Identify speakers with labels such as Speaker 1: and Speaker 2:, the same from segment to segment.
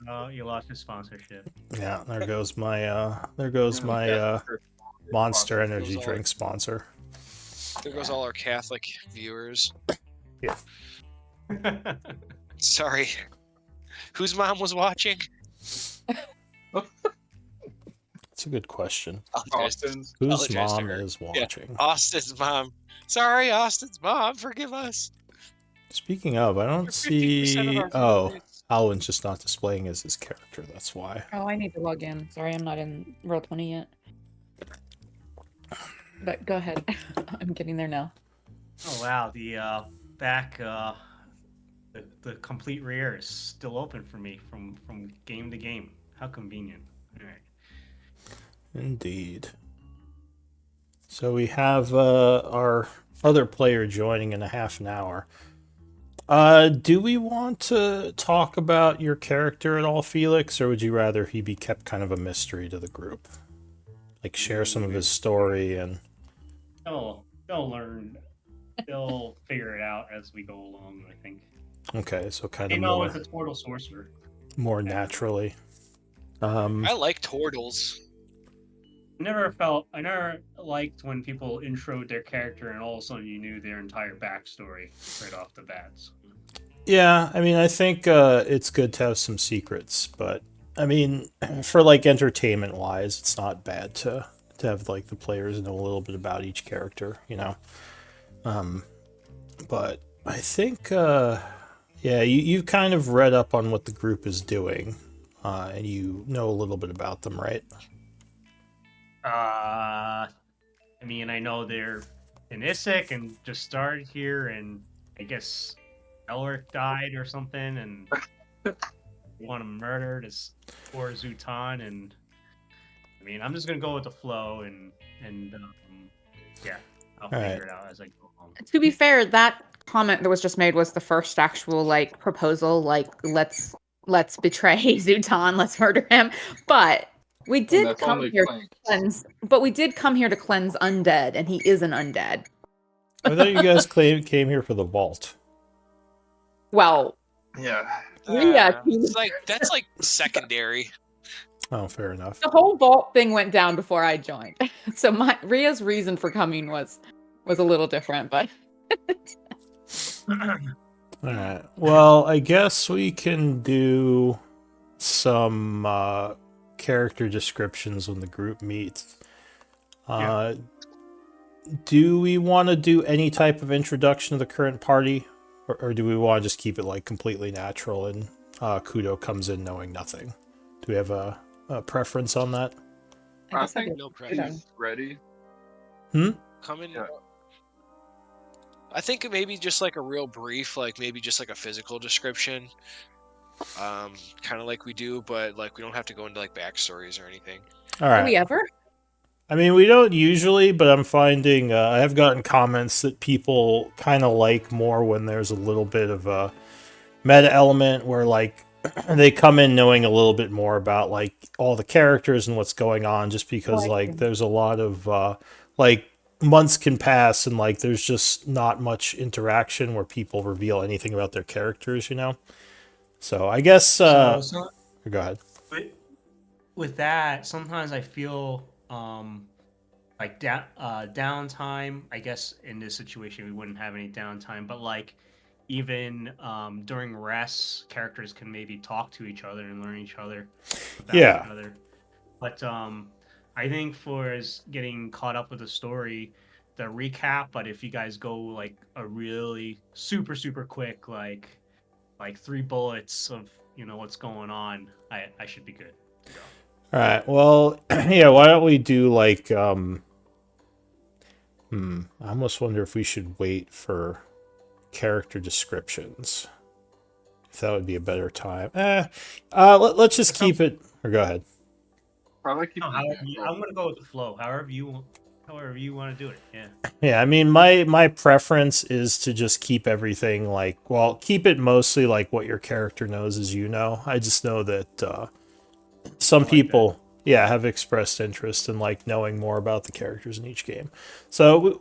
Speaker 1: Oh,
Speaker 2: You lost your sponsorship.
Speaker 3: Yeah, there goes my Monster
Speaker 1: there
Speaker 3: Energy
Speaker 1: goes all
Speaker 3: drink sponsor.
Speaker 1: there goes all our Catholic viewers.
Speaker 3: Yeah.
Speaker 1: Sorry. Whose mom was watching?
Speaker 3: It's a good question.
Speaker 1: Apologize.
Speaker 3: Whose
Speaker 1: Apologize to
Speaker 3: mom
Speaker 1: her.
Speaker 3: is
Speaker 1: Yeah,
Speaker 3: watching?
Speaker 1: Austin's mom. Sorry, Austin's mom. Forgive us.
Speaker 3: Speaking of, I don't
Speaker 1: For 50% of
Speaker 3: see.
Speaker 1: our
Speaker 3: Oh,
Speaker 1: viewers.
Speaker 3: Alwyn's just not displaying as his character. That's why.
Speaker 4: Oh, I need to log in. Sorry, I'm not in Roll20 yet. But go ahead. I'm getting there now.
Speaker 2: Oh wow, the the complete rear is still open for me from game to game. How convenient. All right.
Speaker 3: Indeed. So we have our other player joining in a half an hour. Do we want to talk about your character at all, Felix, or would you rather he be kept kind of a mystery to the group? Like share some of his story and.
Speaker 2: They'll learn. They'll figure it out as we go along. I think.
Speaker 3: Okay, so kind
Speaker 2: They
Speaker 3: of
Speaker 2: know it's a Tortle sorcerer.
Speaker 3: more naturally.
Speaker 1: I like turtles.
Speaker 2: I never liked when people introed their character and all of a sudden you knew their entire backstory right off the bat.
Speaker 3: Yeah, I mean, I think it's good to have some secrets, but I mean, for like entertainment wise, it's not bad to have like the players know a little bit about each character, you know. But I think, yeah, you've kind of read up on what the group is doing, and you know a little bit about them, right?
Speaker 2: I mean, I know they're in Isik and just started here, and I guess Elric died or something, and they want to murder this poor Zutan, and I mean, I'm just gonna go with the flow, and yeah, I'll figure it out as I go along.
Speaker 4: To be fair, that comment that was just made was the first actual like proposal. Like, let's betray Zutan, let's murder him. But we did come here to cleanse. But we did come here to cleanse undead, and he is an undead.
Speaker 3: I thought you guys came here for the vault.
Speaker 4: Well,
Speaker 5: Yeah.
Speaker 1: It's like that's like secondary.
Speaker 3: Oh, fair enough.
Speaker 4: The whole vault thing went down before I joined, so Ria's reason for coming was a little different, but.
Speaker 3: All right. Well, I guess we can do some character descriptions when the group meets.
Speaker 2: Yeah.
Speaker 3: Do we want to do any type of introduction to the current party, or do we want to just keep it like completely natural and Kudo comes in knowing nothing? Do we have a preference on that?
Speaker 5: I think
Speaker 1: No pressure.
Speaker 5: he's ready.
Speaker 1: Come in.
Speaker 5: Yeah.
Speaker 1: I think maybe just like a real brief, like maybe just like a physical description, kind of like we do, but like we don't have to go into like backstories or anything.
Speaker 3: All right.
Speaker 4: Do we ever?
Speaker 3: I mean, we don't usually, but I'm finding I have gotten comments that people kind of like more when there's a little bit of a meta element where like they come in knowing a little bit more about like all the characters and what's going on, just because like there's a lot of like months can pass and like there's just not much interaction where people reveal anything about their characters, you know. So I guess go ahead.
Speaker 2: With that, sometimes I feel like downtime. I guess in this situation we wouldn't have any downtime, but like even during rests, characters can maybe talk to each other and learn each other about each other. But I think for getting caught up with the story, the recap. But if you guys go like a really super quick, like 3 bullets of what's going on, I should be good.
Speaker 3: All right. Well, yeah. Why don't we do like I almost wonder if we should wait for character descriptions. If that would be a better time. Let's just keep it. Or go ahead.
Speaker 5: Probably keep.
Speaker 2: I'm gonna go with the flow. However you want to do it. Yeah.
Speaker 3: Yeah. I mean, my preference is to just keep everything like, well, keep it mostly like what your character knows as you know. I just know that some people, yeah, have expressed interest in like knowing more about the characters in each game. So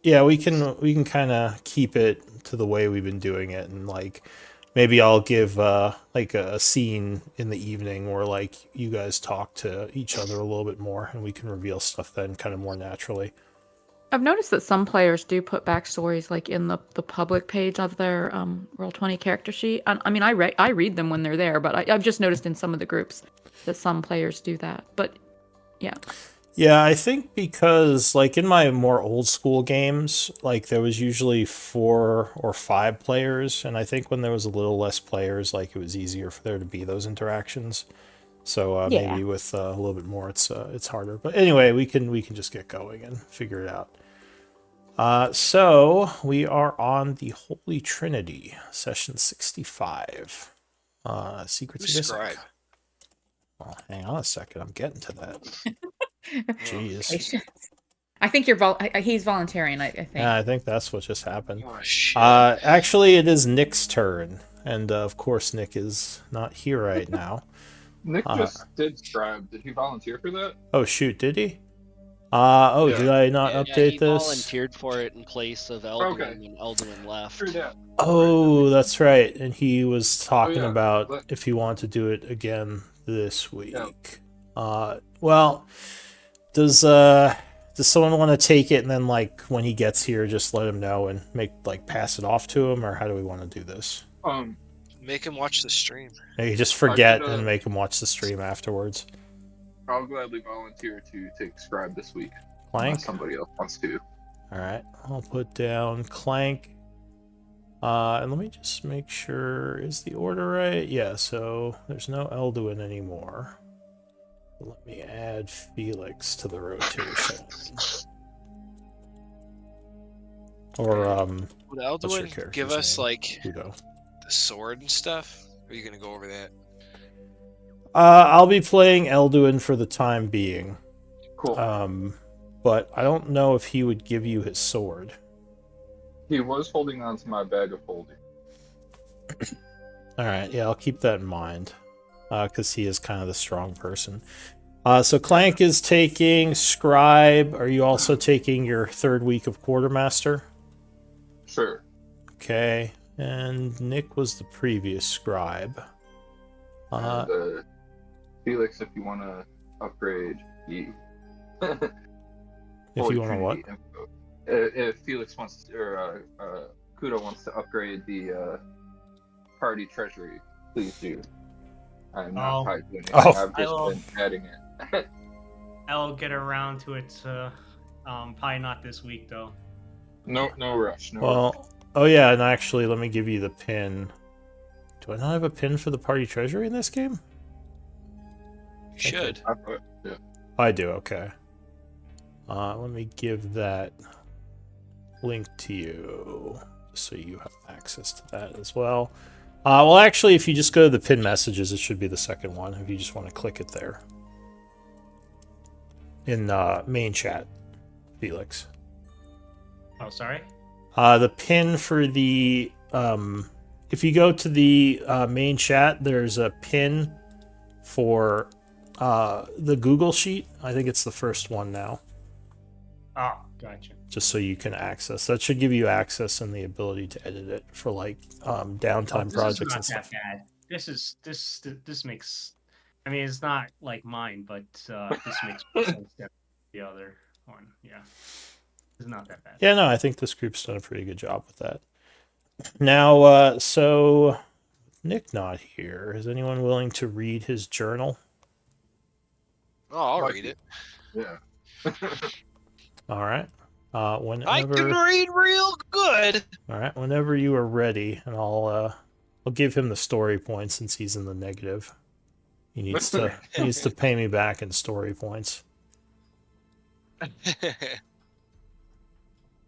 Speaker 3: yeah, we can kind of keep it to the way we've been doing it, and like maybe I'll give like a scene in the evening where like you guys talk to each other a little bit more, and we can reveal stuff then kind of more naturally.
Speaker 4: I've noticed that some players do put backstories like in the public page of their Roll20 character sheet. I mean, I read them when they're there, but I've just noticed in some of the groups that some players do that. But yeah.
Speaker 3: Yeah, I think because like in my more old school games, like there was usually 4 or 5 players, and I think when there was a little less players, like it was easier for there to be those interactions. So
Speaker 4: Yeah.
Speaker 3: maybe with a little bit more, it's harder. But anyway, we can just get going and figure it out. So we are on the Holy Trinity, session 65. Secrets
Speaker 1: Who's
Speaker 3: of Isaac.
Speaker 1: scribe?
Speaker 3: Well, hang on a second. I'm getting to that. Jeez.
Speaker 4: Patience. I think he's volunteering. I think.
Speaker 3: Yeah, I think that's what just happened.
Speaker 1: Oh shit.
Speaker 3: Actually, it is Nick's turn, and of course, Nick is not here right now.
Speaker 5: Nick just did scribe. Did he volunteer for that?
Speaker 3: Oh shoot, did he?
Speaker 5: Yeah.
Speaker 3: Did I not update
Speaker 6: he
Speaker 3: this?
Speaker 6: volunteered for it in place of Elduin when Elduin left.
Speaker 5: True that.
Speaker 3: Oh, that's right. And he was talking
Speaker 5: yeah.
Speaker 3: about if he wanted to do it again this week. Well, does someone want to take it and then like when he gets here just let him know and pass it off to him, or how do we want to do this?
Speaker 1: Make him watch the stream.
Speaker 3: Maybe just forget and make him watch the stream afterwards.
Speaker 5: I'll gladly volunteer to take scribe this week.
Speaker 3: Clank?
Speaker 5: Unless somebody else wants to.
Speaker 3: Alright, I'll put down Clank. And let me just make sure, is the order right? Yeah, so there's no Elduin anymore. Let me add Felix to the rotation. Or,
Speaker 1: Would Elduin give us, like,
Speaker 3: Udo.
Speaker 1: the sword and stuff? Or are you gonna go over that?
Speaker 3: I'll be playing Elduin for the time being.
Speaker 5: Cool.
Speaker 3: But I don't know if he would give you his sword.
Speaker 5: He was holding on to my bag of holding.
Speaker 3: Alright, yeah, I'll keep that in mind. Because he is kind of the strong person. So Clank is taking Scribe. Are you also taking your 3rd week of Quartermaster?
Speaker 5: Sure.
Speaker 3: Okay. And Nick was the previous Scribe.
Speaker 5: And, Felix, if you want to upgrade the...
Speaker 3: If you want to what?
Speaker 5: If Felix wants to, or Kudo wants to upgrade the party treasury, please do. I'm not tied to anything. I've just been adding it.
Speaker 2: I'll get around to it. Probably not this week though.
Speaker 5: No rush.
Speaker 3: Rush. Oh yeah, and actually, let me give you the pin. Do I not have a pin for the party treasury in this game?
Speaker 1: You should.
Speaker 5: Yeah.
Speaker 3: I do. Okay. Let me give that link to you, so you have access to that as well. Well, actually, if you just go to the pin messages, it should be the second one. If you just want to click it there in main chat, Felix.
Speaker 2: Oh, sorry.
Speaker 3: The pin for the if you go to the main chat, there's a pin for the Google Sheet. I think it's the first one now.
Speaker 2: Oh, gotcha.
Speaker 3: Just so you can access. That should give you access and the ability to edit it for like downtime projects and stuff.
Speaker 2: Bad. This makes. I mean, it's not like mine, but this makes sense than the other one. Yeah, it's not that bad.
Speaker 3: Yeah, no, I think this group's done a pretty good job with that. Now, so Nick not here. Is anyone willing to read his journal?
Speaker 1: Oh, I'll read it.
Speaker 5: Yeah.
Speaker 3: All right. Whenever
Speaker 1: I can read real good.
Speaker 3: All right, whenever you are ready, and I'll give him the story points since he's in the negative. He needs to pay me back in story points.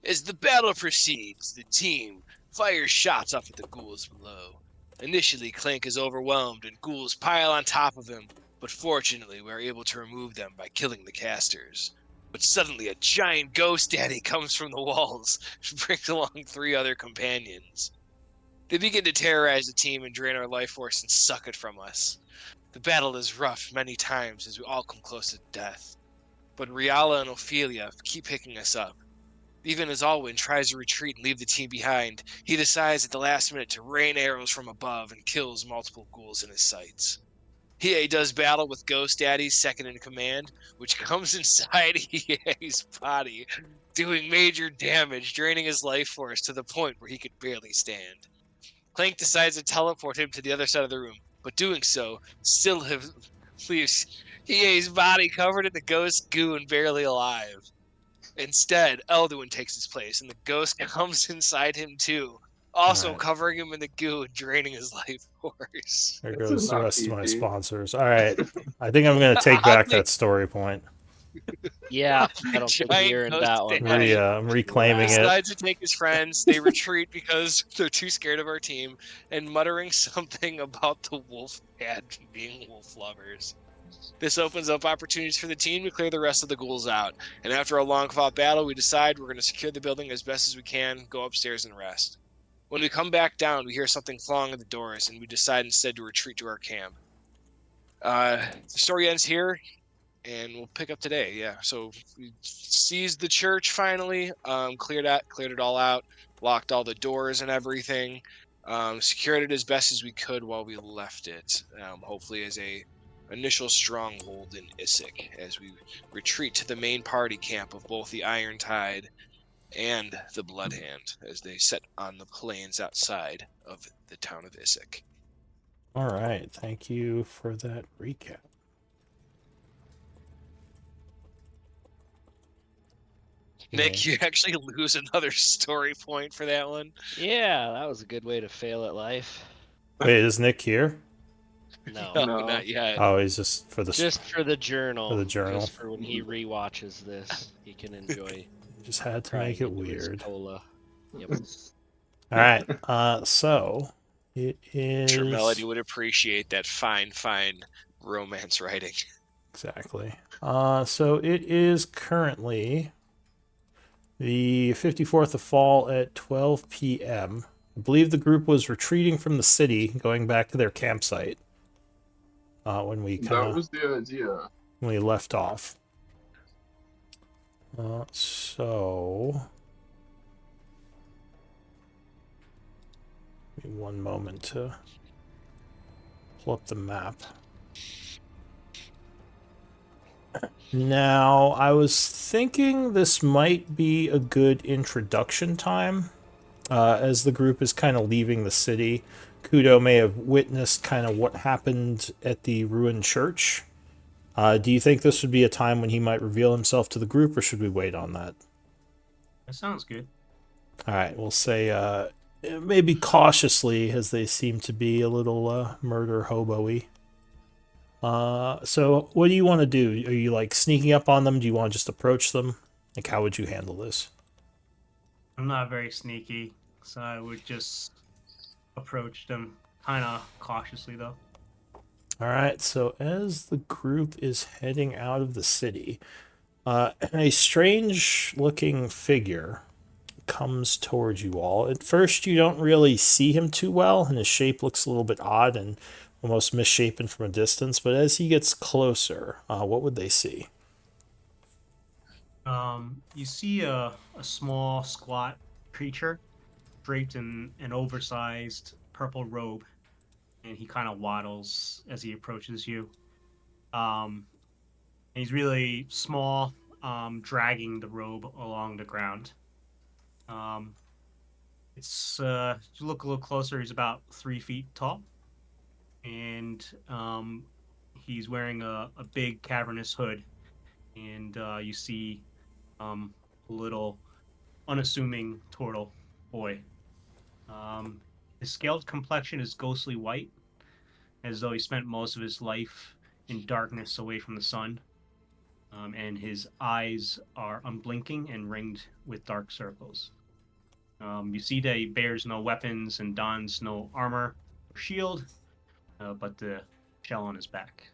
Speaker 1: As the battle proceeds, the team fires shots off at the ghouls below. Initially, Clank is overwhelmed and ghouls pile on top of him, but fortunately we are able to remove them by killing the casters. But suddenly a giant ghost daddy comes from the walls and brings along 3 other companions. They begin to terrorize the team and drain our life force and suck it from us. The battle is rough many times as we all come close to death. But Riala and Ophelia keep picking us up. Even as Alwyn tries to retreat and leave the team behind, he decides at the last minute to rain arrows from above and kills multiple ghouls in his sights. Hiei does battle with Ghost Daddy's second in command, which comes inside Hiei's body, doing major damage, draining his life force to the point where he could barely stand. Clank decides to teleport him to the other side of the room, but doing so still leaves Hiei's body covered in the ghost goo and barely alive. Instead, Elduin takes his place, and the ghost comes inside him too, also covering him in the goo and draining his life force.
Speaker 3: There goes the rest of my sponsors. All right, I think I'm going to take back that story point.
Speaker 6: Yeah, I don't think you're in that one.
Speaker 3: I'm reclaiming it.
Speaker 1: Decides to take his friends. They retreat because they're too scared of our team, and muttering something about the wolf dad being wolf lovers. This opens up opportunities for the team to clear the rest of the ghouls out, and after a long-fought battle, we decide we're going to secure the building as best as we can, go upstairs and rest. When we come back down, we hear something clawing at the doors, and we decide instead to retreat to our camp. The story ends here, and we'll pick up today. Yeah, so we seized the church finally, cleared it all out, locked all the doors and everything, secured it as best as we could while we left it, hopefully as a initial stronghold in Issyk as we retreat to the main party camp of both the Iron Tide and the Blood Hand as they set on the plains outside of the town of Issyk.
Speaker 3: All right, thank you for that recap.
Speaker 1: Nick, you actually lose another story point for that one.
Speaker 6: Yeah, that was a good way to fail at life.
Speaker 3: Wait, is Nick here?
Speaker 6: No,
Speaker 1: not yet.
Speaker 3: Oh, he's just for the
Speaker 6: journal.
Speaker 3: For the journal.
Speaker 6: Just for when he rewatches this, he can enjoy.
Speaker 3: Just had to make it weird.
Speaker 6: Cola. Yep.
Speaker 3: All right. So it is.
Speaker 1: Sure, Melody would appreciate that fine romance writing.
Speaker 3: Exactly. So it is currently the 54th of fall at 12 p.m. I believe the group was retreating from the city, going back to their campsite. When we
Speaker 5: that was the idea.
Speaker 3: When we left off. So give me one moment to pull up the map. Now, I was thinking this might be a good introduction time, as the group is kind of leaving the city. Kudo may have witnessed kind of what happened at the ruined church. Do you think this would be a time when he might reveal himself to the group, or should we wait on that?
Speaker 2: That sounds good.
Speaker 3: All right, we'll say maybe cautiously, as they seem to be a little murder hobo-y. So what do you want to do? Are you like sneaking up on them? Do you want to just approach them? Like, how would you handle this?
Speaker 2: I'm not very sneaky, so I would just approach them kind of cautiously, though.
Speaker 3: All right, so as the group is heading out of the city, a strange-looking figure comes towards you all. At first, you don't really see him too well, and his shape looks a little bit odd and almost misshapen from a distance, but as he gets closer, what would they see?
Speaker 2: You see a small, squat creature draped in an oversized purple robe, and he kind of waddles as he approaches you. He's really small, dragging the robe along the ground. If you look a little closer, he's about 3 feet tall, and he's wearing a big cavernous hood, and you see a little unassuming turtle boy. His scaled complexion is ghostly white, as though he spent most of his life in darkness away from the sun, and his eyes are unblinking and ringed with dark circles. You see that he bears no weapons and dons no armor or shield, but the shell on his back.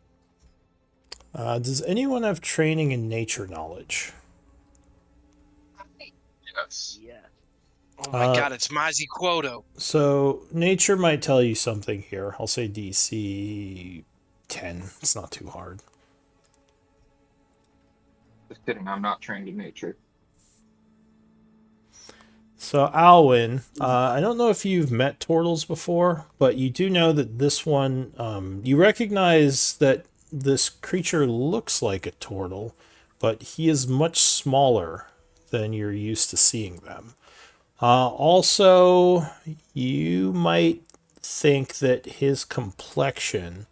Speaker 3: Does anyone have training in nature knowledge?
Speaker 5: Yes.
Speaker 6: Yeah.
Speaker 1: Oh my god, it's Mazi Quoto.
Speaker 3: So, nature might tell you something here. I'll say DC 10. It's not too hard.
Speaker 5: Just kidding, I'm not trained in nature.
Speaker 3: So, Alwyn, I don't know if you've met turtles before, but you do know that this one, you recognize that this creature looks like a turtle, but he is much smaller than you're used to seeing them. Also, you might think that his complexion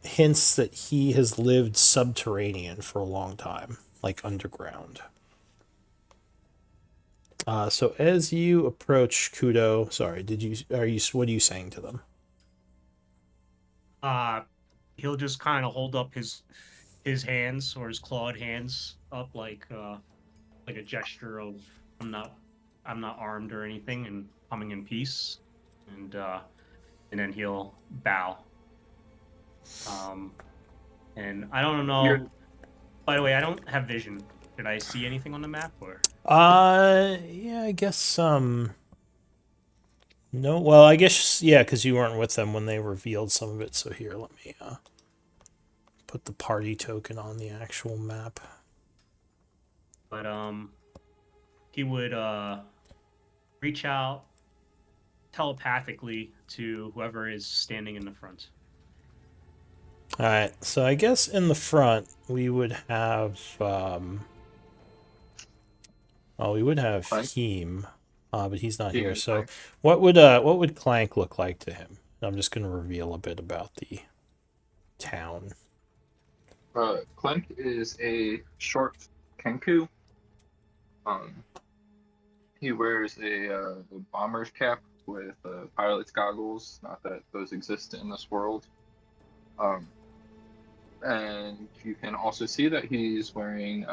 Speaker 3: hints that he has lived subterranean for a long time, like underground. So as you approach Kudo, sorry, what are you saying to them?
Speaker 2: He'll just kind of hold up his hands or his clawed hands up like a gesture of I'm not armed or anything and coming in peace, and then he'll bow. And I don't know. By the way, I don't have vision. Did I see anything on the map or?
Speaker 3: Yeah, I guess no. Well, I guess yeah, because you weren't with them when they revealed some of it. So here, let me put the party token on the actual map.
Speaker 2: But he would reach out telepathically to whoever is standing in the front.
Speaker 3: All right, so I guess in the front we would have we would have Heem, but he's not here. So what would Clank look like to him? I'm just going to reveal a bit about the town.
Speaker 5: Clank is a short kenku. He wears a bomber's cap with pilot's goggles. Not that those exist in this world. And you can also see that he's wearing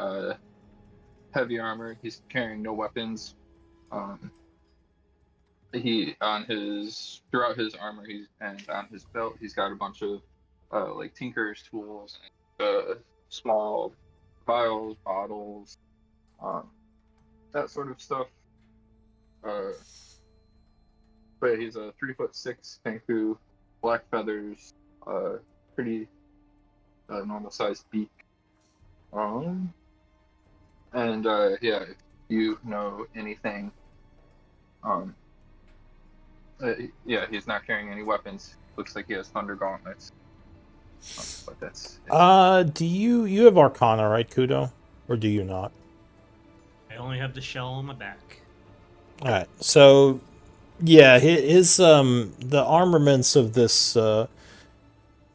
Speaker 5: heavy armor. He's carrying no weapons. Throughout his armor, and on his belt, he's got a bunch of like tinker's tools, and small vials, bottles, that sort of stuff. But he's a 3'6" Kenku, black feathers, pretty normal sized beak. And yeah, if you know anything, yeah, he's not carrying any weapons. Looks like he has thunder gauntlets. But that's it.
Speaker 3: Do you have Arcana, right, Kudo? Or do you not?
Speaker 2: I only have the shell on my back.
Speaker 3: All right. So yeah, his the armaments of this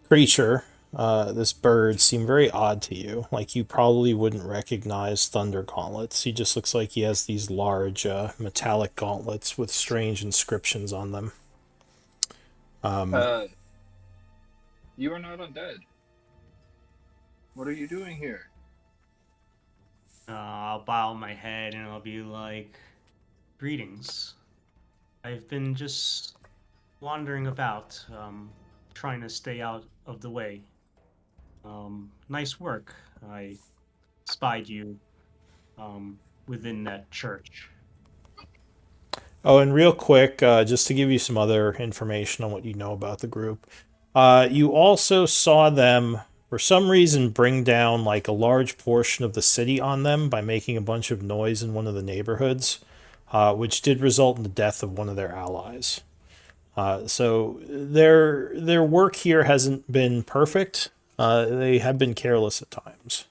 Speaker 3: creature, this bird, seem very odd to you. Like you probably wouldn't recognize thunder gauntlets. He just looks like he has these large metallic gauntlets with strange inscriptions on them.
Speaker 5: You are not undead. What are you doing here?
Speaker 2: I'll bow my head and I'll be like, "Greetings. I've been just wandering about, trying to stay out of the way. Nice work. I spied you within that church."
Speaker 3: Oh, and real quick, just to give you some other information on what you know about the group, you also saw them, for some reason, bring down like a large portion of the city on them by making a bunch of noise in one of the neighborhoods, which did result in the death of one of their allies. So their work here hasn't been perfect. They have been careless at times.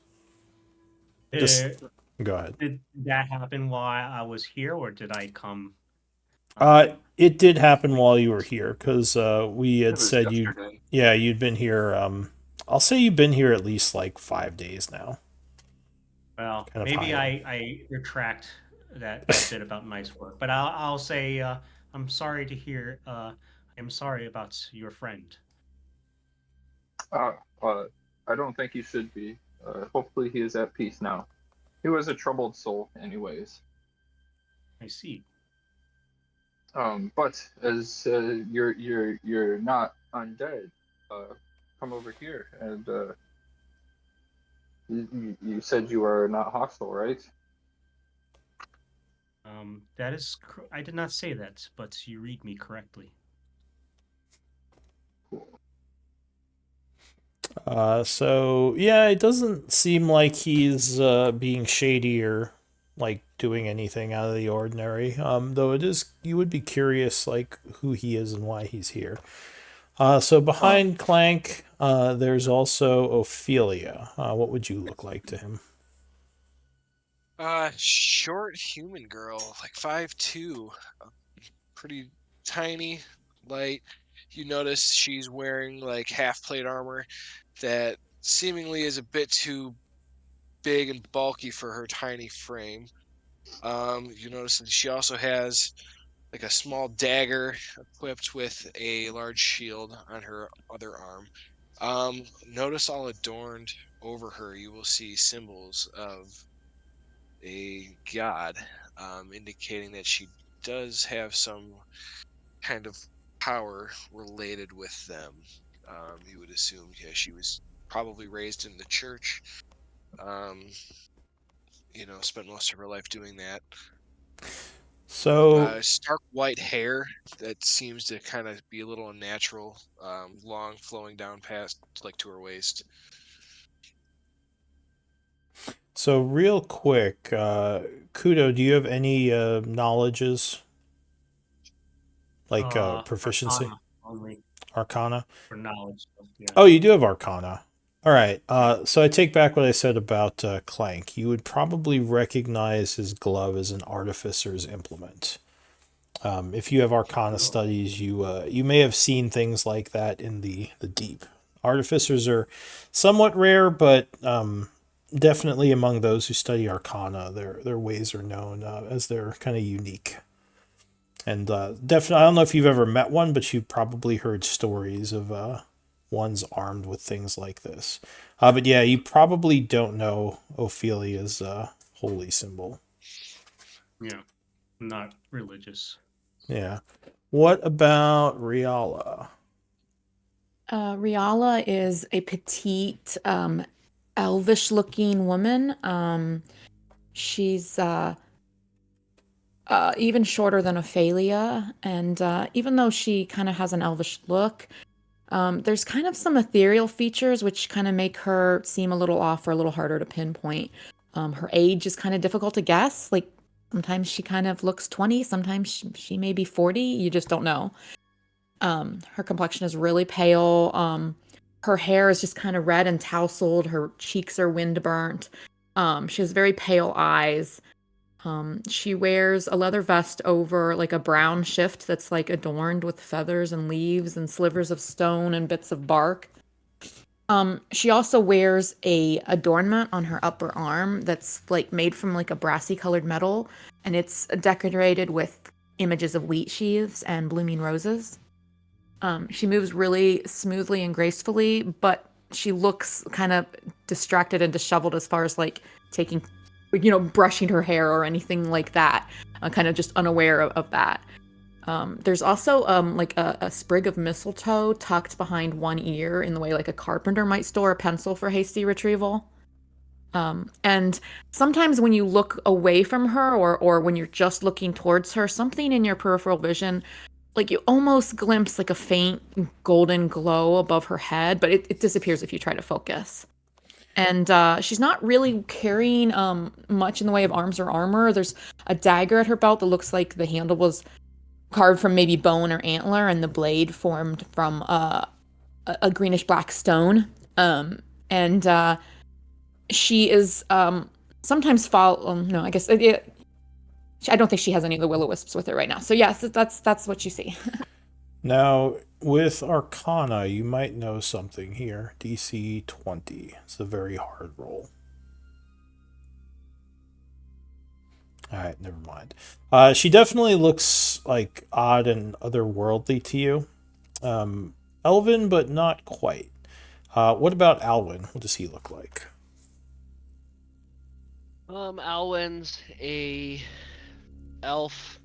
Speaker 3: Just go ahead.
Speaker 2: Did that happen while I was here, or did I come?
Speaker 3: It did happen while you were here, because we had said you'd been here. I'll say you've been here at least like 5 days now.
Speaker 2: Well, kind of maybe I retract that bit about nice work, but I'll say I'm sorry to hear. I'm sorry about your friend.
Speaker 5: I don't think he should be. Hopefully, he is at peace now. He was a troubled soul, anyways.
Speaker 2: I see.
Speaker 5: But as you're not undead, come over here, and you said you are not hostile, right?
Speaker 2: That is. I did not say that, but you read me correctly.
Speaker 5: Cool.
Speaker 3: So yeah, it doesn't seem like he's being shady or like doing anything out of the ordinary. Though it is, you would be curious like who he is and why he's here. So behind Clank, there's also Ophelia. What would you look like to him?
Speaker 1: Short human girl, like 5'2", pretty tiny, light. You notice she's wearing like half plate armor that seemingly is a bit too big and bulky for her tiny frame. You notice that she also has like a small dagger equipped with a large shield on her other arm. Notice all adorned over her, you will see symbols of a god, indicating that she does have some kind of power related with them. You would assume, yeah, she was probably raised in the church. Um, spent most of her life doing that.
Speaker 3: So
Speaker 1: Stark white hair that seems to kind of be a little unnatural, long flowing down past like to her waist.
Speaker 3: So real quick, Kudo, do you have any knowledges like proficiency,
Speaker 2: Arcana only
Speaker 3: Arcana?
Speaker 2: for knowledge. Yeah.
Speaker 3: Oh, you do have Arcana. All right. So I take back what I said about Clank. You would probably recognize his glove as an artificer's implement. If you have Arcana studies, you may have seen things like that in the deep. Artificers are somewhat rare, but definitely among those who study Arcana, their ways are known as they're kind of unique. And definitely, I don't know if you've ever met one, but you've probably heard stories of ones armed with things like this. But yeah, you probably don't know Ophelia's holy symbol.
Speaker 2: Yeah, not religious.
Speaker 3: Yeah. What about Riala?
Speaker 4: Riala is a petite, elvish-looking woman. She's even shorter than Ophelia, and even though she kind of has an elvish look, there's kind of some ethereal features which kind of make her seem a little off or a little harder to pinpoint. Her age is kind of difficult to guess. Like sometimes she kind of looks 20, sometimes she may be 40. You just don't know. Her complexion is really pale. Her hair is just kind of red and tousled. Her cheeks are windburnt. She has very pale eyes. She wears a leather vest over like a brown shift that's like adorned with feathers and leaves and slivers of stone and bits of bark. She also wears a adornment on her upper arm that's like made from like a brassy colored metal, and it's decorated with images of wheat sheaves and blooming roses. She moves really smoothly and gracefully, but she looks kind of distracted and disheveled as far as like taking, brushing her hair or anything like that. Kind of just unaware of that. There's also like a sprig of mistletoe tucked behind one ear in the way like a carpenter might store a pencil for hasty retrieval. And sometimes when you look away from her or when you're just looking towards her, something in your peripheral vision, like you almost glimpse like a faint golden glow above her head, but it disappears if you try to focus. And she's not really carrying much in the way of arms or armor. There's a dagger at her belt that looks like the handle was carved from maybe bone or antler, and the blade formed from a greenish black stone. And she is sometimes fall. No, I guess I don't think she has any of the will-o-wisps with her right now. So yes, that's what you see.
Speaker 3: Now, with Arcana, you might know something here. DC 20. It's a very hard roll. Alright, never mind. She definitely looks like odd and otherworldly to you. Elven, but not quite. What about Alwyn? What does he look like?
Speaker 6: Alwyn's a elf,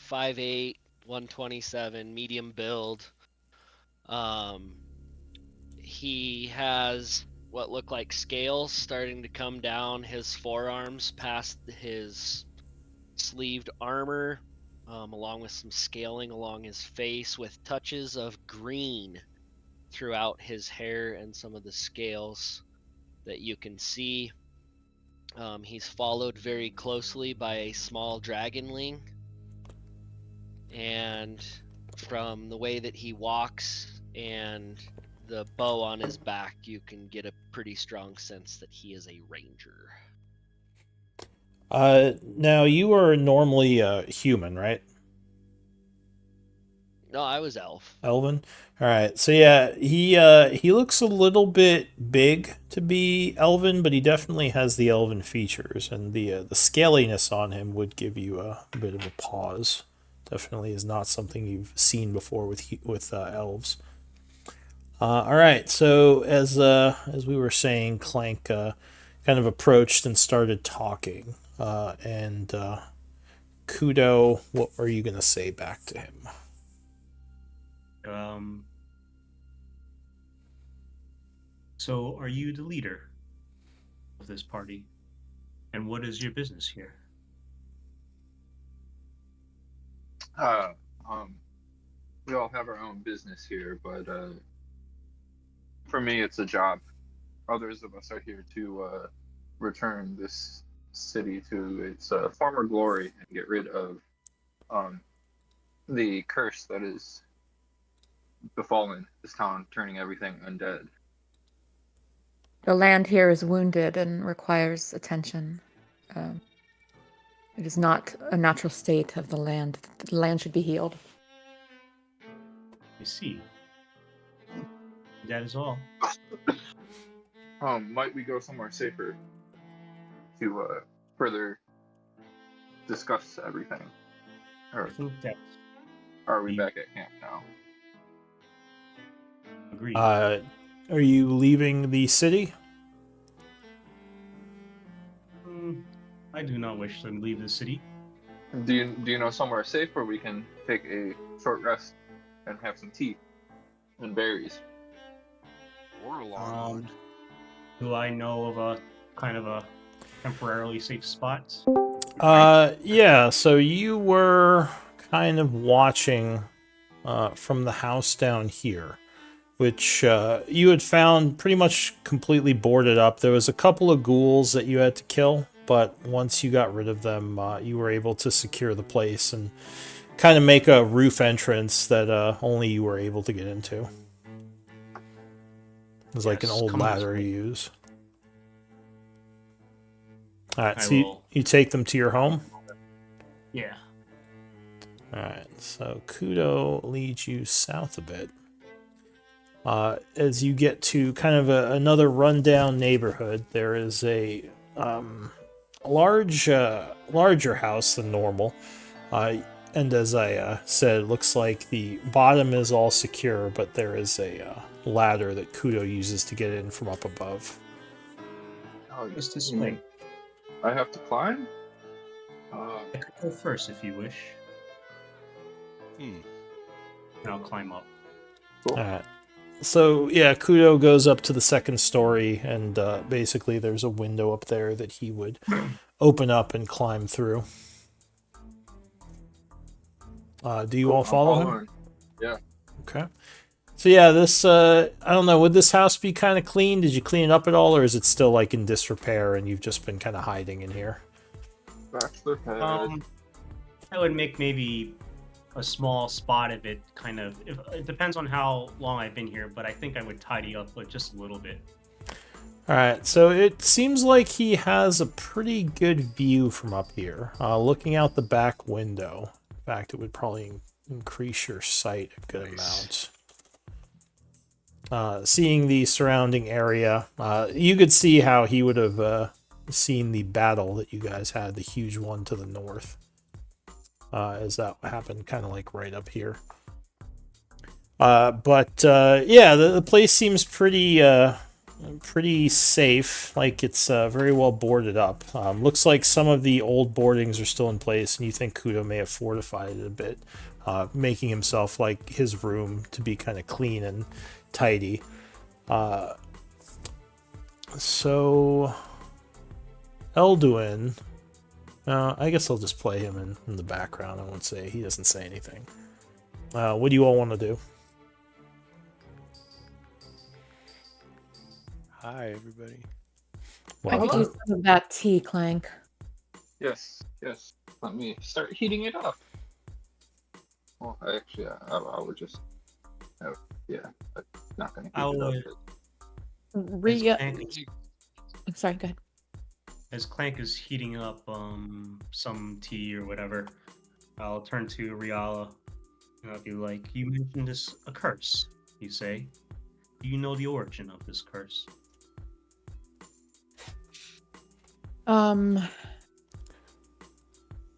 Speaker 6: 5'8", 127, medium build. He has what look like scales starting to come down his forearms past his sleeved armor, along with some scaling along his face with touches of green throughout his hair and some of the scales that you can see. He's followed very closely by a small dragonling, and from the way that he walks and the bow on his back, you can get a pretty strong sense that he is a ranger.
Speaker 3: Now you are normally human, right?
Speaker 6: No, I was elf.
Speaker 3: Elven. All right. So yeah, he looks a little bit big to be elven, but he definitely has the elven features, and the scaliness on him would give you a bit of a pause. Definitely is not something you've seen before with elves. All right. So as we were saying, Clank kind of approached and started talking, and Kudo, what are you gonna say back to him?
Speaker 2: So are you the leader of this party? And what is your business here?
Speaker 5: We all have our own business here, but for me, it's a job. Others of us are here to return this city to its former glory and get rid of the curse that is befallen this town, turning everything undead.
Speaker 4: The land here is wounded and requires attention. It is not a natural state of the land. The land should be healed.
Speaker 2: I see. That is all.
Speaker 5: Might we go somewhere safer to further discuss everything? Or
Speaker 2: I think that
Speaker 5: are we back at camp now?
Speaker 2: Agreed.
Speaker 3: Are you leaving the city?
Speaker 2: I do not wish to leave the city.
Speaker 5: Do you know somewhere safe where we can take a short rest and have some tea and berries?
Speaker 1: Or a long one.
Speaker 2: Do I know of a kind of a temporarily safe spot?
Speaker 3: Yeah, so you were kind of watching from the house down here, which you had found pretty much completely boarded up. There was a couple of ghouls that you had to kill, but once you got rid of them, you were able to secure the place and kind of make a roof entrance that only you were able to get into. It was like an old ladder you use. Alright, so you take them to your home?
Speaker 2: Yeah.
Speaker 3: Alright, so Kudo leads you south a bit. As you get to kind of another rundown neighborhood, there is a larger house than normal. And as I said, it looks like the bottom is all secure, but there is a ladder that Kudo uses to get in from up above.
Speaker 5: Oh,
Speaker 2: Just this way.
Speaker 5: I have to climb?
Speaker 2: I could go first if you wish. And I'll climb up.
Speaker 5: Cool.
Speaker 3: Alright. So, yeah, Kudo goes up to the second story, and basically there's a window up there that he would open up and climb through. Do you all follow him?
Speaker 5: Yeah.
Speaker 3: Okay. So yeah, this, I don't know, would this house be kind of clean? Did you clean it up at all, or is it still like in disrepair and you've just been kind of hiding in here?
Speaker 5: Bachelor pad.
Speaker 2: I would make maybe a small spot of it, kind of. It depends on how long I've been here, but I think I would tidy up with just a little bit.
Speaker 3: Alright, so it seems like he has a pretty good view from up here. Looking out the back window. In fact, it would probably increase your sight a good amount. Seeing the surrounding area, you could see how he would have seen the battle that you guys had, the huge one to the north. As that happened kind of like right up here. Yeah, the place seems pretty safe, like it's very well boarded up. Looks like some of the old boardings are still in place, and you think Kudo may have fortified it a bit, making himself like his room to be kind of clean and tidy. So Elduin, I guess I'll just play him in the background. I won't say, he doesn't say anything. What do you all want to do?
Speaker 1: Hi, everybody.
Speaker 4: I could use some of that tea, Clank.
Speaker 5: Yes. Let me start heating it up. Well, actually, I would just. Yeah, I'm not gonna heat it up.
Speaker 4: Rhea. Sorry, go ahead.
Speaker 2: As Clank is heating up some tea or whatever, I'll turn to Riala and I'll be like, "You mentioned a curse, you say? Do you know the origin of this curse?"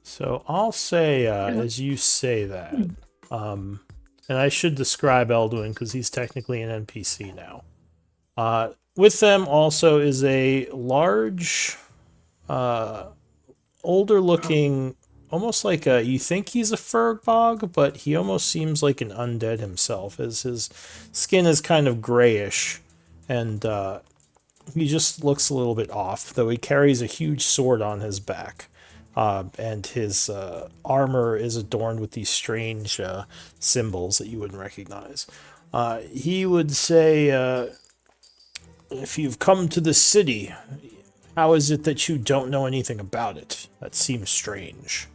Speaker 3: So I'll say, as you say that, and I should describe Elduin because he's technically an NPC now. With them also is a large, older-looking, almost like you think he's a Furgbog, but he almost seems like an undead himself, as his skin is kind of grayish, and he just looks a little bit off, though he carries a huge sword on his back. And his armor is adorned with these strange symbols that you wouldn't recognize. He would say, if you've come to the city, how is it that you don't know anything about it? That seems strange.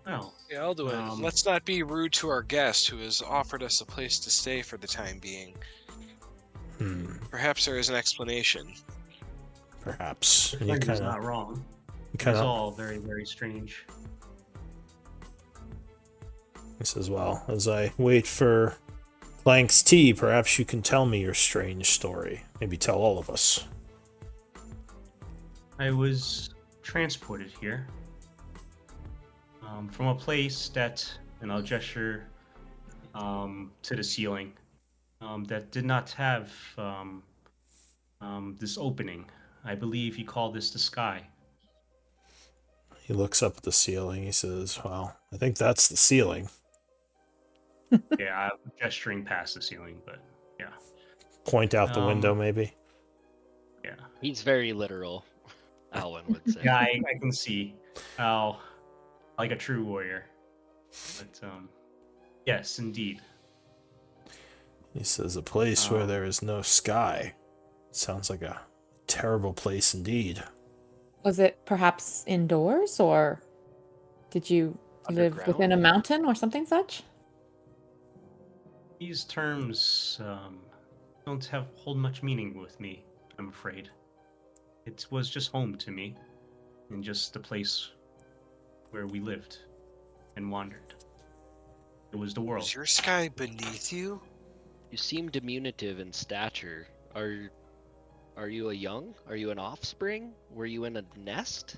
Speaker 2: Well,
Speaker 1: yeah, Elduin, let's not be rude to our guest who has offered us a place to stay for the time being. Perhaps there is an explanation.
Speaker 3: Perhaps.
Speaker 2: And you kinda, not wrong. It's all very, very strange.
Speaker 3: He says, well, as I wait for Clank's tea, perhaps you can tell me your strange story. Maybe tell all of us.
Speaker 2: I was transported here from a place that, and I'll gesture to the ceiling, that did not have this opening. I believe you call this the sky.
Speaker 3: He looks up at the ceiling. He says, well, I think that's the ceiling.
Speaker 2: Yeah, I'm gesturing past the ceiling, but yeah.
Speaker 3: Point out the window, maybe?
Speaker 2: Yeah.
Speaker 6: He's very literal, Alwyn would say.
Speaker 2: Yeah, I can see how, like a true warrior. But, yes, indeed.
Speaker 3: He says, a place where there is no sky. Sounds like a terrible place indeed.
Speaker 4: Was it perhaps indoors, or did you live within a mountain or something such?
Speaker 2: These terms don't hold much meaning with me, I'm afraid. It was just home to me, and just the place where we lived and wandered. It was the world.
Speaker 1: Is your sky beneath you?
Speaker 6: You seem diminutive in stature. Are you a young? Are you an offspring? Were you in a nest?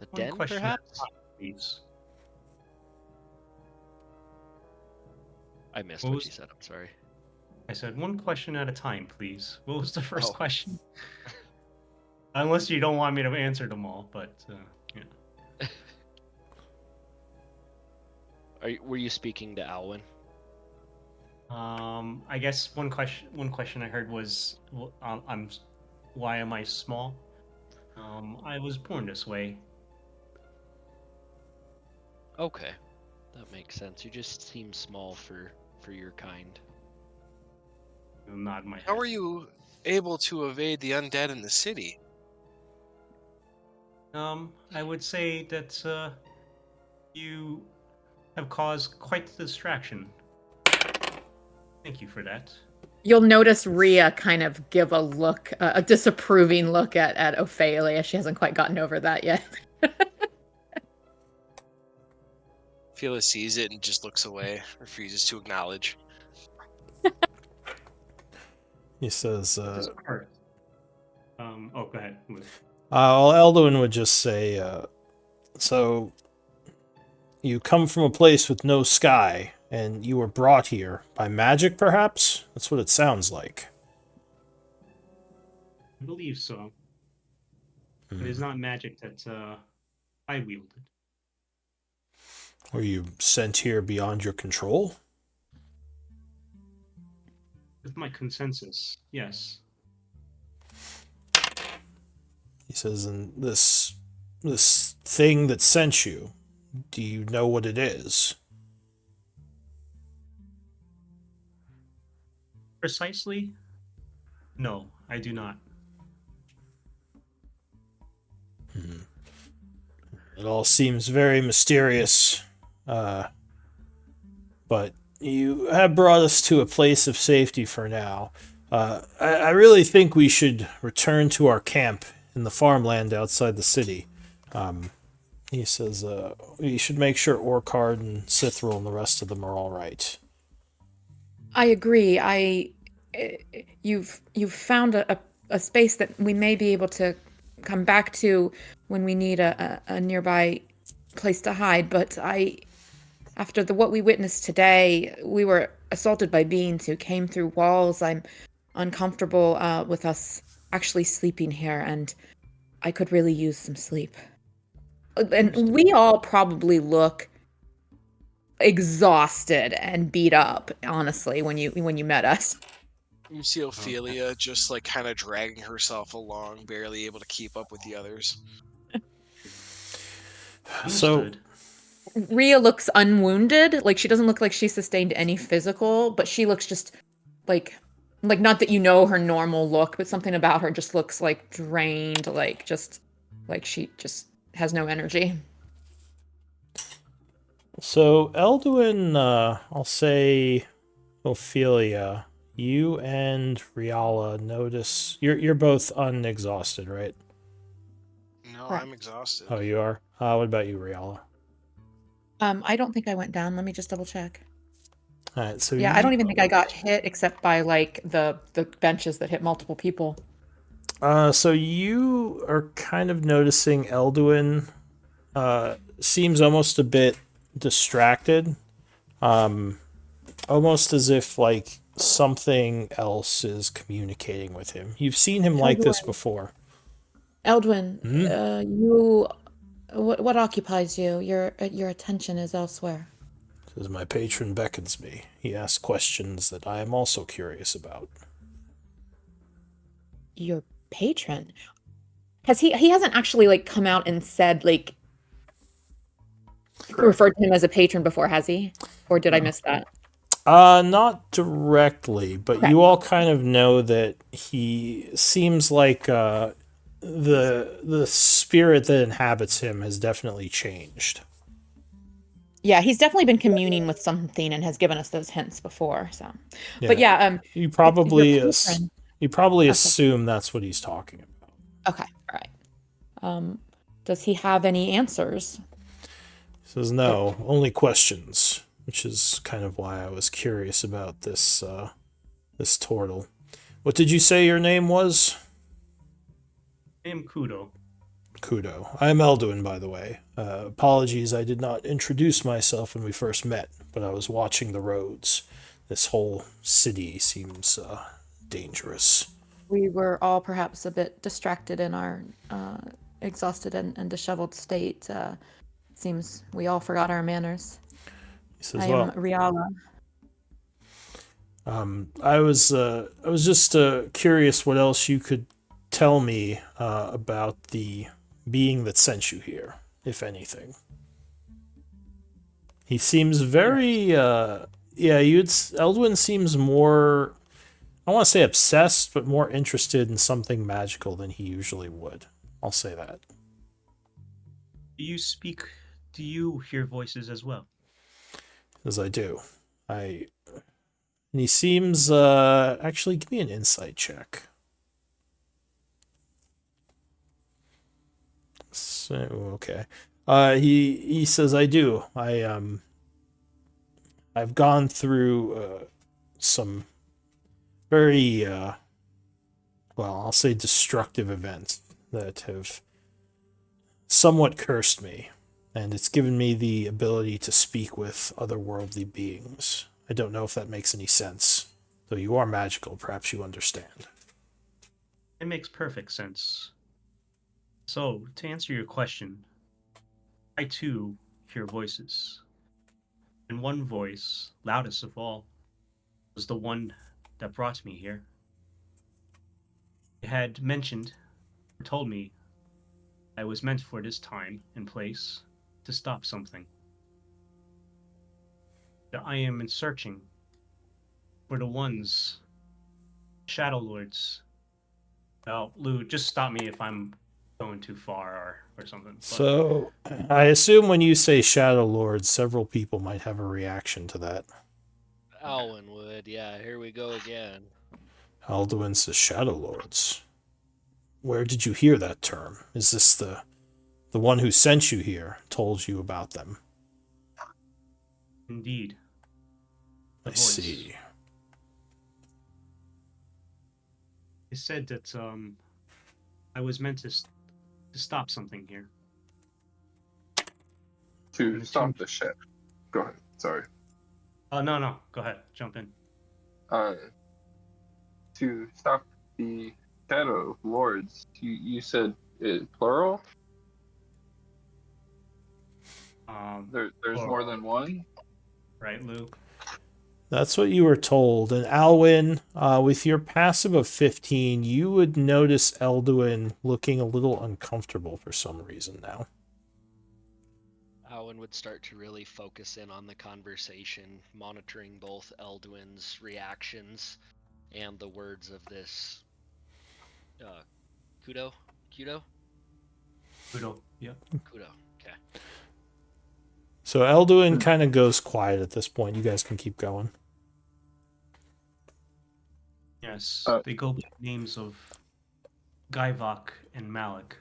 Speaker 6: A den, perhaps?
Speaker 2: Please.
Speaker 6: I missed what you said. I'm sorry.
Speaker 2: I said one question at a time, please. What was the first question? Unless you don't want me to answer them all, but yeah.
Speaker 6: Were you speaking to Alwyn?
Speaker 2: I guess one question I heard was, why am I small? I was born this way.
Speaker 6: Okay, that makes sense. You just seem small for your kind.
Speaker 2: Nod my head.
Speaker 1: How were you able to evade the undead in the city?
Speaker 2: I would say that you have caused quite the distraction. Thank you for that.
Speaker 4: You'll notice Rhea kind of give a look, a disapproving look at Ophelia. She hasn't quite gotten over that yet.
Speaker 1: Phyllis sees it and just looks away, refuses to acknowledge.
Speaker 3: He says,
Speaker 2: oh, go ahead.
Speaker 3: Well, Elduin would just say, so you come from a place with no sky, and you were brought here by magic, perhaps? That's what it sounds like.
Speaker 2: I believe so. It is not magic that I wielded.
Speaker 3: Were you sent here beyond your control?
Speaker 2: With my consensus, yes.
Speaker 3: He says, and this thing that sent you, do you know what it is?
Speaker 2: Precisely, No, I do not.
Speaker 3: It all seems very mysterious, but you have brought us to a place of safety for now. I really think we should return to our camp in the farmland outside the city. He says we should make sure Orcard and Cithril and the rest of them are all right.
Speaker 4: I agree. You've found a space that we may be able to come back to when we need a nearby place to hide. But after what we witnessed today, we were assaulted by beings who came through walls. I'm uncomfortable with us actually sleeping here, and I could really use some sleep. And we all probably look exhausted and beat up, honestly, when you met us.
Speaker 1: You see Ophelia just like kind of dragging herself along, barely able to keep up with the others.
Speaker 3: So
Speaker 4: Rhea looks unwounded. Like, she doesn't look like she sustained any physical, but she looks just like not that you know her normal look, but something about her just looks like drained, like she just has no energy.
Speaker 3: So Elduin, I'll say Ophelia, you and Riala notice you're both unexhausted, right?
Speaker 1: No,
Speaker 4: Correct.
Speaker 1: I'm exhausted.
Speaker 3: Oh, you are. What about you, Riala?
Speaker 4: I don't think I went down. Let me just double check.
Speaker 3: All right, so
Speaker 4: Yeah, I don't even think I got hit except by like the benches that hit multiple people.
Speaker 3: So you are kind of noticing Elduin seems almost a bit distracted, almost as if like something else is communicating with him. You've seen him like this before.
Speaker 4: Eldwin, you what occupies you? Your attention is elsewhere.
Speaker 3: As my patron beckons me, he asks questions that I am also curious about.
Speaker 4: Your patron? Has he hasn't actually like come out and said like referred to him as a patron before, has he? Or did I miss that?
Speaker 3: Not directly, but
Speaker 4: Okay.
Speaker 3: you all kind of know that he seems like the spirit that inhabits him has definitely changed.
Speaker 4: Yeah, he's definitely been communing with something and has given us those hints before. So,
Speaker 3: Yeah.
Speaker 4: but yeah,
Speaker 3: You probably
Speaker 4: your patron.
Speaker 3: assume that's what he's talking about.
Speaker 4: Okay, all right. Does he have any answers?
Speaker 3: He says no, only questions, which is kind of why I was curious about this this turtle. What did you say your name was?
Speaker 2: I am Kudo.
Speaker 3: Kudo. I am Elduin, by the way. Apologies, I did not introduce myself when we first met, but I was watching the roads. This whole city seems dangerous.
Speaker 4: We were all perhaps a bit distracted in our exhausted and disheveled state. Seems we all forgot our manners.
Speaker 3: He says,
Speaker 4: I
Speaker 3: "Well,
Speaker 4: am Riala.
Speaker 3: I was just curious what else you could tell me about the being that sent you here, if anything." He seems very Eldwin seems more, I want to say obsessed, but more interested in something magical than he usually would. I'll say that.
Speaker 2: Do you hear voices as well?
Speaker 3: As I do. And he seems actually give me an insight check. So, okay. He says I do. I've gone through some very well, I'll say destructive events that have somewhat cursed me, and it's given me the ability to speak with otherworldly beings. I don't know if that makes any sense. Though you are magical, perhaps you understand.
Speaker 2: It makes perfect sense. So, to answer your question, I too hear voices. And one voice, loudest of all, was the one that brought me here. It had mentioned, or told me, I was meant for this time and place to stop something. That I am in searching for the ones, Shadow Lords, Well, Lou, just stop me if I'm going too far or something. But...
Speaker 3: So, I assume when you say Shadow Lords, several people might have a reaction to that.
Speaker 6: Alwyn would, yeah. Here we go again.
Speaker 3: Alduin says Shadow Lords. Where did you hear that term? Is this the one who sent you here told you about them?
Speaker 2: Indeed.
Speaker 3: I see.
Speaker 2: It said that I was meant to stop something here.
Speaker 5: To stop the ship. Go ahead. Sorry.
Speaker 2: Oh, no. Go ahead. Jump in.
Speaker 5: To stop the Shadow Lords, you said it plural? There's plural. More than one?
Speaker 2: Right, Lou?
Speaker 3: That's what you were told. And Alwyn, with your passive of 15, you would notice Elduin looking a little uncomfortable for some reason now.
Speaker 6: Alwyn would start to really focus in on the conversation, monitoring both Elduin's reactions and the words of this Kudo?
Speaker 2: Kudo, yeah.
Speaker 6: Kudo, okay.
Speaker 3: So Elduin kind of goes quiet at this point. You guys can keep going.
Speaker 2: Yes, they go by the names of Gaivok and Malik.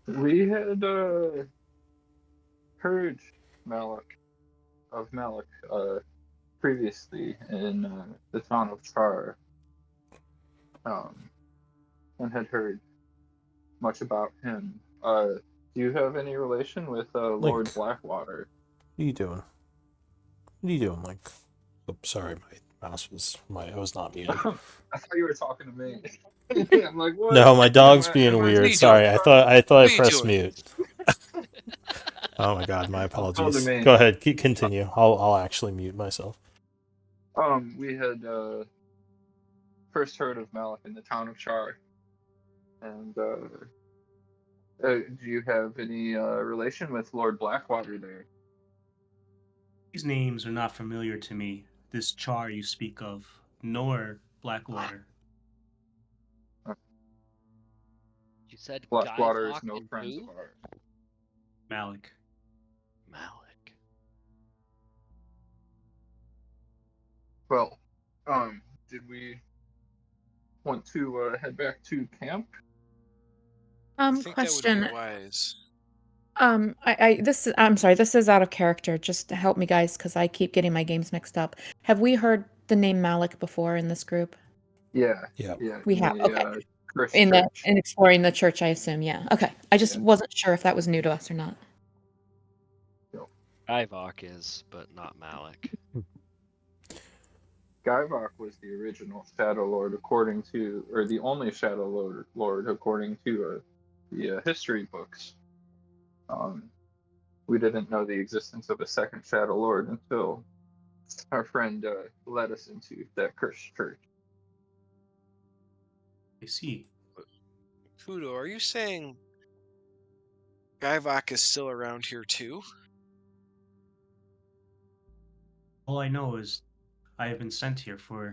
Speaker 5: We had heard of Malik previously in the town of Chaur, and had heard much about him. Do you have any relation with Lord Blackwater?
Speaker 3: What are you doing? What are you doing, Link? Oh, sorry, my mouse was I was not muted.
Speaker 5: I thought you were talking to me. I'm like, what?
Speaker 3: No, my dog's being weird. Sorry, I thought I pressed mute. Oh my god, my apologies. Go ahead, continue. I'll actually mute myself.
Speaker 5: We had first heard of Malik in the town of Chaur, and do you have any relation with Lord Blackwater there?
Speaker 2: These names are not familiar to me. This Chaur you speak of, nor Blackwater.
Speaker 6: You said
Speaker 5: Blackwater is
Speaker 6: Gaivok
Speaker 5: no
Speaker 6: and
Speaker 5: friends
Speaker 6: who?
Speaker 5: of ours.
Speaker 2: Malik.
Speaker 5: Well, did we want to head back to camp?
Speaker 1: I think
Speaker 4: question.
Speaker 1: That would be wise.
Speaker 4: I'm sorry, this is out of character. Just to help me, guys, because I keep getting my games mixed up. Have we heard the name Malik before in this group?
Speaker 5: Yeah.
Speaker 4: We have. Okay.
Speaker 5: In
Speaker 4: exploring the church, I assume. Yeah. Okay. I just wasn't sure if that was new to us or not.
Speaker 6: Gaivok is, but not Malik.
Speaker 5: Gaivok was the original Shadow Lord, or the only Shadow Lord according to the history books. We didn't know the existence of a second Shadow Lord until our friend led us into that cursed church.
Speaker 2: I see.
Speaker 1: Kudo, are you saying Gaivok is still around here too?
Speaker 2: All I know is I have been sent here to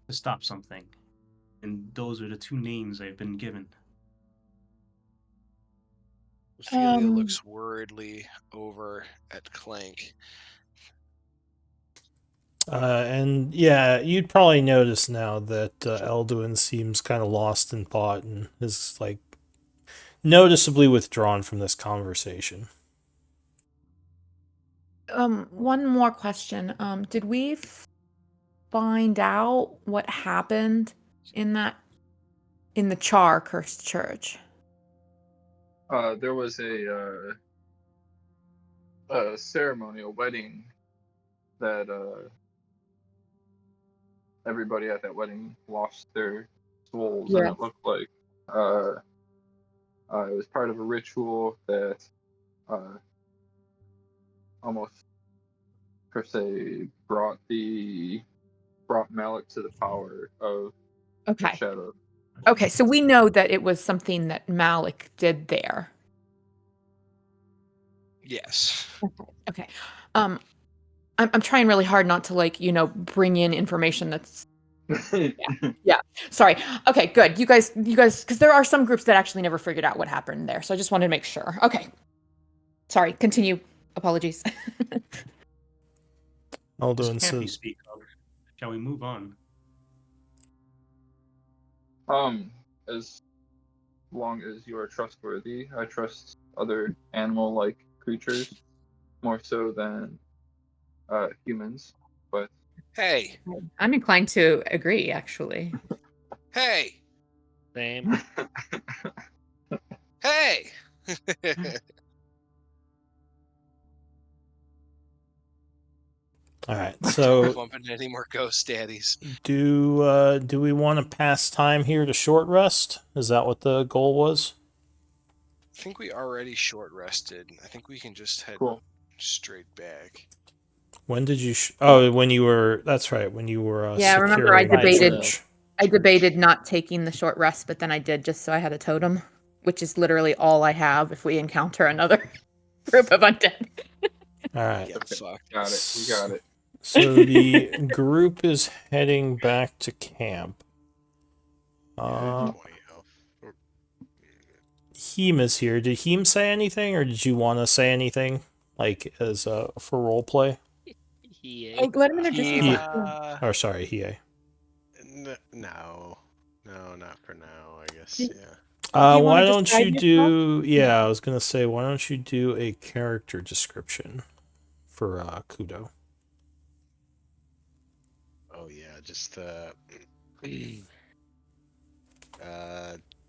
Speaker 2: stop something. And those are the two names I've been given.
Speaker 1: Ophelia looks worriedly over at Clank.
Speaker 3: And yeah, you'd probably notice now that Elduin seems kind of lost in thought and is like noticeably withdrawn from this conversation.
Speaker 4: One more question. Did we find out what happened in the Chaur cursed church?
Speaker 5: There was a ceremony, a wedding that everybody at that wedding lost their souls, and it looked like it was part of a ritual that almost per se brought Malik to the power of the shadow.
Speaker 4: Okay, so we know that it was something that Malik did there.
Speaker 1: Yes.
Speaker 4: Okay. I'm trying really hard not to like, bring in information that's yeah. Sorry. Okay, good. You guys, because there are some groups that actually never figured out what happened there. So I just wanted to make sure. Okay. Sorry. Continue. Apologies.
Speaker 2: This can't be speak of. Shall we move on?
Speaker 5: As long as you are trustworthy, I trust other animal-like creatures more so than humans. But
Speaker 1: hey,
Speaker 4: I'm inclined to agree, actually.
Speaker 1: hey,
Speaker 6: Same.
Speaker 1: hey.
Speaker 3: All right, so
Speaker 1: bumping any more ghost daddies.
Speaker 3: do we want to pass time here to short rest? Is that what the goal was?
Speaker 1: I think we already short rested. I think we can just head straight back.
Speaker 3: When did you? When you were. That's right. When you were.
Speaker 4: Yeah, remember I debated not taking the short rest, but then I did just so I had a totem, which is literally all I have if we encounter another group of undead.
Speaker 3: All right.
Speaker 1: Yeah, fuck.
Speaker 5: Got it. We got it.
Speaker 3: So the group is heading back to camp. Heem is here. Did Heem say anything, or did you want to say anything, like as for role play?
Speaker 4: Let him introduce himself.
Speaker 3: Or sorry, Hiei.
Speaker 7: No, not for now. I guess. Yeah.
Speaker 3: Why don't you do? Yeah, I was gonna say, why don't you do a character description for Kudo?
Speaker 7: Oh yeah, just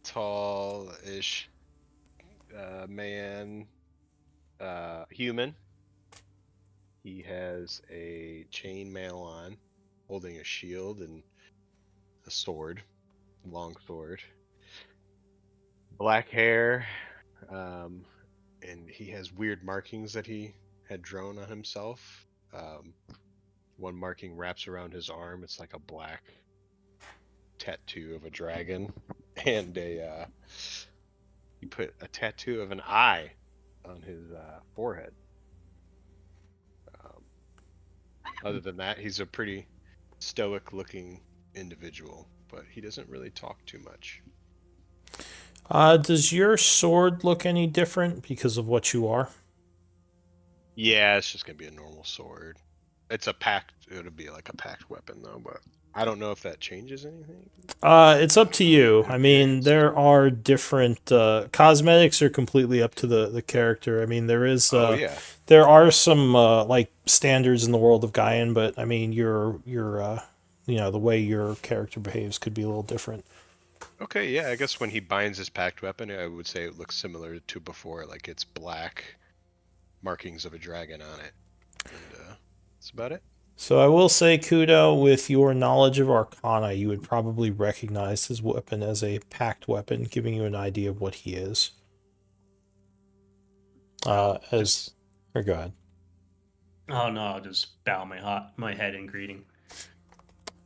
Speaker 7: tall-ish man, human. He has a chainmail on, holding a shield and a sword, long sword. Black hair, and he has weird markings that he had drawn on himself. One marking wraps around his arm. It's like a black tattoo of a dragon, and he put a tattoo of an eye on his forehead. Other than that, he's a pretty stoic-looking individual, but he doesn't really talk too much.
Speaker 3: Does your sword look any different because of what you are?
Speaker 7: Yeah, it's just gonna be a normal sword. It's a packed. It'll be like a packed weapon though, but I don't know if that changes anything.
Speaker 3: It's up to you. I mean, there are different cosmetics are completely up to the character. I mean, there is there are some like standards in the world of Gaian, but I mean, your the way your character behaves could be a little different.
Speaker 7: Okay, yeah, I guess when he binds his packed weapon, I would say it looks similar to before, like it's black markings of a dragon on it. And that's about it.
Speaker 3: So I will say, Kudo, with your knowledge of Arcana, you would probably recognize his weapon as a packed weapon, giving you an idea of what he is. Or go ahead.
Speaker 2: Oh no, I'll just bow my head in greeting.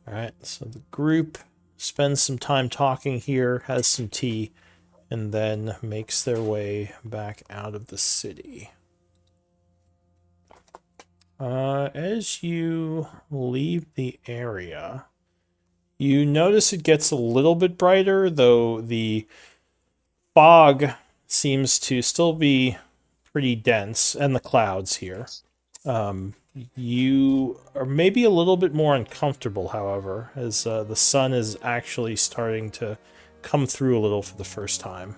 Speaker 3: All right, so the group spends some time talking here, has some tea, and then makes their way back out of the city. As you leave the area, you notice it gets a little bit brighter, though the fog seems to still be pretty dense, and the clouds here. You are maybe a little bit more uncomfortable, however, as the sun is actually starting to come through a little for the first time.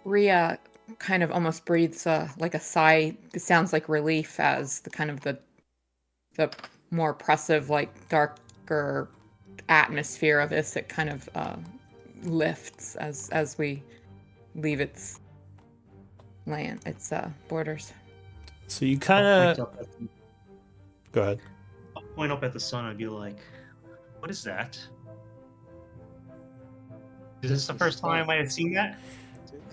Speaker 4: Rhea kind of almost breathes like a sigh. It sounds like relief as the more oppressive, like darker atmosphere of Issac kind of lifts as we leave its land, its borders.
Speaker 3: So you kind of go ahead.
Speaker 2: I'll point up at the sun and be like, "What is that? Is this the first time I might have seen that?"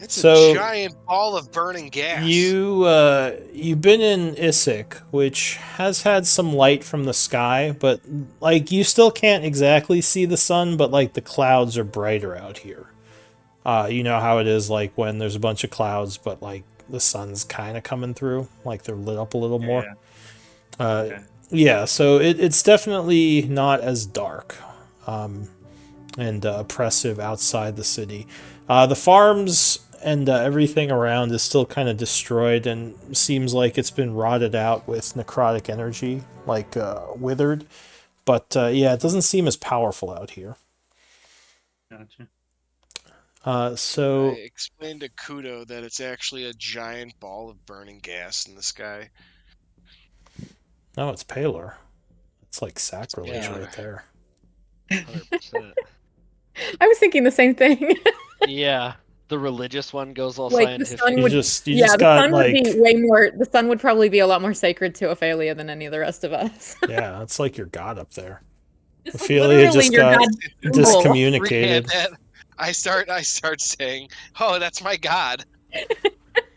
Speaker 1: It's a giant ball of burning gas.
Speaker 3: You've been in Issac, which has had some light from the sky, but like you still can't exactly see the sun, but like the clouds are brighter out here. You know how it is like when there's a bunch of clouds, but like the sun's kind of coming through, like they're lit up a little more.
Speaker 2: Yeah. Okay.
Speaker 3: Yeah, so it's definitely not as dark and oppressive outside the city. The farms and everything around is still kind of destroyed and seems like it's been rotted out with necrotic energy, like withered. But yeah, it doesn't seem as powerful out here.
Speaker 2: Gotcha.
Speaker 3: So
Speaker 1: I explained to Kudo that it's actually a giant ball of burning gas in the sky.
Speaker 3: no, it's paler. It's like sacrilege
Speaker 6: Yeah.
Speaker 3: right there.
Speaker 6: 100%.
Speaker 4: I was thinking the same thing.
Speaker 6: Yeah, the religious one goes all
Speaker 4: Like the
Speaker 6: scientific.
Speaker 4: sun
Speaker 3: You
Speaker 4: would,
Speaker 3: just
Speaker 4: the
Speaker 3: got
Speaker 4: sun would be
Speaker 3: like,
Speaker 4: way more. The sun would probably be a lot more sacred to Ophelia than any of the rest of us.
Speaker 3: yeah, it's like your god up there.
Speaker 4: It's like
Speaker 3: Ophelia
Speaker 4: literally
Speaker 3: just
Speaker 4: your
Speaker 3: got
Speaker 4: God's symbol.
Speaker 3: discommunicated.
Speaker 1: That I start saying, "Oh, that's my god."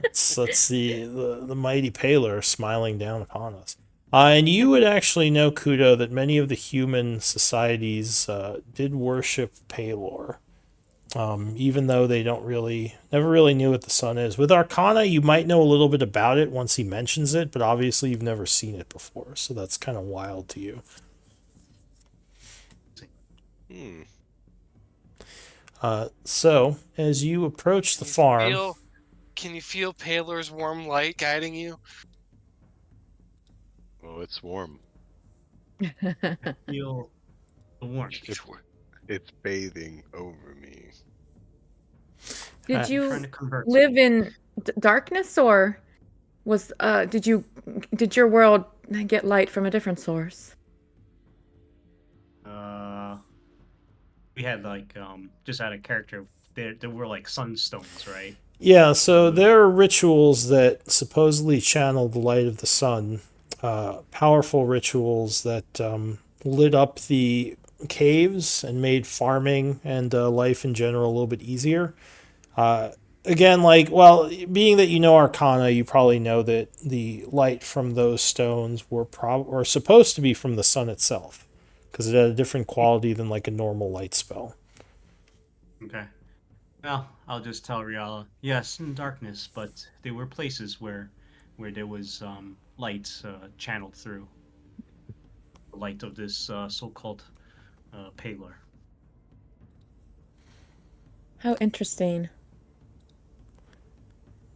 Speaker 3: Let's see the mighty Paler smiling down upon us. And you would actually know, Kudo, that many of the human societies did worship Palor, even though they never really knew what the sun is. With Arcana, you might know a little bit about it once he mentions it, but obviously you've never seen it before, so that's kind of wild to you. So, as you approach the farm...
Speaker 1: Can you feel Palor's warm light guiding you?
Speaker 7: Oh, it's warm.
Speaker 2: Feel the warmth.
Speaker 7: It's bathing over me.
Speaker 4: Did you
Speaker 2: Trying to convert
Speaker 4: live in darkness, or did your world get light from a different source?
Speaker 2: We had like just out of character. There were like sunstones, right?
Speaker 3: Yeah, so there are rituals that supposedly channel the light of the sun. Powerful rituals that lit up the caves and made farming and life in general a little bit easier. Again, being that you know Arcana, you probably know that the light from those stones were supposed to be from the sun itself, because it had a different quality than like a normal light spell.
Speaker 2: Okay. Well, I'll just tell Riala. Yes, in darkness, but there were places where there was light channeled through. The light of this so-called Paler.
Speaker 4: How interesting.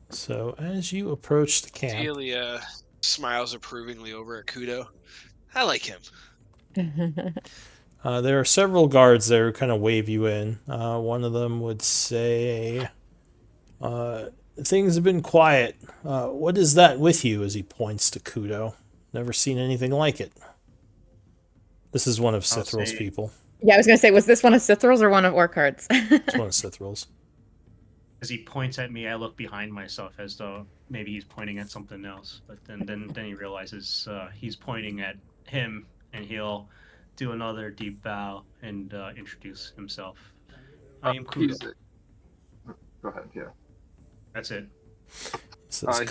Speaker 3: So as you approach the camp,
Speaker 1: Ophelia smiles approvingly over at Kudo. I like him.
Speaker 3: There are several guards there who kind of wave you in. One of them would say, things have been quiet. What is that with you? As he points to Kudo. Never seen anything like it. This is one of Cithral's people.
Speaker 4: Yeah, I was going to say, was this one of Cithral's or one of Orchard's?
Speaker 3: It's one of Cithral's.
Speaker 2: As he points at me, I look behind myself as though maybe he's pointing at something else. But then he realizes he's pointing at him, and he'll do another deep bow and introduce himself. I am Kudo.
Speaker 5: Go ahead, yeah.
Speaker 2: That's it.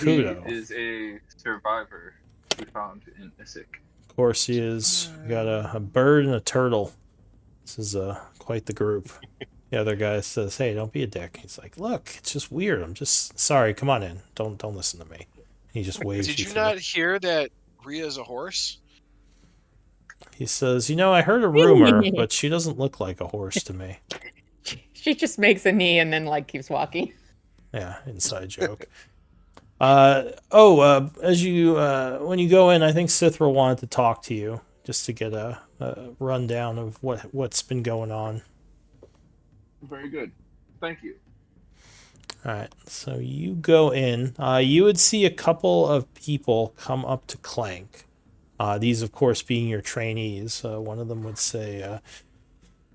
Speaker 5: He is a survivor we found in Issyk.
Speaker 3: Of course he is. We got a bird and a turtle. This is quite the group. The other guy says, "Hey, don't be a dick." He's like, "Look, it's just weird. I'm just sorry. Come on in. Don't listen to me." He just waves.
Speaker 1: Did you not hear that Rhea's a horse?
Speaker 3: He says, I heard a rumor, but she doesn't look like a horse to me.
Speaker 4: She just makes a knee and then keeps walking.
Speaker 3: Yeah, inside joke. As you when you go in, I think Cithra wanted to talk to you just to get a rundown of what's been going on.
Speaker 5: Very good. Thank you.
Speaker 3: All right, so you go in. You would see a couple of people come up to Clank. These, of course, being your trainees. One of them would say,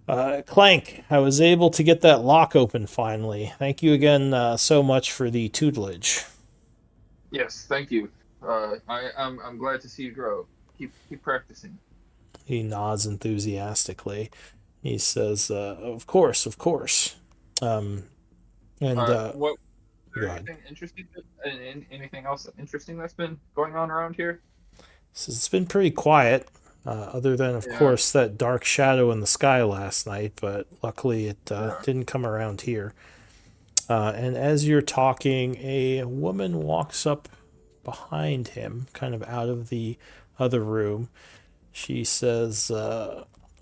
Speaker 3: Clank, I was able to get that lock open finally. Thank you again so much for the tutelage.
Speaker 5: Yes, thank you. I'm glad to see you grow. Keep practicing.
Speaker 3: He nods enthusiastically. He says, of course. What?
Speaker 5: Anything interesting? Anything else interesting that's been going on around here?
Speaker 3: So it's been pretty quiet, other than, of course, that dark shadow in the sky last night, but luckily it didn't come around here. And as you're talking, a woman walks up behind him, kind of out of the other room. She says,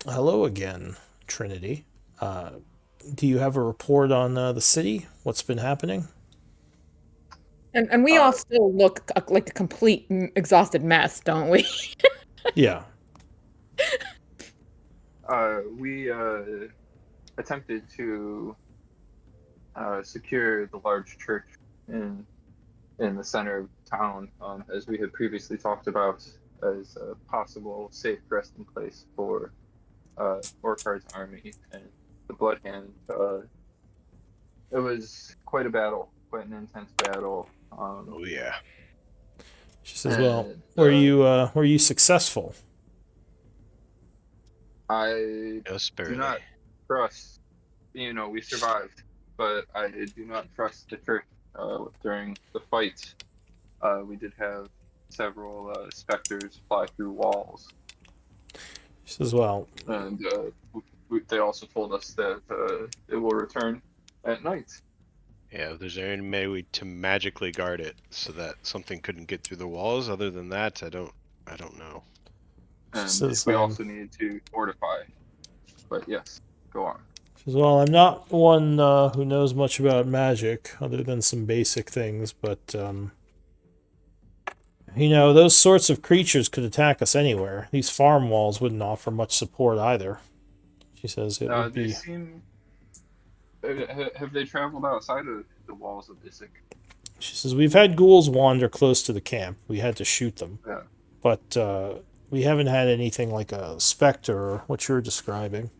Speaker 3: hello again, Trinity. Do you have a report on the city? What's been happening?
Speaker 4: And we all still look like a complete exhausted mess, don't we?
Speaker 3: Yeah.
Speaker 5: We attempted to secure the large church in the center of town, as we had previously talked about, as a possible safe resting place for Orkard's army and the Blood Hand. It was quite a battle, quite an intense battle.
Speaker 7: Oh yeah.
Speaker 3: She says, "Well,
Speaker 5: and
Speaker 3: were you successful?"
Speaker 5: I
Speaker 7: Just
Speaker 5: do
Speaker 7: barely.
Speaker 5: not trust. We survived, but I do not trust the church. During the fight, we did have several specters fly through walls,
Speaker 3: She says, "Well,
Speaker 5: and they also told us that it will return at night.
Speaker 7: Yeah, if there's any way to magically guard it so that something couldn't get through the walls. Other than that, I don't know.
Speaker 3: she
Speaker 5: And
Speaker 3: says,
Speaker 5: we also need to fortify. But yes, go on.
Speaker 3: she says, well, I'm not one who knows much about magic, other than some basic things, but those sorts of creatures could attack us anywhere. These farm walls wouldn't offer much support either." She says, "It would
Speaker 5: They
Speaker 3: be."
Speaker 5: seem. Have they traveled outside of the walls of Isaac?
Speaker 3: She says, "We've had ghouls wander close to the camp. We had to shoot them,
Speaker 5: Yeah.
Speaker 3: but we haven't had anything like a specter or what you're describing."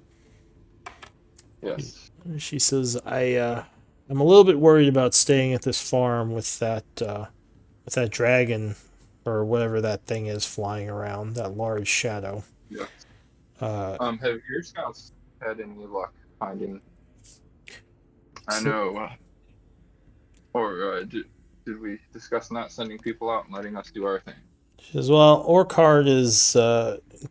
Speaker 5: Yes.
Speaker 3: She says, I'm a little bit worried about staying at this farm with that dragon or whatever that thing is flying around, that large shadow."
Speaker 5: Yes.
Speaker 3: Uh,
Speaker 5: Have your scouts had any luck finding? I
Speaker 3: so,
Speaker 5: know. Did we discuss not sending people out and letting us do our thing?
Speaker 3: she says, "Well, Orkard is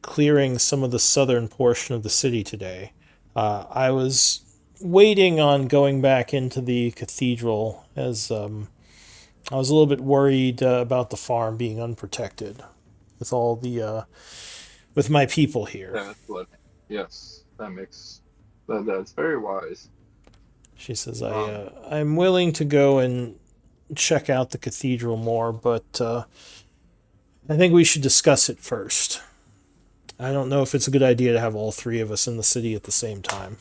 Speaker 3: clearing some of the southern portion of the city today. I was waiting on going back into the cathedral as I was a little bit worried about the farm being unprotected with all the with my people here."
Speaker 5: That's what. Yes, that's very wise.
Speaker 3: She says,
Speaker 5: Um,
Speaker 3: I'm willing to go and check out the cathedral more, but I think we should discuss it first. I don't know if it's a good idea to have all three of us in the city at the same time.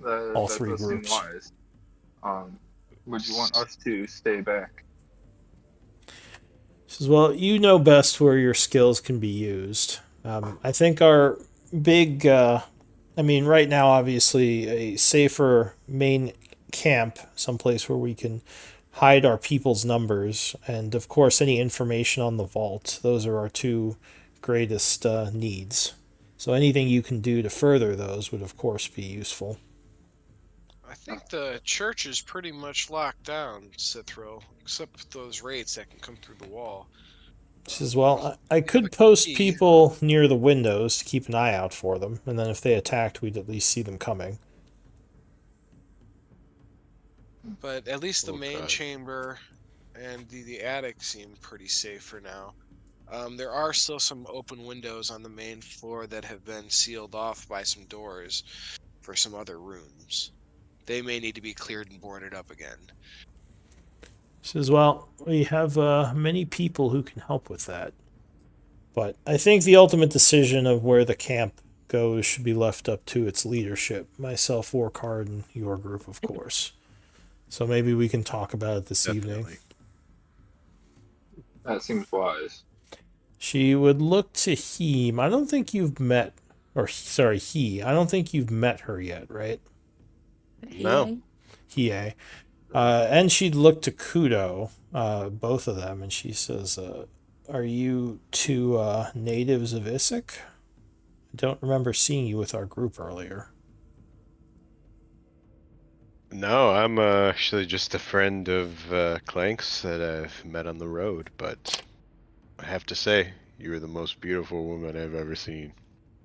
Speaker 3: All
Speaker 5: that
Speaker 3: three
Speaker 5: does seem
Speaker 3: groups."
Speaker 5: wise. Would you want us to stay back?
Speaker 3: She says, "Well, you know best where your skills can be used. I think our big, right now, obviously, a safer main camp, someplace where we can hide our people's numbers, and of course, any information on the vault. Those are our two greatest needs. So anything you can do to further those would, of course, be useful."
Speaker 1: I think the church is pretty much locked down, Cithro, except those raids that can come through the wall.
Speaker 3: She says, "Well, I
Speaker 1: We have a
Speaker 3: could post
Speaker 1: key,
Speaker 3: people near the windows to keep an eye out for them, and then if they attacked, we'd at least see them coming."
Speaker 1: but at least the
Speaker 7: Oh
Speaker 1: main
Speaker 7: god.
Speaker 1: chamber and the attic seem pretty safe for now. There are still some open windows on the main floor that have been sealed off by some doors for some other rooms. They may need to be cleared and boarded up again.
Speaker 3: She says, "Well, we have many people who can help with that. But I think the ultimate decision of where the camp goes should be left up to its leadership, myself, Warcard, and your group, of course. So maybe we can talk about it this evening."
Speaker 7: Definitely.
Speaker 5: That seems wise.
Speaker 3: She would look to Heem. I don't think you've met, or sorry, He. I don't think you've met her yet, right?
Speaker 7: No.
Speaker 3: Hie. And she'd look to Kudo, both of them, and she says, "Are you two natives of Issac? I don't remember seeing you with our group earlier."
Speaker 7: No, I'm actually just a friend of Clank's that I've met on the road, but I have to say, you're the most beautiful woman I've ever seen.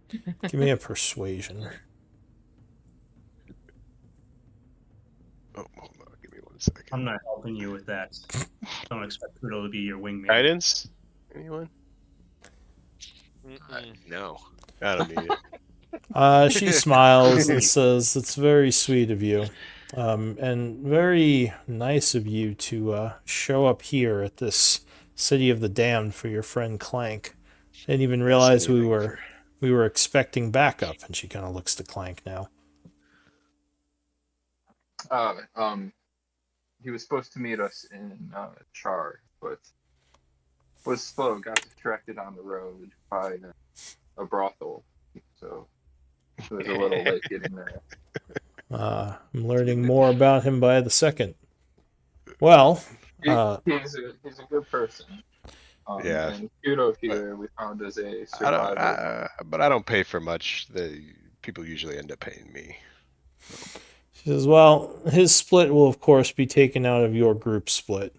Speaker 3: Give me a persuasion.
Speaker 7: Oh, hold on. second.
Speaker 2: I'm not helping you with that. Don't expect Kudo to be your wingman.
Speaker 7: Guidance? Anyone?
Speaker 1: No.
Speaker 7: I don't need it.
Speaker 3: She smiles and says, "It's very sweet of you, and very nice of you to show up here at this city of the damned for your friend Clank. Didn't even realize we were expecting backup." And she kind of looks to Clank now.
Speaker 5: He was supposed to meet us in Chaur, but was slow. Got distracted on the road by a brothel, so it was a little late getting there.
Speaker 3: I'm learning more about him by the second. Well,
Speaker 5: he's a good person.
Speaker 7: Yeah.
Speaker 5: And Kudo here we found as a survivor.
Speaker 7: But I don't pay for much. People usually end up paying me.
Speaker 3: she says, "Well, his split will of course be taken out of your group split.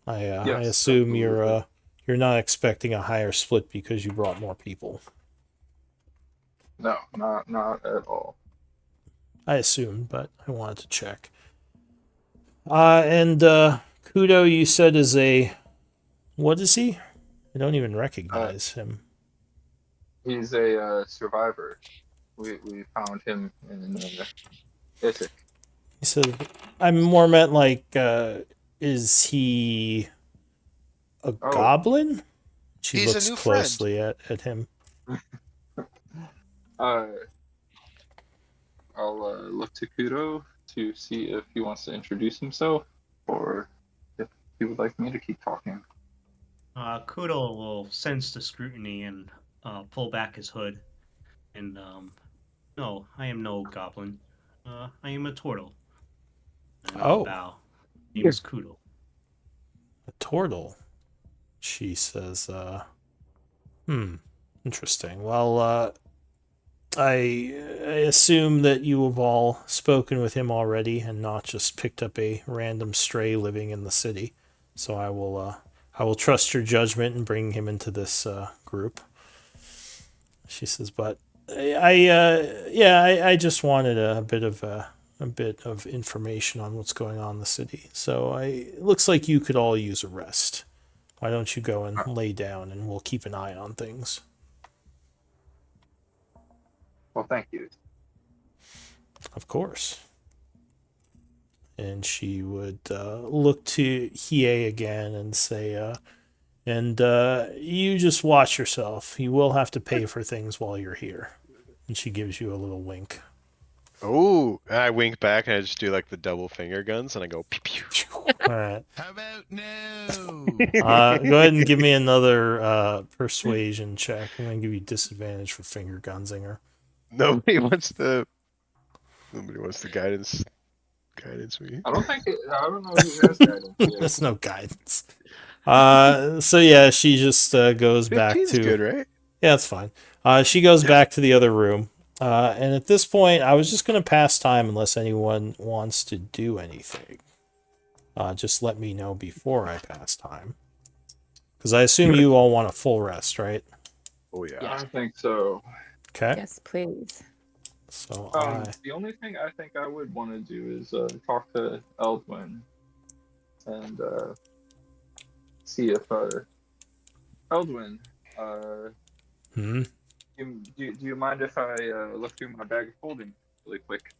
Speaker 3: I assume
Speaker 5: absolutely.
Speaker 3: you're not expecting a higher split because you brought more people."
Speaker 5: No, not at all.
Speaker 3: I assumed, but I wanted to check. And Kudo, you said is a... What is he? I don't even recognize him.
Speaker 5: He's a survivor. We found him in Isaac.
Speaker 3: He said, "I'm more meant like, is he a goblin?" She
Speaker 1: He's
Speaker 3: looks
Speaker 1: a new
Speaker 3: closely at him.
Speaker 5: I'll look to Kudo to see if he wants to introduce himself, or if he would like me to keep talking.
Speaker 2: Kudo will sense the scrutiny and pull back his hood. And, no, I am no goblin. I am a turtle. And I'll bow. Name is Kudo.
Speaker 3: A turtle? She says, interesting. Well, I assume that you have all spoken with him already and not just picked up a random stray living in the city. So I will trust your judgment in bringing him into this group. She says, "But I just wanted a bit of information on what's going on in the city. So it looks like you could all use a rest. Why don't you go and lay down, and we'll keep an eye on things."
Speaker 5: Well, thank you.
Speaker 3: Of course. And she would look to Hiei again and say, "And you just watch yourself. You will have to pay for things while you're here." And she gives you a little wink.
Speaker 7: Oh, I wink back and I just do like the double finger guns and I go pew pew.
Speaker 3: All right.
Speaker 8: How about no?
Speaker 3: Go ahead and give me another persuasion check. I'm going to give you disadvantage for finger gunsing her.
Speaker 7: Nobody wants the guidance me.
Speaker 5: I don't know who has guidance.
Speaker 3: There's no guidance. So yeah, she just goes back to...
Speaker 7: good, right?
Speaker 3: Yeah, that's fine. She goes back to the other room. And at this point, I was just going to pass time unless anyone wants to do anything. Just let me know before I pass time. Because I assume you all want a full rest, right?
Speaker 7: Oh, yeah.
Speaker 5: I think so.
Speaker 3: Okay.
Speaker 4: Yes, please.
Speaker 3: So
Speaker 5: the only thing I think I would want to do is talk to Eldwin and see if Eldwin, do you mind if I look through my bag of holding really quick?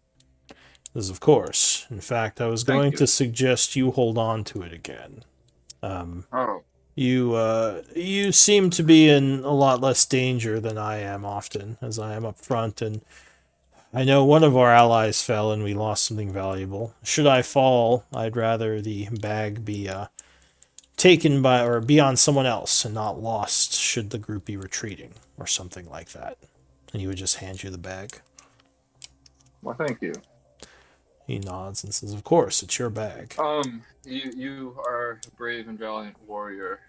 Speaker 3: Yes, of course. In fact, I was going to suggest you hold on to it again. You seem to be in a lot less danger than I am often, as I am up front, and I know one of our allies fell and we lost something valuable. Should I fall, I'd rather the bag be taken by or be on someone else and not lost should the group be retreating or something like that. And he would just hand you the bag.
Speaker 5: Well, thank you.
Speaker 3: He nods and says, "Of course, it's your bag."
Speaker 5: You are a brave and valiant warrior.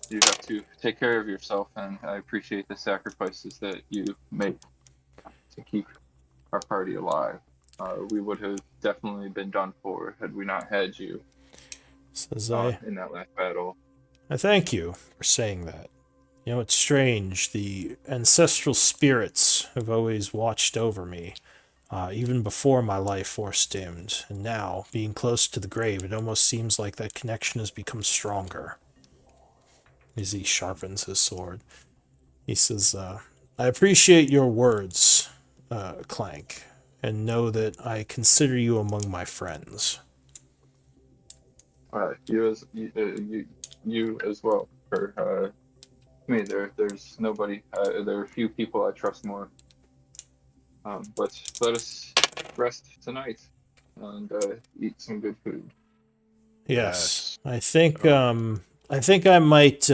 Speaker 5: You have to take care of yourself, and I appreciate the sacrifices that you make to keep our party alive. We would have definitely been done for had we not had you in that last battle.
Speaker 3: I thank you for saying that. You know, it's strange. The ancestral spirits have always watched over me. Even before my life force dimmed, and now, being close to the grave, it almost seems like that connection has become stronger. As he sharpens his sword, he says, I appreciate your words, Clank, and know that I consider you among my friends.
Speaker 5: You as well. For me, there's nobody. There are few people I trust more. But let us rest tonight and eat some good food.
Speaker 3: Yes,
Speaker 7: Yes.
Speaker 3: I think I might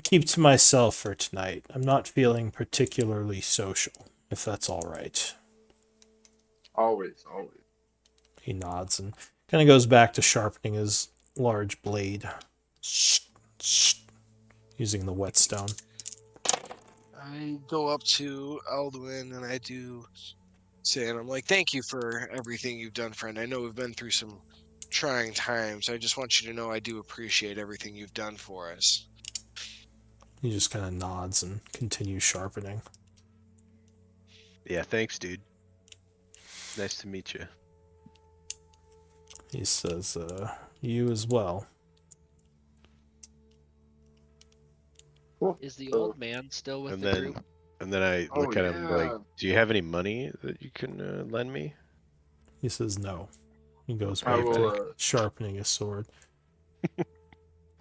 Speaker 3: keep to myself for tonight. I'm not feeling particularly social, if that's all right.
Speaker 5: Always, always.
Speaker 3: He nods and kind of goes back to sharpening his large blade, using the whetstone.
Speaker 1: I go up to Alduin and I do say, and I'm like, thank you for everything you've done, friend. I know we've been through some trying times. I just want you to know I do appreciate everything you've done for us.
Speaker 3: He just kind of nods and continues sharpening.
Speaker 7: Yeah, thanks, dude. Nice to meet you.
Speaker 3: He says, you as well.
Speaker 5: Cool.
Speaker 6: Is the old man still with
Speaker 7: And
Speaker 6: the
Speaker 7: then,
Speaker 6: group?
Speaker 7: and then I
Speaker 5: Oh
Speaker 7: look at him like,
Speaker 5: yeah.
Speaker 7: "Do you have any money that you can lend me?"
Speaker 3: He says no. He goes
Speaker 5: I
Speaker 3: back to
Speaker 5: will.
Speaker 3: sharpening his sword.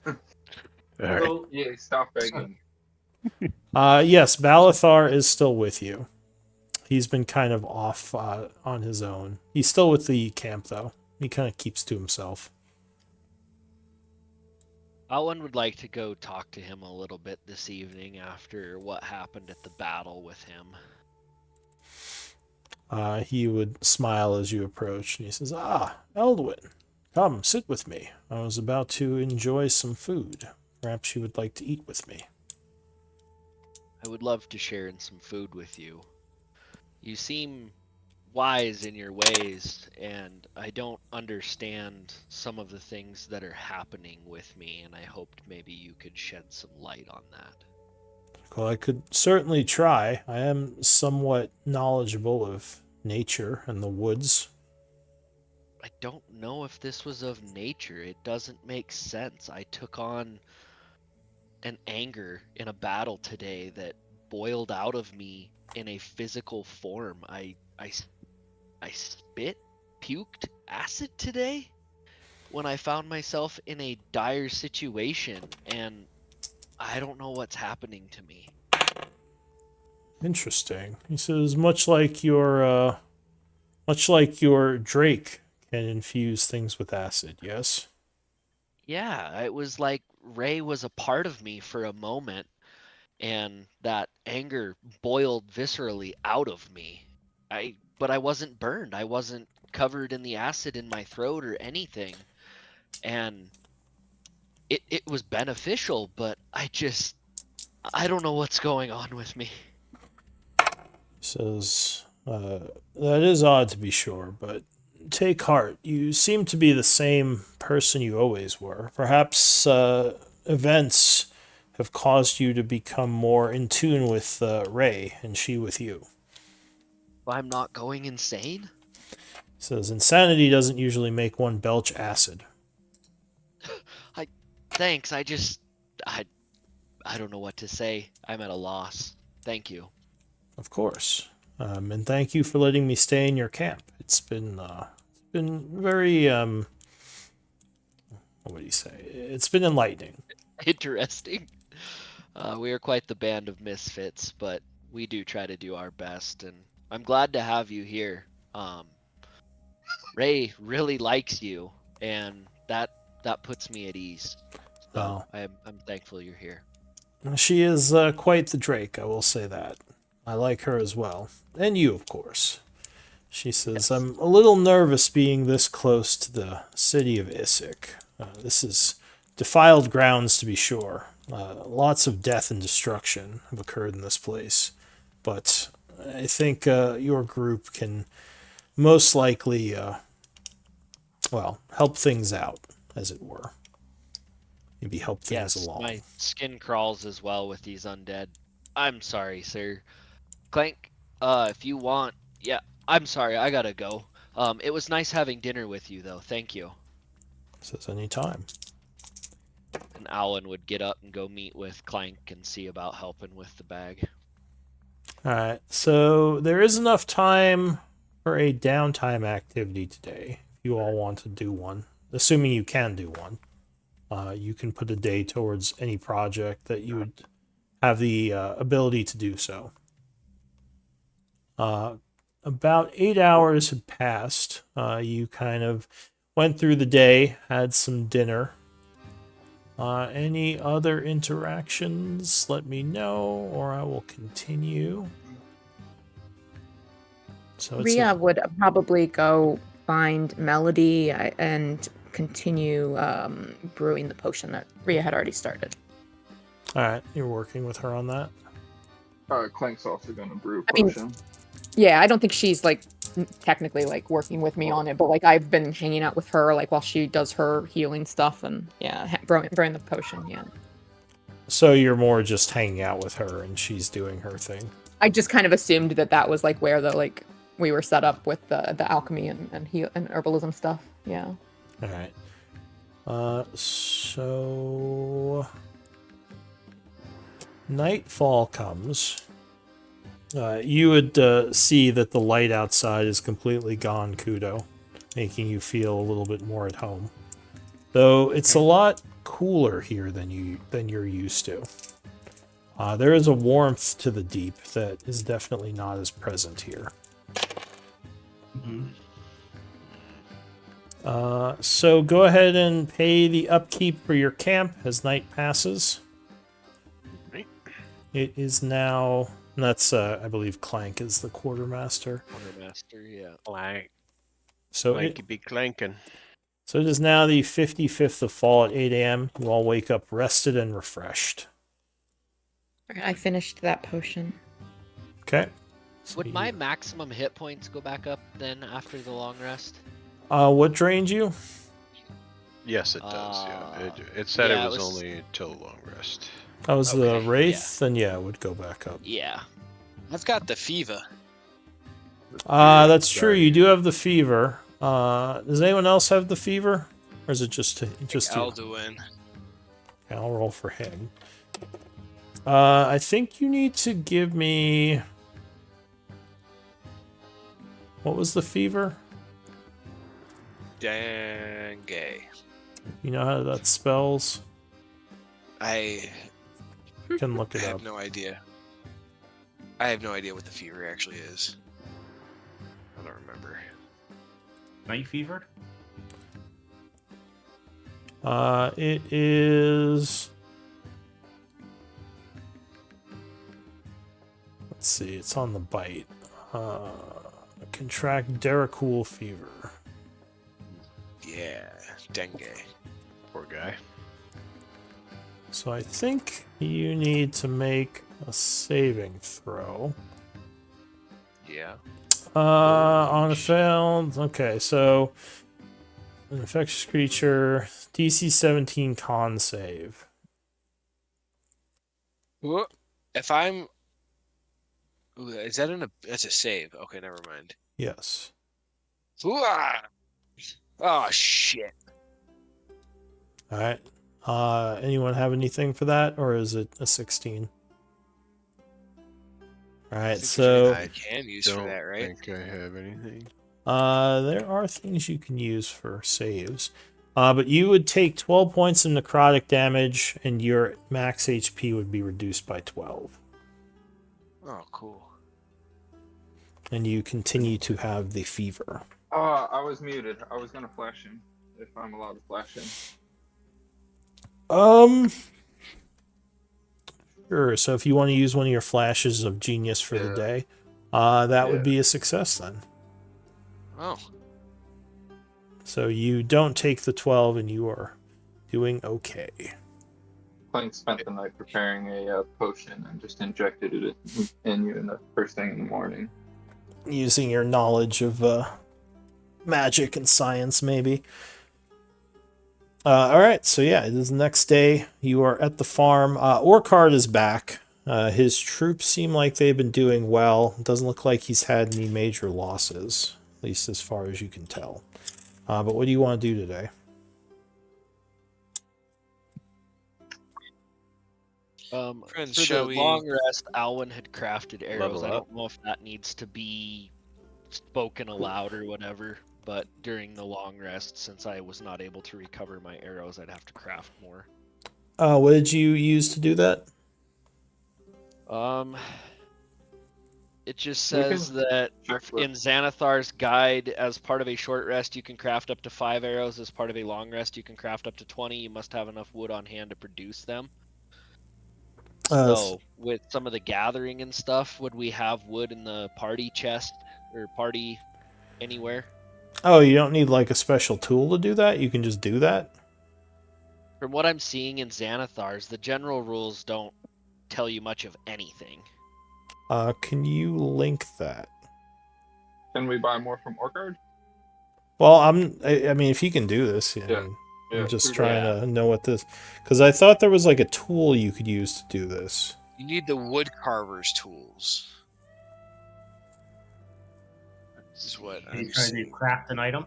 Speaker 7: All right.
Speaker 2: So
Speaker 5: Yeah, stop begging.
Speaker 3: Yes, Balithar is still with you. He's been kind of off on his own. He's still with the camp, though. He kind of keeps to himself.
Speaker 6: Alwyn would like to go talk to him a little bit this evening after what happened at the battle with him.
Speaker 3: He would smile as you approach, and he says, Eldwin, come, sit with me. I was about to enjoy some food. Perhaps you would like to eat with me.
Speaker 6: I would love to share in some food with you. You seem wise in your ways, and I don't understand some of the things that are happening with me, and I hoped maybe you could shed some light on that.
Speaker 3: Well, I could certainly try. I am somewhat knowledgeable of nature and the woods.
Speaker 6: I don't know if this was of nature. It doesn't make sense. I took on an anger in a battle today that boiled out of me in a physical form. I spit, puked acid today when I found myself in a dire situation, and I don't know what's happening to me.
Speaker 3: Interesting. He says, much like your Drake can infuse things with acid, yes?
Speaker 6: Yeah, it was like Ray was a part of me for a moment, and that anger boiled viscerally out of me. But I wasn't burned. I wasn't covered in the acid in my throat or anything. And it was beneficial, but I don't know what's going on with me.
Speaker 3: He says, that is odd to be sure, but take heart. You seem to be the same person you always were. Perhaps events have caused you to become more in tune with Ray and she with you.
Speaker 6: I'm not going insane?
Speaker 3: He says, insanity doesn't usually make one belch acid.
Speaker 6: Thanks. I I don't know what to say. I'm at a loss. Thank you.
Speaker 3: Of course. And thank you for letting me stay in your camp. It's been very, what do you say? It's been enlightening.
Speaker 6: Interesting. We are quite the band of misfits, but we do try to do our best, and I'm glad to have you here. Ray really likes you, and that puts me at ease. So
Speaker 3: Well,
Speaker 6: I'm thankful you're here.
Speaker 3: she is quite the Drake, I will say that. I like her as well. And you, of course. She says,
Speaker 6: Yes.
Speaker 3: I'm a little nervous being this close to the city of Issyk. This is defiled grounds, to be sure. Lots of death and destruction have occurred in this place. But I think your group can most likely, help things out, as it were. Maybe help things
Speaker 6: Yes,
Speaker 3: along.
Speaker 6: my skin crawls as well with these undead. I'm sorry, sir. Clank, if you want, yeah, I'm sorry, I gotta go. It was nice having dinner with you, though. Thank you.
Speaker 3: Says anytime.
Speaker 6: And Alan would get up and go meet with Clank and see about helping with the bag.
Speaker 3: Alright, so there is enough time for a downtime activity today, if you all want to do one. Assuming you can do one. You can put a day towards any project that you would have the ability to do so. About 8 hours had passed. You kind of went through the day, had some dinner. Any other interactions? Let me know, or I will continue. So it's
Speaker 4: Rhea would probably go find Melody and continue brewing the potion that Rhea had already started.
Speaker 3: Alright, you're working with her on that?
Speaker 5: Clank's also gonna brew a potion.
Speaker 4: Yeah, I don't think she's like technically like working with me on it, but like I've been hanging out with her like while she does her healing stuff and yeah, brewing the potion. Yeah.
Speaker 3: So you're more just hanging out with her and she's doing her thing.
Speaker 4: I just kind of assumed that was like where the like we were set up with the alchemy and herbalism stuff. Yeah.
Speaker 3: All right. So nightfall comes. You would see that the light outside is completely gone, Kudo, making you feel a little bit more at home. Though it's a lot cooler here than you're used to. There is a warmth to the deep that is definitely not as present here.
Speaker 2: Mm-hmm.
Speaker 3: So go ahead and pay the upkeep for your camp as night passes.
Speaker 7: Right.
Speaker 3: It is now... That's, I believe, Clank is the quartermaster.
Speaker 6: Quartermaster, yeah.
Speaker 7: Clank.
Speaker 3: So
Speaker 7: Clanky be clanking.
Speaker 3: So it is now the 55th of fall at 8 a.m. You all wake up rested and refreshed.
Speaker 4: I finished that potion.
Speaker 3: Okay. So
Speaker 6: Would my maximum hit points go back up then after the long rest?
Speaker 3: What drained you?
Speaker 7: Yes, it does. Yeah, it said it was only until long rest.
Speaker 3: That was the Wraith, then yeah, it would go back up.
Speaker 6: Yeah.
Speaker 1: I've got the fever.
Speaker 3: That's true. You do have the fever. Does anyone else have the fever? Or is it just you?
Speaker 1: Alduin.
Speaker 3: Okay, I'll roll for him. I think you need to give me... What was the fever?
Speaker 1: Dengue.
Speaker 3: You know how that spells?
Speaker 1: I
Speaker 3: can look it up.
Speaker 1: I have no idea. I have no idea what the fever actually is. I don't remember.
Speaker 2: Night fever?
Speaker 3: It is... Let's see, it's on the bite. Contract Deracool fever.
Speaker 1: Yeah, dengue.
Speaker 7: Poor guy.
Speaker 3: So I think you need to make a saving throw.
Speaker 1: Yeah.
Speaker 3: On a failed. Okay, so an infectious creature, DC 17 con save.
Speaker 1: If I'm... Ooh, is that that's a save? Okay, never mind.
Speaker 3: Yes.
Speaker 1: Oh, shit.
Speaker 3: Alright. Anyone have anything for that, or is it a 16? Alright, so...
Speaker 1: I can use for that, right?
Speaker 7: I don't think I have anything.
Speaker 3: There are things you can use for saves. But you would take 12 points of necrotic damage, and your max HP would be reduced by 12.
Speaker 1: Oh, cool.
Speaker 3: And you continue to have the fever.
Speaker 5: I was muted. I was gonna flash him, if I'm allowed to flash him.
Speaker 3: Sure, so if you want to use one of your flashes of genius for the day, that would be a success then.
Speaker 1: Oh.
Speaker 3: So you don't take the 12 and you are doing okay.
Speaker 5: Clank spent the night preparing a potion and just injected it in you in the first thing in the morning.
Speaker 3: Using your knowledge of magic and science, maybe. Alright, so yeah, it is the next day. You are at the farm. Orcard is back. His troops seem like they've been doing well. Doesn't look like he's had any major losses, at least as far as you can tell. But what do you want to do today?
Speaker 1: Friends,
Speaker 6: For
Speaker 1: shall
Speaker 6: the
Speaker 1: we?
Speaker 6: long rest, Alwyn had crafted arrows.
Speaker 7: Level
Speaker 6: I
Speaker 7: up.
Speaker 6: don't know if that needs to be spoken aloud or whatever, but during the long rest, since I was not able to recover my arrows, I'd have to craft more.
Speaker 3: What did you use to do that?
Speaker 6: It just says that in Xanathar's guide, as part of a short rest, you can craft up to 5 arrows. As part of a long rest, you can craft up to 20. You must have enough wood on hand to produce them. So, with some of the gathering and stuff, would we have wood in the party chest or party anywhere?
Speaker 3: Oh, you don't need like a special tool to do that? You can just do that?
Speaker 6: From what I'm seeing in Xanathar's, the general rules don't tell you much of anything.
Speaker 3: Can you link that?
Speaker 5: Can we buy more from Orchard?
Speaker 3: Well, I mean, if you can do this, I'm just trying to know what this, because I thought there was like a tool you could use to do this.
Speaker 1: You need the wood carver's tools. This is what
Speaker 2: Are you
Speaker 1: I'm
Speaker 2: trying
Speaker 1: seeing.
Speaker 2: to craft an item?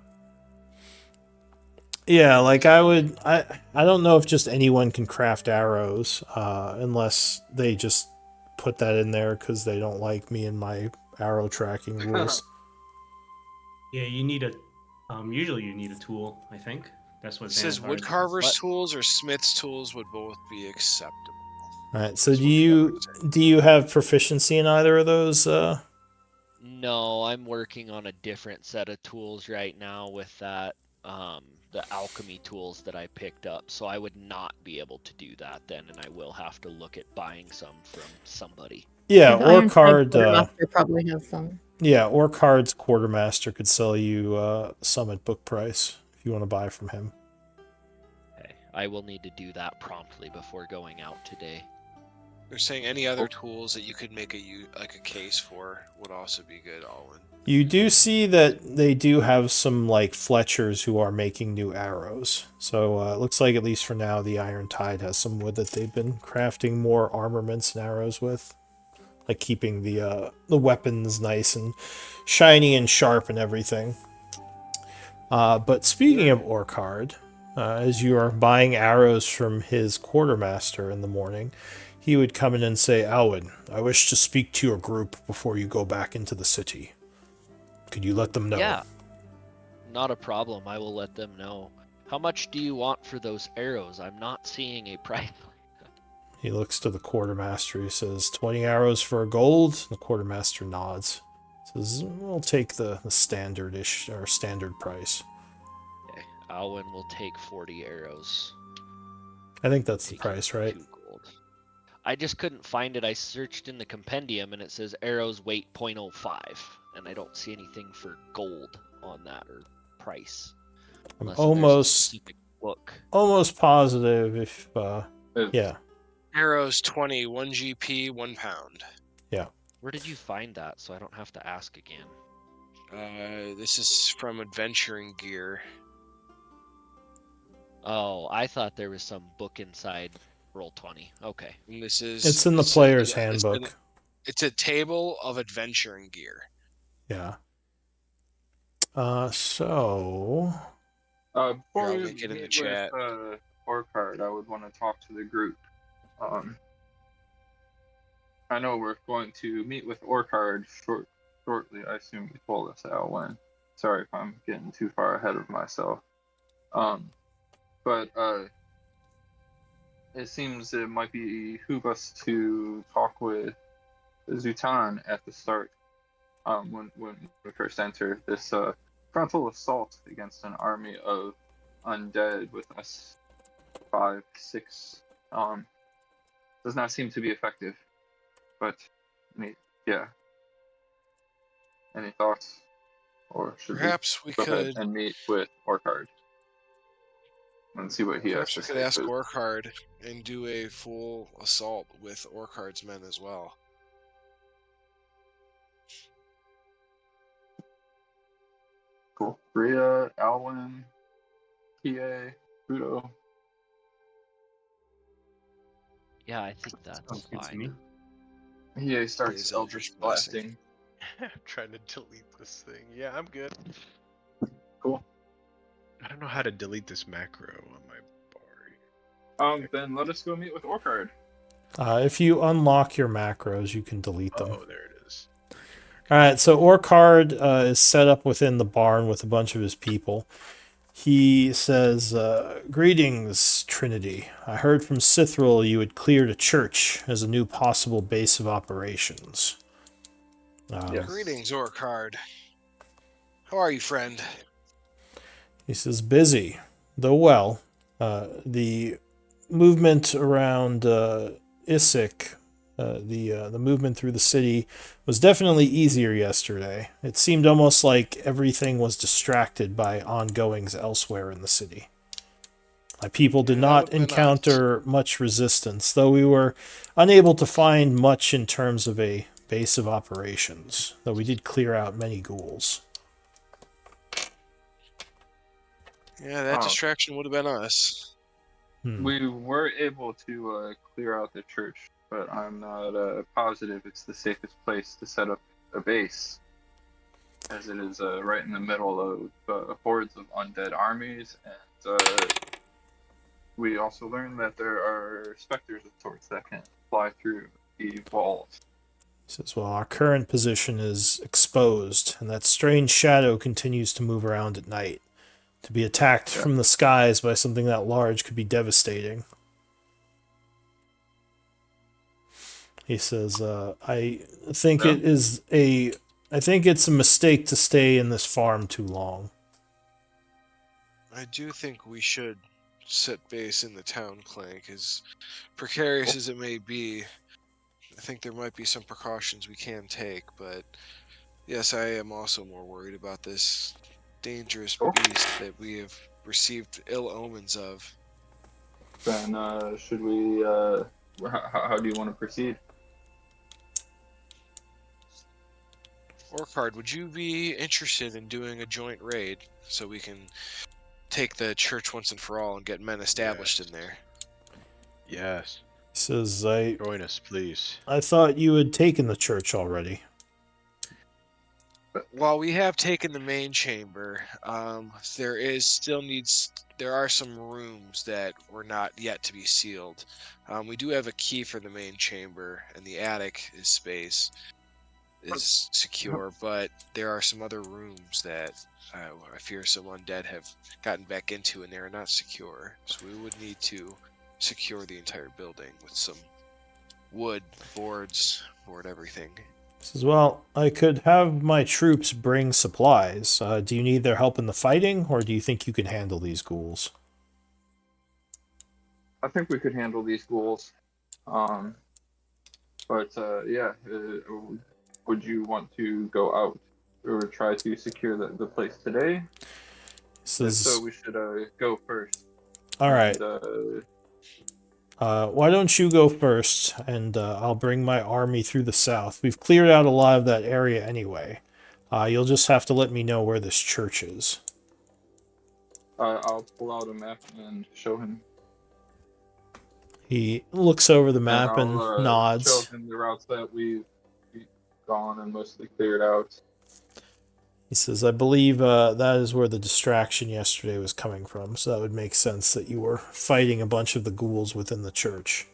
Speaker 3: Yeah, like I don't know if just anyone can craft arrows, unless they just put that in there because they don't like me and my arrow tracking rules.
Speaker 2: Yeah, you need a. Usually you need a tool. I think that's what
Speaker 1: It says
Speaker 2: Xanathar
Speaker 1: wood
Speaker 2: is.
Speaker 1: carver's tools or smith's tools would both be acceptable.
Speaker 3: All right. So do you have proficiency in either of those?
Speaker 6: No, I'm working on a different set of tools right now with that the alchemy tools that I picked up. So I would not be able to do that then, and I will have to look at buying some from somebody.
Speaker 3: Yeah,
Speaker 4: The Iron
Speaker 3: Orchard.
Speaker 4: Quartermaster probably has some.
Speaker 3: Yeah, Orchard's quartermaster could sell you some at book price if you want to buy from him.
Speaker 6: Okay, I will need to do that promptly before going out today.
Speaker 1: They're saying any other tools that you could make a case for would also be good, Alwyn.
Speaker 3: You do see that they do have some like Fletchers who are making new arrows. So it looks like at least for now the Iron Tide has some wood that they've been crafting more armaments and arrows with, like keeping the weapons nice and shiny and sharp and everything. But speaking of Orchard, as you are buying arrows from his quartermaster in the morning, he would come in and say, "Alwyn, I wish to speak to your group before you go back into the city. Could you let them know?"
Speaker 6: Yeah, not a problem. I will let them know. How much do you want for those arrows? I'm not seeing a price.
Speaker 3: He looks to the quartermaster. He says, 20 arrows for a gold. The quartermaster nods. Says, "We'll take the standard-ish or standard price."
Speaker 6: Okay, Alwyn will take 40 arrows.
Speaker 3: I think that's the price, right?
Speaker 6: 2 gold. I just couldn't find it. I searched in the compendium and it says arrows weight 0.05, and I don't see anything for gold on that or price.
Speaker 3: I'm almost positive if yeah.
Speaker 1: Arrows 20, 1 GP, 1 pound.
Speaker 3: Yeah.
Speaker 6: Where did you find that so I don't have to ask again?
Speaker 1: This is from Adventuring Gear.
Speaker 6: Oh, I thought there was some book inside Roll20. Okay.
Speaker 1: And this is
Speaker 3: It's in the player's handbook.
Speaker 1: It's a table of Adventuring Gear.
Speaker 3: Yeah. So
Speaker 5: before we
Speaker 1: get in the
Speaker 5: meet
Speaker 1: chat.
Speaker 5: with Orchard, I would want to talk to the group. I know we're going to meet with Orchard shortly. I assume you told us how when. Sorry if I'm getting too far ahead of myself. But it seems it might behoove us to talk with Zutan at the start. When we first enter this frontal assault against an army of undead with us 5, 6 does not seem to be effective. But yeah. Any thoughts? Or should
Speaker 1: Perhaps we
Speaker 5: go
Speaker 1: could
Speaker 5: ahead and meet with Orchard and see what he has to say?
Speaker 1: Perhaps we could ask Orchard and do a full assault with Orchard's men as well.
Speaker 5: Cool. Rhea, Alwyn, PA, Udo.
Speaker 6: Yeah, I think that's
Speaker 2: Sounds good to
Speaker 6: fine.
Speaker 2: me.
Speaker 5: He starts Eldritch Blasting.
Speaker 7: I'm trying to delete this thing. Yeah, I'm good.
Speaker 5: Cool.
Speaker 7: I don't know how to delete this macro on my bar.
Speaker 5: Then let us go meet with Orchard.
Speaker 3: If you unlock your macros, you can delete them.
Speaker 7: Oh, there it is.
Speaker 3: Alright, so Orchard is set up within the barn with a bunch of his people. He says, "Greetings, Trinity. I heard from Sithril you had cleared a church as a new possible base of operations."
Speaker 5: Yes.
Speaker 1: Greetings, Orchard. How are you, friend?
Speaker 3: He says, "Busy, though well. The movement around Issyk, the movement through the city, was definitely easier yesterday. It seemed almost like everything was distracted by ongoings elsewhere in the city. My people did not encounter much resistance, though we were unable to find much in terms of a base of operations, though we did clear out many ghouls."
Speaker 1: Yeah, that distraction would have been us.
Speaker 5: We were able to clear out the church, but I'm not positive it's the safest place to set up a base, as it is right in the middle of hordes of undead armies, and we also learned that there are specters of sorts that can fly through the walls.
Speaker 3: He says, "Well, our current position is exposed, and that strange shadow continues to move around at night. To be attacked from the skies by something that large could be devastating." He says, I think it's a mistake to stay in this farm too long."
Speaker 1: I do think we should set base in the town, Clank, as precarious as it may be. I think there might be some precautions we can take, but yes, I am also more worried about this dangerous beast that we have received ill omens of.
Speaker 5: Then should we, how do you want to proceed?
Speaker 1: Orchard, would you be interested in doing a joint raid so we can take the church once and for all and get men established in there?
Speaker 7: Yes.
Speaker 3: He says,
Speaker 7: "Join us, please."
Speaker 3: I thought you had taken the church already."
Speaker 1: While we have taken the main chamber, there are some rooms that were not yet to be sealed. We do have a key for the main chamber, and the attic is secure, but there are some other rooms that I fear some undead have gotten back into, and they are not secure. So we would need to secure the entire building with some wood, board everything.
Speaker 3: He says, "Well, I could have my troops bring supplies. Do you need their help in the fighting, or do you think you can handle these ghouls?"
Speaker 5: I think we could handle these ghouls. But yeah, would you want to go out or try to secure the place today?
Speaker 3: Says,
Speaker 5: so we should go first.
Speaker 3: All right. Why don't you go first, and I'll bring my army through the south. We've cleared out a lot of that area anyway. You'll just have to let me know where this church is.
Speaker 5: I'll pull out a map and show him.
Speaker 3: He looks over the map and nods.
Speaker 5: Show him the routes that we've gone and mostly cleared out.
Speaker 3: He says, "I believe that is where the distraction yesterday was coming from, so that would make sense that you were fighting a bunch of the ghouls within the church."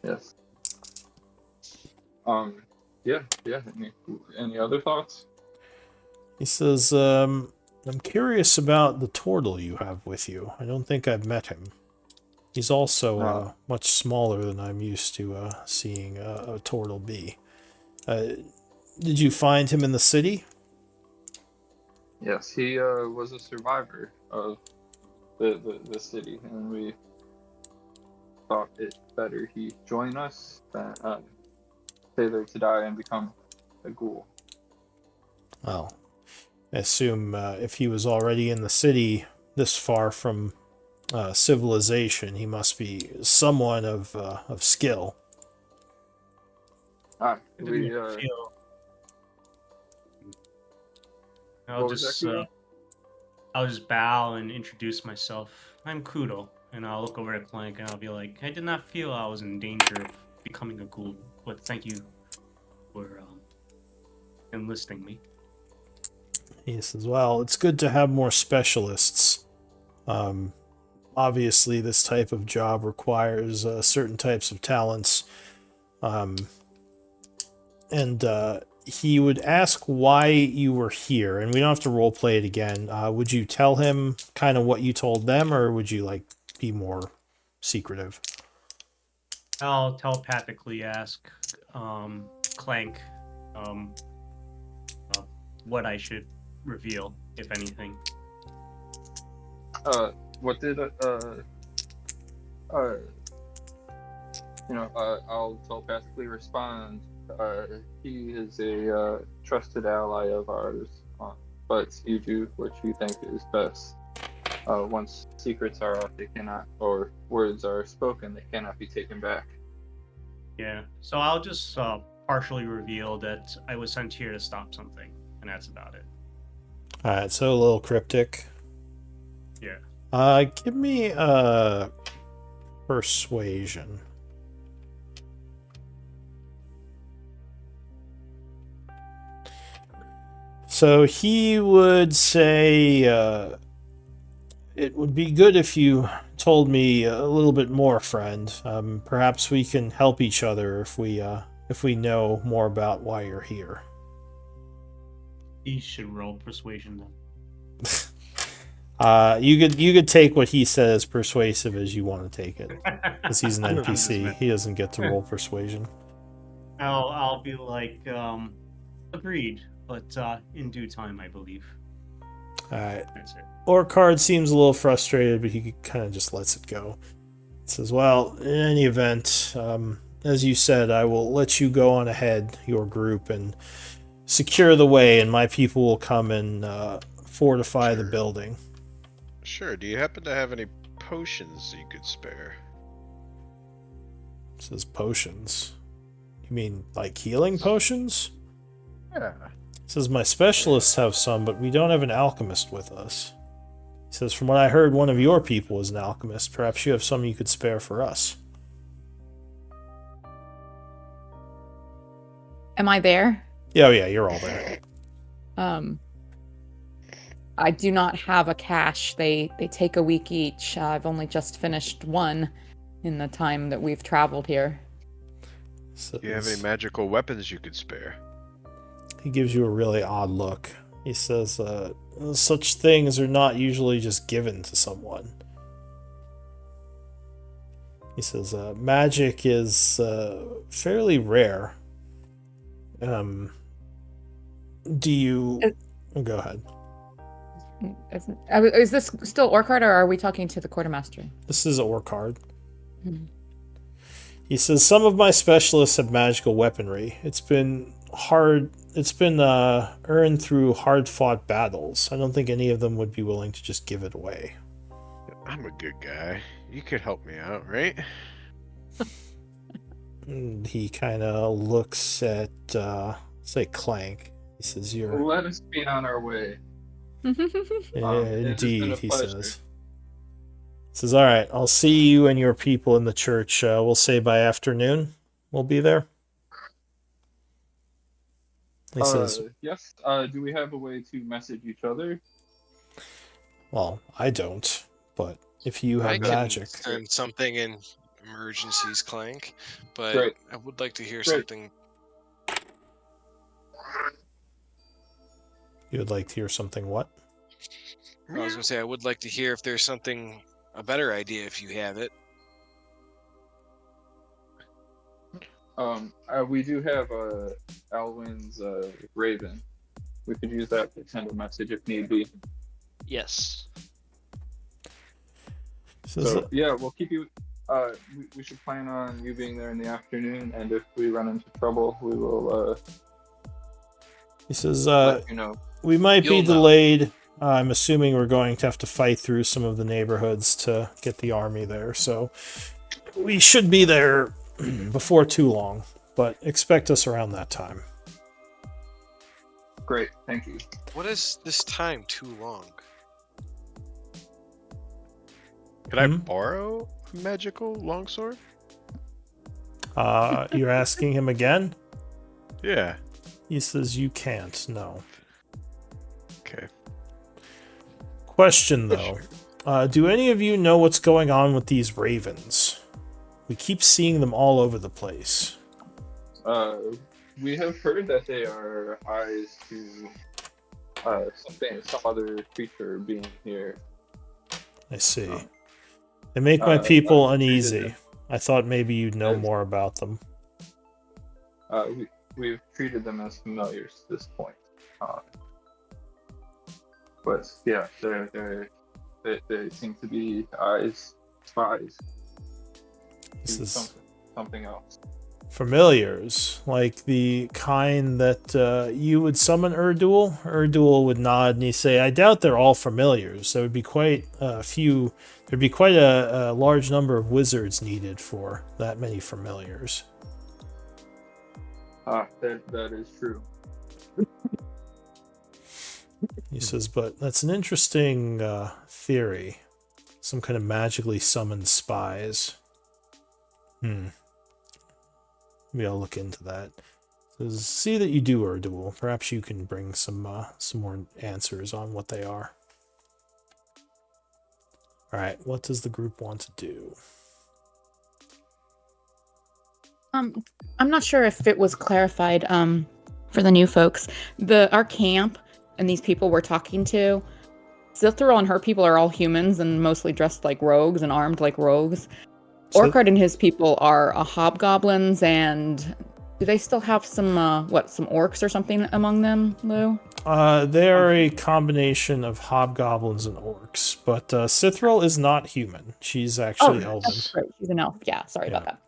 Speaker 5: Yes. Yeah. Any other thoughts?
Speaker 3: He says, "I'm curious about the turtle you have with you. I don't think I've met him. He's also much smaller than I'm used to seeing a turtle be. Did you find him in the city?"
Speaker 5: Yes, he was a survivor of the city, and we thought it better he join us than stay there to die and become a ghoul.
Speaker 3: Well, I assume if he was already in the city this far from civilization, he must be someone of skill.
Speaker 2: I'll just bow and introduce myself. I'm Kudo, and I'll look over at Clank and I'll be like, I did not feel I was in danger of becoming a ghoul but thank you for enlisting me.
Speaker 3: He says, well, it's good to have more specialists. Obviously, this type of job requires certain types of talents. And he would ask why you were here, and we don't have to role play it again. Would you tell him kind of what you told them, or would you like be more secretive?
Speaker 2: I'll telepathically ask Clank what I should reveal, if anything.
Speaker 5: What did I'll telepathically respond. He is a trusted ally of ours, but you do what you think is best. Once secrets are out, they cannot, or words are spoken, they cannot be taken back.
Speaker 2: Yeah, so I'll just partially reveal that I was sent here to stop something, and that's about it.
Speaker 3: Alright, so a little cryptic.
Speaker 2: Yeah.
Speaker 3: Give me persuasion. So he would say, it would be good if you told me a little bit more, friend. Perhaps we can help each other if we know more about why you're here.
Speaker 2: He should roll persuasion then.
Speaker 3: You could take what he says persuasive as you want to take it, because he's an NPC. He doesn't get to roll persuasion.
Speaker 2: I'll be like, agreed, but in due time, I believe.
Speaker 3: Alright.
Speaker 2: That's it.
Speaker 3: Orcard seems a little frustrated, but he kind of just lets it go. He says, well, in any event, as you said, I will let you go on ahead, your group, and secure the way, and my people will come and fortify the building.
Speaker 7: Sure. Do you happen to have any potions you could spare?
Speaker 3: It says potions. You mean like healing potions?
Speaker 7: Yeah.
Speaker 3: It says my specialists have some, but we don't have an alchemist with us. He says, from what I heard, one of your people is an alchemist. Perhaps you have some you could spare for us.
Speaker 4: Am I there?
Speaker 3: Yeah, you're all there.
Speaker 4: I do not have a cache. They take a week each. I've only just finished one in the time that we've traveled here.
Speaker 3: So
Speaker 7: Do you have any magical weapons you could spare?
Speaker 3: He gives you a really odd look. He says, such things are not usually just given to someone. He says, magic is fairly rare. Do you... Go ahead.
Speaker 4: Is this still Orcard, or are we talking to the quartermaster?
Speaker 3: This is Orcard. He says, some of my specialists have magical weaponry. It's been earned through hard-fought battles. I don't think any of them would be willing to just give it away.
Speaker 7: I'm a good guy. You could help me out, right?
Speaker 3: And he kind of looks at, say, Clank. He says, you're...
Speaker 5: Let us be on our way.
Speaker 3: Indeed, he says. He says, all right, I'll see you and your people in the church. We'll say by afternoon. We'll be there. He says,
Speaker 5: yes. Do we have a way to message each other?
Speaker 3: well, I don't, but if you have magic.
Speaker 1: I can send something in emergencies, Clank, but
Speaker 5: Great.
Speaker 1: I would like to hear
Speaker 5: Great.
Speaker 1: something.
Speaker 3: You would like to hear something what?
Speaker 1: I was going to say, I would like to hear if there's something, a better idea if you have it.
Speaker 5: We do have Alwyn's Raven. We could use that to send a message if need be.
Speaker 6: Yes.
Speaker 5: So yeah, we'll keep you. We should plan on you being there in the afternoon, and if we run into trouble, we will.
Speaker 3: He says,
Speaker 5: let you know.
Speaker 3: we might be
Speaker 1: You'll know.
Speaker 3: delayed. I'm assuming we're going to have to fight through some of the neighborhoods to get the army there, so we should be there before too long, but expect us around that time.
Speaker 5: Great, thank you.
Speaker 1: What is this time too long?
Speaker 7: Could I borrow a magical longsword?
Speaker 3: You're asking him again?
Speaker 7: Yeah.
Speaker 3: He says you can't, no.
Speaker 7: Okay.
Speaker 3: Question, though. Do any of you know what's going on with these ravens? We keep seeing them all over the place.
Speaker 5: We have heard that they are eyes to some other creature being here.
Speaker 3: I see. They make my people uneasy.
Speaker 5: Them.
Speaker 3: I thought maybe you'd know more about them.
Speaker 5: We've treated them as familiars at this point. But yeah, they seem to be spies.
Speaker 3: This is
Speaker 5: something else.
Speaker 3: Familiars, like the kind that you would summon Erdul. Erdul would nod and he'd say, I doubt they're all familiars. There would be quite a few, there'd be quite a large number of wizards needed for that many familiars.
Speaker 5: That is true.
Speaker 3: He says, but that's an interesting theory. Some kind of magically summoned spies. Maybe I'll look into that. Says, see that you do, Erdul. Perhaps you can bring some more answers on what they are. Alright, what does the group want to do?
Speaker 4: I'm not sure if it was clarified for the new folks. Our camp and these people we're talking to, Zilthral and her people are all humans and mostly dressed like rogues and armed like rogues. Orkard and his people are hobgoblins, and do they still have some orcs or something among them, Lou?
Speaker 3: They are a combination of hobgoblins and orcs, but Sithral is not human. She's actually elven.
Speaker 4: That's right. She's an elf. Yeah, sorry about that.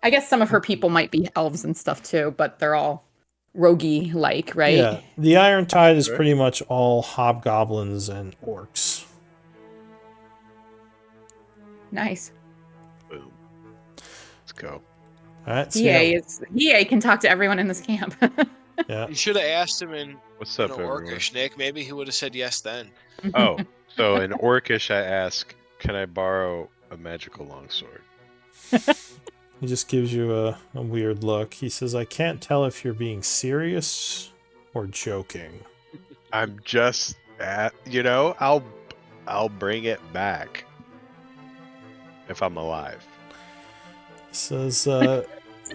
Speaker 4: I guess some of her people might be elves and stuff too, but they're all roguey-like, right?
Speaker 3: Yeah, the Iron Tide is pretty much all hobgoblins and orcs.
Speaker 4: Nice.
Speaker 7: Boom. Let's go.
Speaker 3: All right.
Speaker 4: EA can talk to everyone in this camp.
Speaker 3: Yeah.
Speaker 1: You should have asked him in
Speaker 7: What's up,
Speaker 1: Orcish, Nick. Maybe he would have said yes then.
Speaker 7: Oh, so in Orcish I ask, can I borrow a magical longsword?
Speaker 3: He just gives you a weird look. He says, I can't tell if you're being serious or joking.
Speaker 7: I'm just I'll bring it back if I'm alive.
Speaker 3: He says,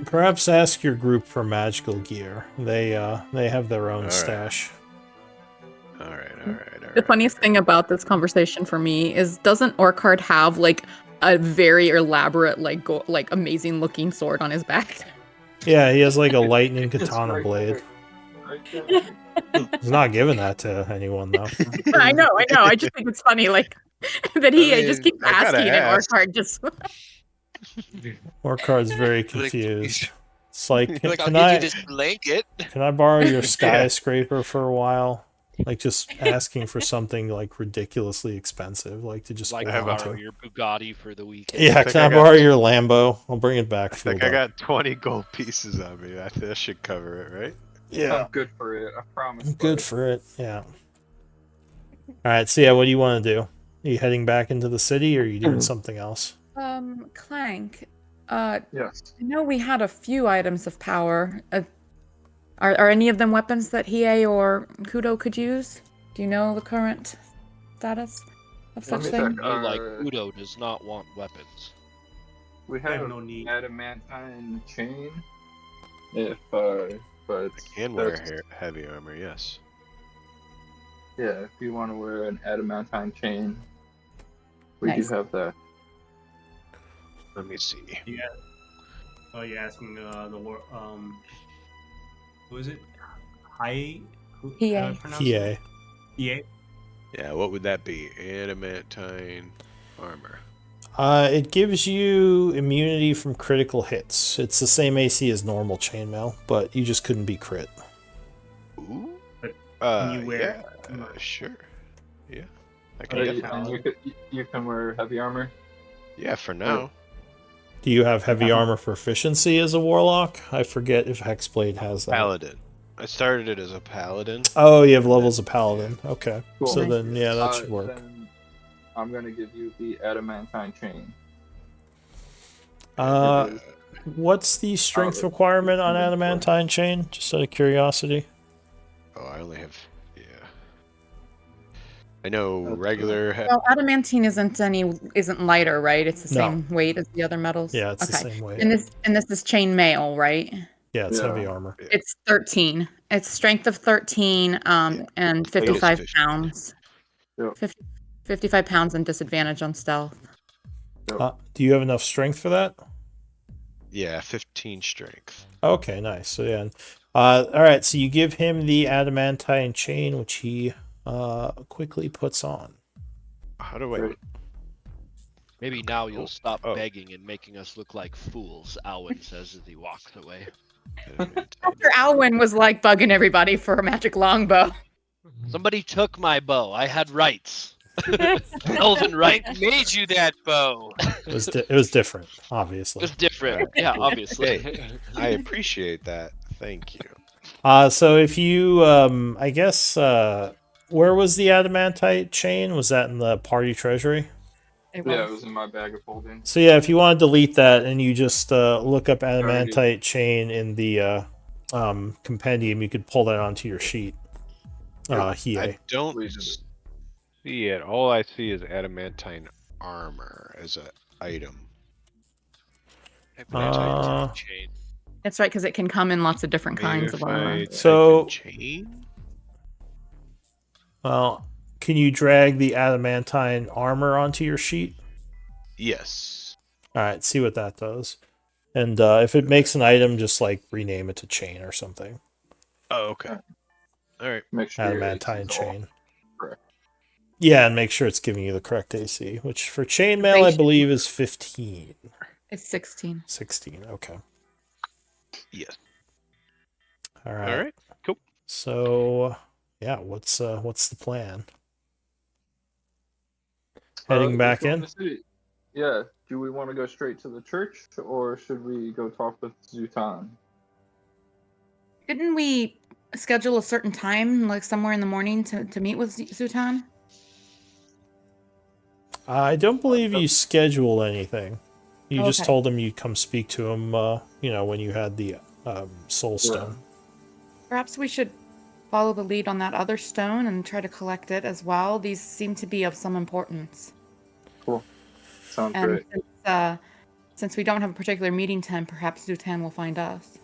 Speaker 3: perhaps ask your group for magical gear. They have their own stash.
Speaker 7: All right.
Speaker 4: The funniest thing about this conversation for me is, doesn't Orkard have like a very elaborate, like amazing looking sword on his back?
Speaker 3: Yeah, he has like a lightning katana blade. He's not giving that to anyone though.
Speaker 4: I know. I just think it's funny, like that he just keeps asking, and Orkard just.
Speaker 3: Orkard's very confused. It's like,
Speaker 1: I'll give you this blanket.
Speaker 3: Can I borrow your skyscraper for a while? Like just asking for something like ridiculously expensive, like to just
Speaker 6: borrow your Bugatti for the weekend.
Speaker 3: Yeah, can I borrow your Lambo? I'll bring it back.
Speaker 7: I think I got 20 gold pieces on me. That should cover it, right?
Speaker 3: Yeah,
Speaker 5: I'm good for it. I promise.
Speaker 3: I'm good for it. Yeah. All right. So yeah, what do you want to do? Are you heading back into the city, or are you doing something else?
Speaker 4: Clank.
Speaker 5: Yes.
Speaker 4: I know we had a few items of power. Are any of them weapons that Hiei or Kudo could use? Do you know the current status of such things?
Speaker 6: Kudo does not want weapons.
Speaker 5: We have no need. Adamantine chain. But
Speaker 7: I can wear heavy armor, yes.
Speaker 5: Yeah, if you want to wear an adamantine chain, we do have that.
Speaker 7: Let me see.
Speaker 2: Yeah. Oh, you're asking who is it? Hiei?
Speaker 3: Hiei.
Speaker 7: Yeah, what would that be? Adamantine armor.
Speaker 3: It gives you immunity from critical hits. It's the same AC as normal chainmail, but you just couldn't be crit.
Speaker 7: Ooh.
Speaker 2: But can you wear?
Speaker 7: Yeah, sure. Yeah. I
Speaker 5: can get that. And you can wear heavy armor?
Speaker 7: Yeah, for now.
Speaker 3: Do you have heavy armor proficiency as a warlock? I forget if Hexblade has that.
Speaker 7: Paladin. I started it as a paladin.
Speaker 3: Oh, you have levels of paladin. Okay.
Speaker 5: Cool.
Speaker 3: So then, yeah, that should work.
Speaker 5: Then I'm going to give you the adamantine chain.
Speaker 3: What's the strength requirement on adamantine chain? Just out of curiosity.
Speaker 7: Oh, I only have. Yeah. I know regular.
Speaker 4: Well, adamantine isn't lighter, right? It's the
Speaker 3: No.
Speaker 4: same weight as the other metals.
Speaker 3: Yeah, it's the same weight.
Speaker 4: And this is chain mail, right?
Speaker 3: Yeah, it's heavy armor.
Speaker 4: It's 13. It's strength of 13, and 55 pounds. 55 pounds and disadvantage on stealth.
Speaker 3: Do you have enough strength for that?
Speaker 7: Yeah, 15 strength.
Speaker 3: Okay, nice. So yeah. All right, so you give him the adamantine chain, which he quickly puts on.
Speaker 7: How do I?
Speaker 6: Maybe now you'll stop begging and making us look like fools, Alwyn says as he walks away.
Speaker 4: After Alwyn was like bugging everybody for a magic longbow.
Speaker 6: Somebody took my bow. I had rights. Elven right
Speaker 1: made you that bow.
Speaker 3: It was different, obviously.
Speaker 6: It was different. Yeah, obviously.
Speaker 7: Hey, I appreciate that. Thank you.
Speaker 3: So if you, I guess, where was the adamantite chain? Was that in the party treasury?
Speaker 5: It was in my bag of holding.
Speaker 3: So yeah, if you want to delete that and you just look up adamantite chain in the compendium, you could pull that onto your sheet.
Speaker 7: I don't see it. All I see is adamantine armor as an item.
Speaker 4: That's right, because it can come in lots of different kinds of armor.
Speaker 3: So, well, can you drag the adamantine armor onto your sheet?
Speaker 7: Yes.
Speaker 3: All right, see what that does. And if it makes an item, just like rename it to chain or something.
Speaker 7: Oh, okay. All right.
Speaker 5: Make sure
Speaker 3: adamantine chain.
Speaker 5: Correct.
Speaker 3: Yeah, and make sure it's giving you the correct AC, which for chainmail I believe is 15.
Speaker 4: It's 16.
Speaker 3: 16. Okay.
Speaker 7: Yes.
Speaker 3: All right.
Speaker 7: All right. Cool.
Speaker 3: So, yeah, what's the plan? Heading back in?
Speaker 5: Yeah. Do we want to go straight to the church, or should we go talk with Zutan?
Speaker 4: Didn't we schedule a certain time, like somewhere in the morning, to meet with Zutan?
Speaker 3: I don't believe you scheduled anything. You just told him you'd come speak to him, when you had the soul stone.
Speaker 4: Perhaps we should follow the lead on that other stone and try to collect it as well. These seem to be of some importance.
Speaker 5: Cool. Sounds great.
Speaker 4: Since we don't have a particular meeting time, perhaps Zutan will find us.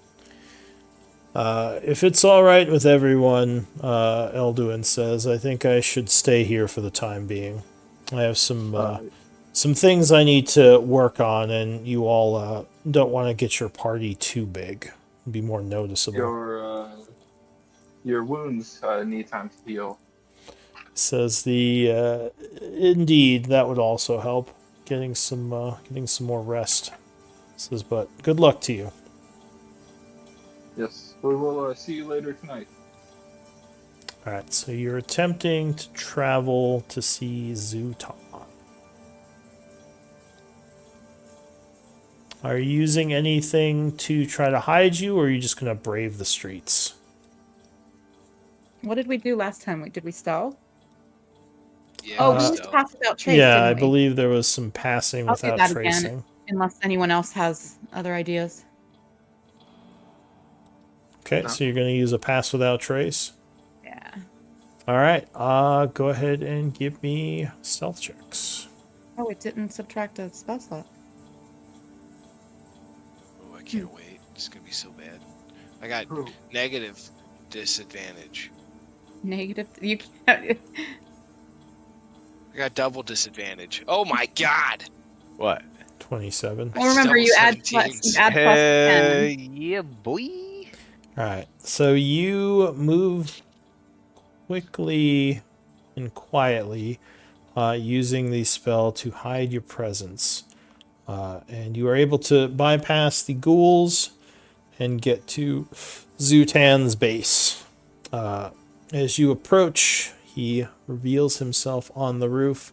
Speaker 3: If it's all right with everyone, Elduin says, I think I should stay here for the time being. I have some things I need to work on, and you all don't want to get your party too big. Be more noticeable.
Speaker 5: Your wounds need time to heal.
Speaker 3: Says indeed, that would also help. Getting some more rest. Says, but good luck to you.
Speaker 5: Yes, we will see you later tonight.
Speaker 3: All right, so you're attempting to travel to see Zutan. Are you using anything to try to hide you, or are you just going to brave the streets?
Speaker 4: What did we do last time? Did we stealth?
Speaker 1: Yeah,
Speaker 4: we just passed without trace.
Speaker 3: Yeah,
Speaker 4: didn't
Speaker 3: I
Speaker 4: we?
Speaker 3: believe there was some passing
Speaker 4: I'll do
Speaker 3: without
Speaker 4: that
Speaker 3: tracing.
Speaker 4: again, unless anyone else has other ideas.
Speaker 3: Okay, so you're going to use a pass without trace?
Speaker 4: Yeah.
Speaker 3: All right, go ahead and give me stealth checks.
Speaker 4: Oh, it didn't subtract a spell slot.
Speaker 1: Oh, I can't wait. It's going to be so bad. I got negative disadvantage.
Speaker 4: Negative? You can't.
Speaker 1: I got double disadvantage. Oh my god!
Speaker 7: What?
Speaker 3: 27.
Speaker 4: Well, remember, you add plus 10.
Speaker 7: Yeah, boy.
Speaker 3: All right, so you move quickly and quietly using the spell to hide your presence. And you are able to bypass the ghouls and get to Zutan's base. As you approach, he reveals himself on the roof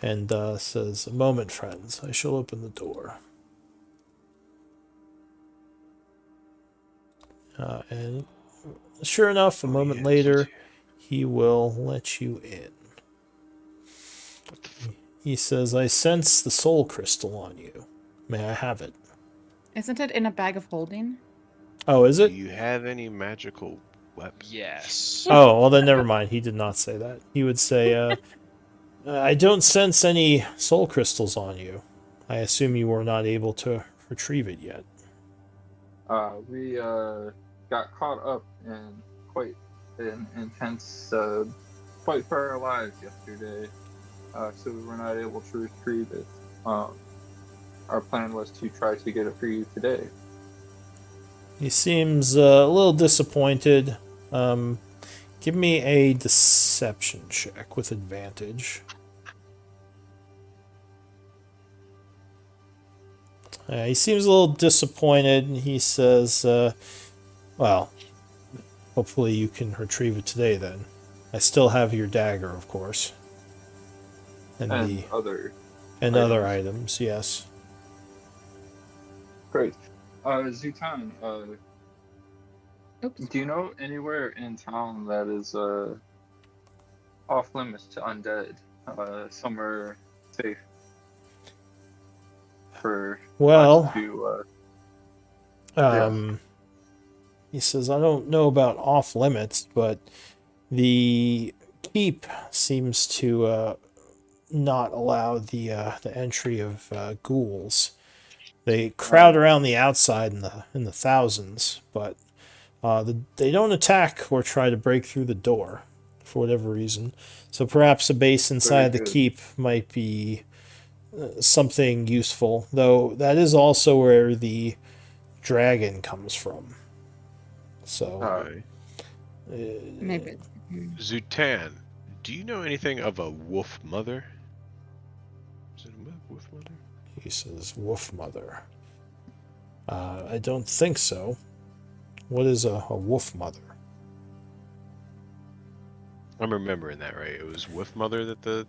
Speaker 3: and says, "A moment, friends. I shall open the door." And sure enough, a moment later, he will let you in. He says, "I sense the soul crystal on you. May I have it?"
Speaker 4: Isn't it in a bag of holding?
Speaker 3: Oh, is it?
Speaker 7: Do you have any magical weapons?
Speaker 1: Yes.
Speaker 3: Oh, well then never mind. He did not say that. He would say, I don't sense any soul crystals on you. I assume you were not able to retrieve it yet.
Speaker 5: We got caught up in quite an intense fight for our lives yesterday, so we were not able to retrieve it. Our plan was to try to get it for you today.
Speaker 3: He seems a little disappointed. Give me a deception check with advantage. He seems a little disappointed. He says, well, hopefully you can retrieve it today then. I still have your dagger, of course. And
Speaker 5: other
Speaker 3: items, yes.
Speaker 5: Great. Zutan,
Speaker 4: Oops.
Speaker 5: do you know anywhere in town that is off limits to undead? Somewhere safe for us to.
Speaker 3: He says, I don't know about off limits, but the keep seems to not allow the entry of ghouls. They crowd around the outside in the thousands, but they don't attack or try to break through the door for whatever reason. So perhaps a base inside the keep might be something useful, though that is also where the dragon comes from. So
Speaker 4: Maybe.
Speaker 7: Zutan, do you know anything of a wolf mother? Is it a wolf mother?
Speaker 3: He says, wolf mother. I don't think so. What is a wolf mother?
Speaker 7: I'm remembering that right. It was wolf mother that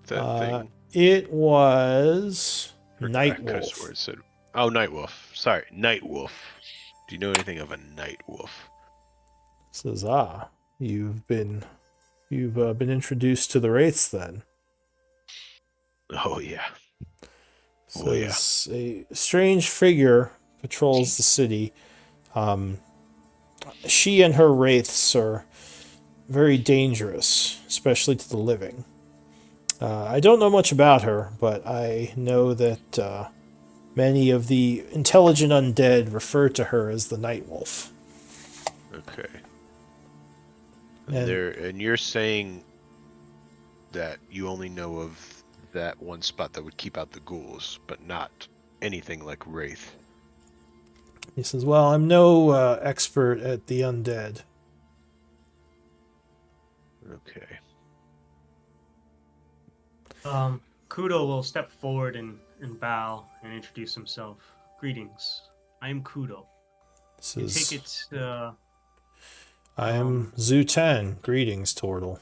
Speaker 7: thing.
Speaker 3: It was night wolf.
Speaker 7: Word said, oh, night wolf. Sorry, night wolf. Do you know anything of a night wolf?
Speaker 3: Says, you've been introduced to the wraiths then.
Speaker 7: Oh yeah.
Speaker 3: Says a strange figure patrols the city. She and her wraiths are very dangerous, especially to the living. I don't know much about her, but I know that many of the intelligent undead refer to her as the Night Wolf.
Speaker 7: Okay. And you're saying that you only know of that one spot that would keep out the ghouls, but not anything like Wraith.
Speaker 3: He says, well, I'm no expert at the undead.
Speaker 7: Okay.
Speaker 2: Kudo will step forward and bow and introduce himself. Greetings. I am Kudo. Take it.
Speaker 3: I am Zutan. Greetings, Tortle.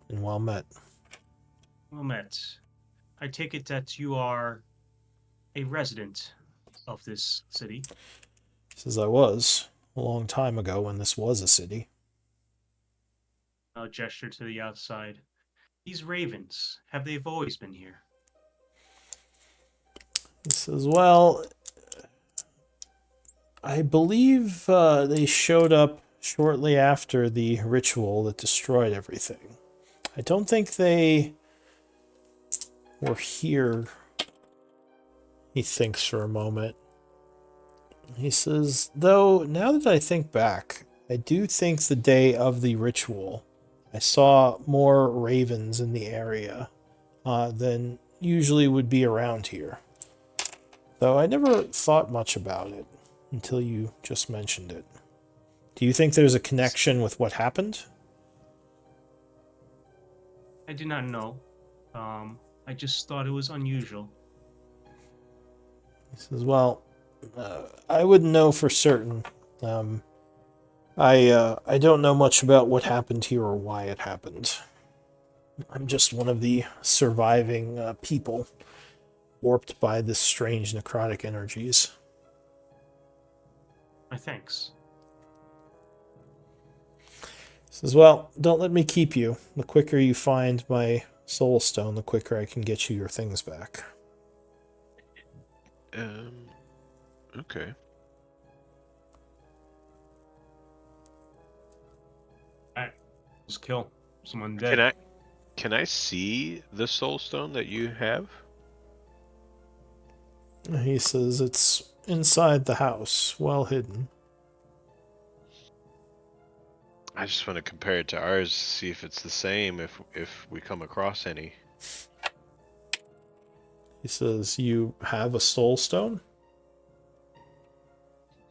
Speaker 3: And well met.
Speaker 2: Well met. I take it that you are a resident of this city.
Speaker 3: He says, I was a long time ago when this was a city.
Speaker 2: I'll gesture to the outside. These ravens, have they always been here?
Speaker 3: He says, well, I believe they showed up shortly after the ritual that destroyed everything. I don't think they were here. He thinks for a moment. He says, though, now that I think back, I do think the day of the ritual, I saw more ravens in the area than usually would be around here. Though I never thought much about it until you just mentioned it. Do you think there's a connection with what happened?
Speaker 2: I do not know. I just thought it was unusual.
Speaker 3: He says, well, I wouldn't know for certain. I don't know much about what happened here or why it happened. I'm just one of the surviving people warped by this strange necrotic energies.
Speaker 2: My thanks.
Speaker 3: He says, well, don't let me keep you. The quicker you find my soul stone, the quicker I can get you your things back.
Speaker 7: Okay.
Speaker 2: Alright. Let's kill someone dead.
Speaker 7: Can I see the soul stone that you have?
Speaker 3: He says it's inside the house, well hidden.
Speaker 7: I just want to compare it to ours, see if it's the same, if we come across any.
Speaker 3: He says, you have a soul stone?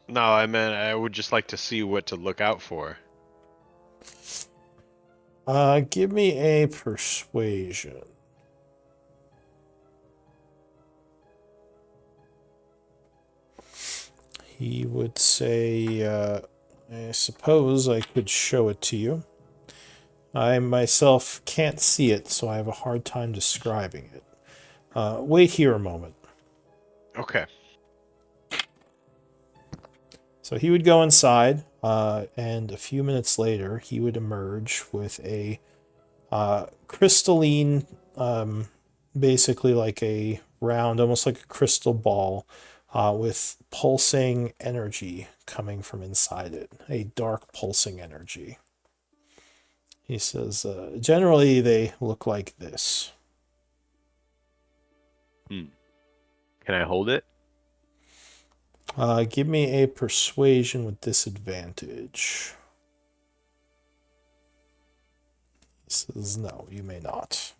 Speaker 7: No, I meant I would just like to see what to look out for.
Speaker 3: Give me a persuasion. He would say, I suppose I could show it to you. I myself can't see it, so I have a hard time describing it. Wait here a moment.
Speaker 7: Okay.
Speaker 3: So he would go inside, and a few minutes later, he would emerge with a crystalline, basically like a round, almost like a crystal ball, with pulsing energy coming from inside it. A dark pulsing energy. He says, generally they look like this.
Speaker 7: Can I hold it?
Speaker 3: Give me a persuasion with disadvantage. He says, no, you may not.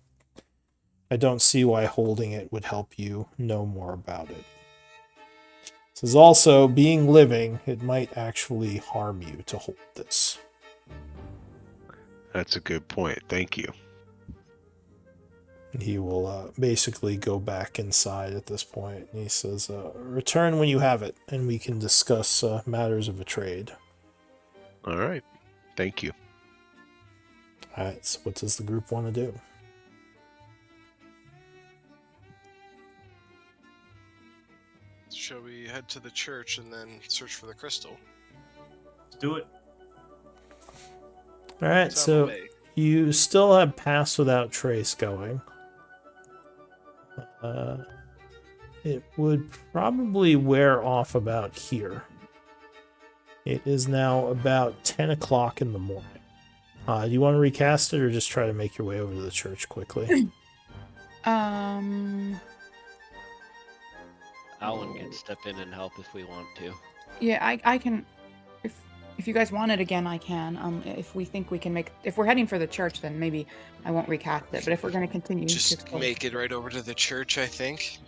Speaker 3: I don't see why holding it would help you know more about it. He says also, being living, it might actually harm you to hold this.
Speaker 7: That's a good point. Thank you.
Speaker 3: He will basically go back inside at this point. And he says, return when you have it, and we can discuss matters of a trade.
Speaker 7: All right. Thank you.
Speaker 3: All right, so what does the group want to do?
Speaker 1: Shall we head to the church and then search for the crystal?
Speaker 2: Let's do it.
Speaker 3: All right, so you still have Pass Without Trace going. It would probably wear off about here. It is now about 10 o'clock in the morning. Do you want to recast it or just try to make your way over to the church quickly?
Speaker 6: Alan can step in and help if we want to.
Speaker 4: Yeah, I can. If you guys want it again, I can. If we think we can make, if we're heading for the church, then maybe I won't recast it. But if we're going to continue,
Speaker 1: just make it right over to the church, I think.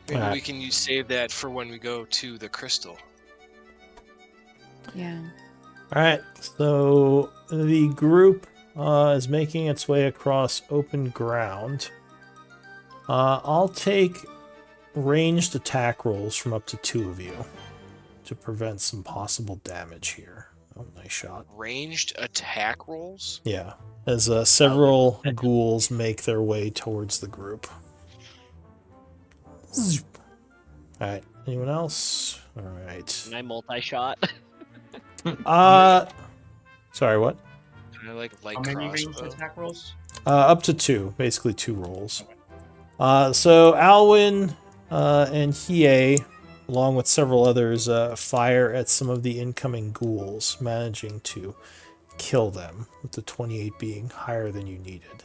Speaker 1: Maybe we can save that for when we go to the crystal.
Speaker 4: Yeah.
Speaker 3: All right, so the group is making its way across open ground. I'll take ranged attack rolls from up to 2 of you to prevent some possible damage here. Oh, nice shot.
Speaker 1: Ranged attack rolls?
Speaker 3: Yeah, as several ghouls make their way towards the group. Alright, anyone else? Alright.
Speaker 6: Can I multi-shot?
Speaker 3: Sorry, what?
Speaker 1: I like
Speaker 2: How many ranged attack rolls?
Speaker 3: Up to 2, basically 2 rolls. So Alwyn and Hiei, along with several others, fire at some of the incoming ghouls, managing to kill them, with the 28 being higher than you needed,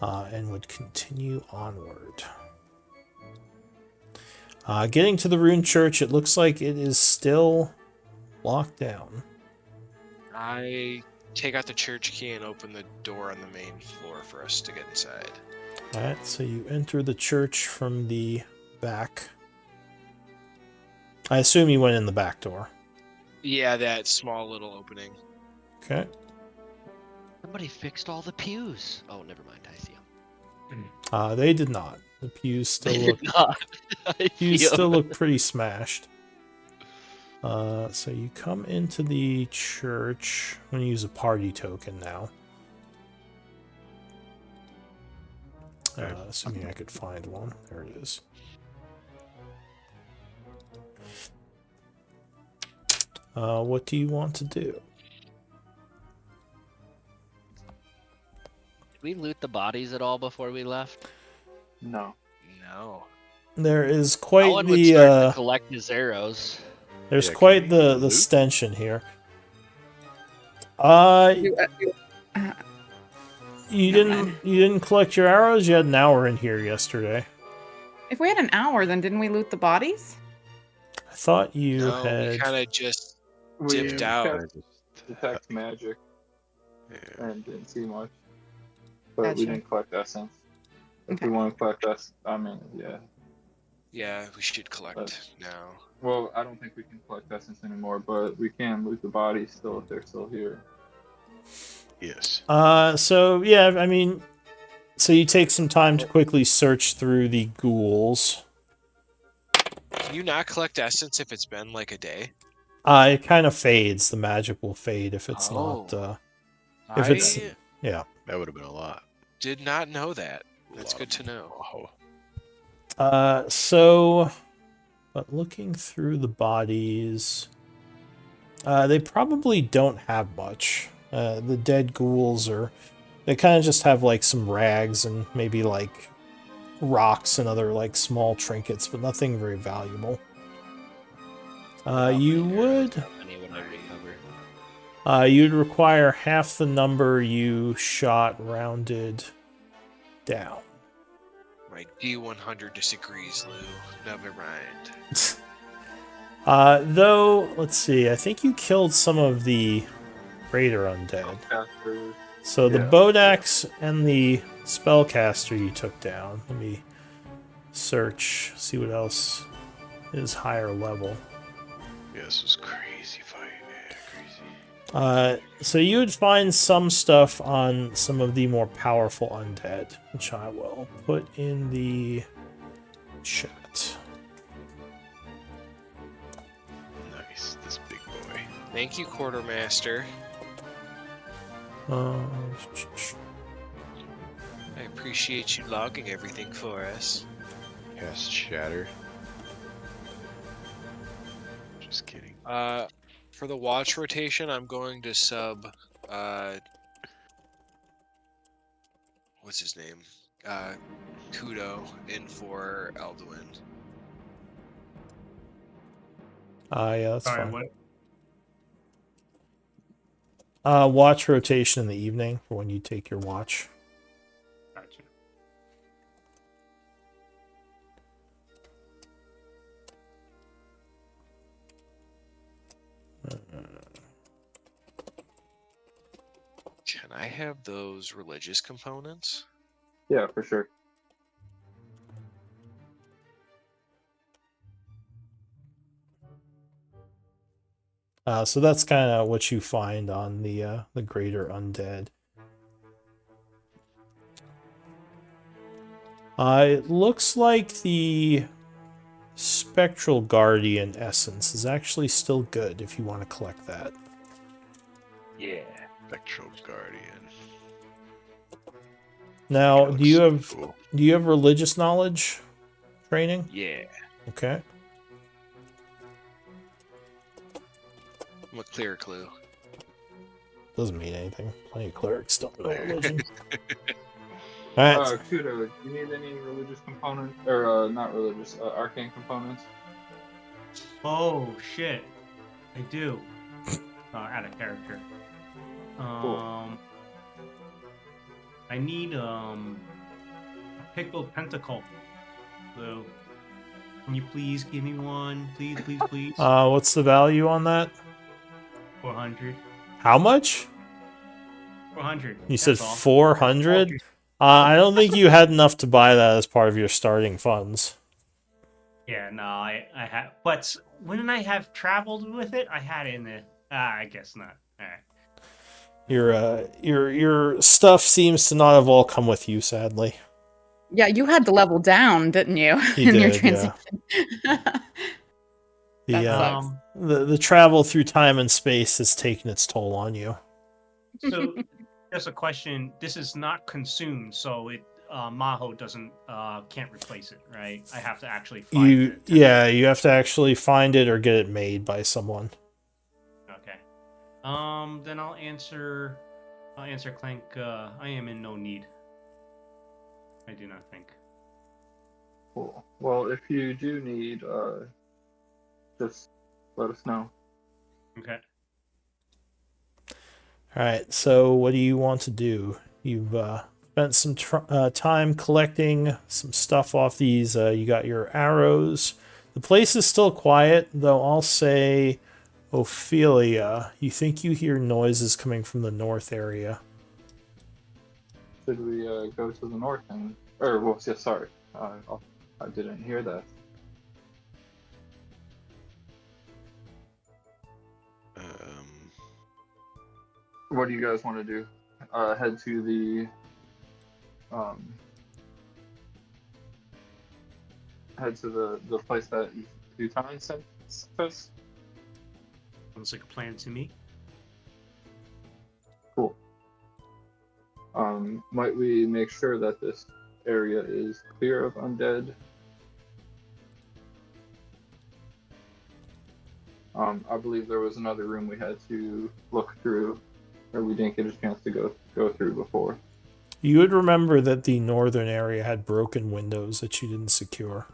Speaker 3: and would continue onward. Getting to the Rune Church, it looks like it is still locked down.
Speaker 1: I take out the church key and open the door on the main floor for us to get inside.
Speaker 3: Alright, so you enter the church from the back. I assume you went in the back door.
Speaker 1: Yeah, that small little opening.
Speaker 3: Okay.
Speaker 6: Somebody fixed all the pews. Oh, never mind. I see them.
Speaker 3: They did not. The pews still look pretty smashed. So you come into the church. I'm gonna use a party token now. Assuming I could find one. There it is. What do you want to do?
Speaker 6: Did we loot the bodies at all before we left?
Speaker 5: No.
Speaker 1: No.
Speaker 3: There is quite
Speaker 6: Alan would start to collect his arrows.
Speaker 3: There's quite the stench in here. You didn't collect your arrows? You had an hour in here yesterday.
Speaker 4: If we had an hour, then didn't we loot the bodies?
Speaker 3: I thought you had.
Speaker 1: We kind of just dipped out.
Speaker 5: Detect magic and didn't see much, but we didn't collect essence. If we want to collect essence, I mean, yeah.
Speaker 1: Yeah, we should collect now.
Speaker 5: Well, I don't think we can collect essence anymore, but we can loot the bodies still if they're still here.
Speaker 7: Yes.
Speaker 3: So yeah, I mean, so you take some time to quickly search through the ghouls.
Speaker 1: Can you not collect essence if it's been like a day?
Speaker 3: It kind of fades. The magic will fade if it's not. If it's yeah,
Speaker 7: that would have been a lot.
Speaker 1: Did not know that. That's good to know.
Speaker 3: So, but looking through the bodies, they probably don't have much. The dead ghouls they kind of just have like some rags and maybe like rocks and other like small trinkets, but nothing very valuable. You'd require half the number you shot rounded down.
Speaker 1: My D100 disagrees, Lou. Never mind.
Speaker 3: Though, let's see. I think you killed some of the greater undead. So the Bodax and the spellcaster you took down. Let me search, see what else is higher level.
Speaker 7: Yeah, this was crazy fight. Yeah, crazy.
Speaker 3: So you would find some stuff on some of the more powerful undead, which I will put in the chat.
Speaker 7: Nice, this big boy.
Speaker 1: Thank you, Quartermaster.
Speaker 3: I
Speaker 1: appreciate you logging everything for us.
Speaker 7: Yes, shatter. Just kidding.
Speaker 1: For the watch rotation, I'm going to sub, what's his name? Kudo in for Alduin.
Speaker 3: Yeah, that's fine.
Speaker 2: What?
Speaker 3: Watch rotation in the evening for when you take your watch.
Speaker 2: Gotcha.
Speaker 1: Can I have those religious components?
Speaker 5: Yeah, for sure.
Speaker 3: So that's kind of what you find on the greater undead. It looks like the Spectral Guardian essence is actually still good if you want to collect that.
Speaker 7: Yeah, Spectral Guardian.
Speaker 3: Now, do you have religious knowledge training?
Speaker 1: Yeah.
Speaker 3: Okay.
Speaker 1: I'm a cleric, Lou.
Speaker 3: Doesn't mean anything. Plenty of clerics don't know religion. Alright.
Speaker 5: Kudo, do you need any religious components? Or, not religious, arcane components?
Speaker 2: Oh, shit. I do. Out of character.
Speaker 5: Cool.
Speaker 2: I need, a pickled pentacle. So, can you please give me one? Please, please, please.
Speaker 3: What's the value on that?
Speaker 2: 400.
Speaker 3: How much?
Speaker 2: 400.
Speaker 3: You said 400? I don't think you had enough to buy that as part of your starting funds.
Speaker 2: Yeah, no, I have, but when I have traveled with it, I had it in the. I guess not. All right.
Speaker 3: Your stuff seems to not have all come with you, sadly.
Speaker 4: Yeah, you had to level down, didn't you? Your transition.
Speaker 3: Yeah. The travel through time and space has taken its toll on you.
Speaker 2: So, just a question. This is not consumed, so it Maho can't replace it, right? I have to actually find it.
Speaker 3: Yeah, you have to actually find it or get it made by someone.
Speaker 2: Okay. Then I'll answer Clank. I am in no need. I do not think.
Speaker 5: Cool. Well, if you do need, just let us know.
Speaker 2: Okay.
Speaker 3: All right. So, what do you want to do? You've spent some time collecting some stuff off these. You got your arrows. The place is still quiet, though. I'll say, Ophelia, you think you hear noises coming from the north area.
Speaker 5: Should we go to the north and, or well, yeah, sorry, I didn't hear that. What do you guys want to do? Head to the place that Utan sent us.
Speaker 2: Sounds like a plan to me.
Speaker 5: Cool. Might we make sure that this area is clear of undead? I believe there was another room we had to look through, or we didn't get a chance to go through before.
Speaker 3: You would remember that the northern area had broken windows that you didn't secure.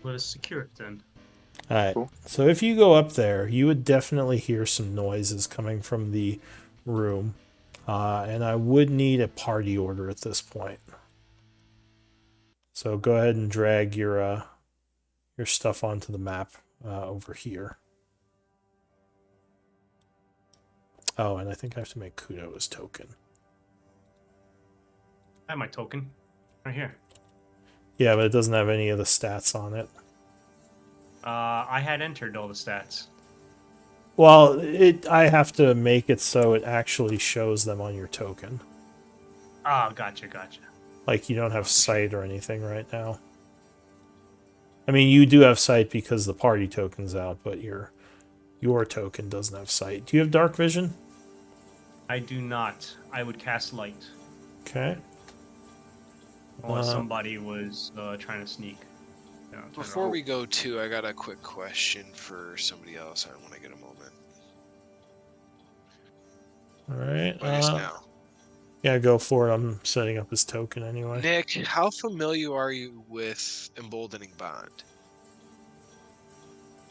Speaker 2: Let us secure it then.
Speaker 3: Alright,
Speaker 5: Cool.
Speaker 3: so if you go up there, you would definitely hear some noises coming from the room. And I would need a party order at this point. So go ahead and drag your stuff onto the map over here. Oh, and I think I have to make Kudo his token.
Speaker 2: I have my token. Right here.
Speaker 3: Yeah, but it doesn't have any of the stats on it.
Speaker 2: I had entered all the stats.
Speaker 3: Well, I have to make it so it actually shows them on your token.
Speaker 2: Ah, gotcha.
Speaker 3: Like, you don't have sight or anything right now. I mean, you do have sight because the party token's out, but your token doesn't have sight. Do you have dark vision?
Speaker 2: I do not. I would cast light.
Speaker 3: Okay.
Speaker 2: Unless somebody was trying to sneak.
Speaker 1: Before we go to, I got a quick question for somebody else. I want to get a moment.
Speaker 3: All right.
Speaker 1: Just now.
Speaker 3: Yeah, go for it. I'm setting up his token anyway.
Speaker 1: Nick, how familiar are you with Emboldening Bond?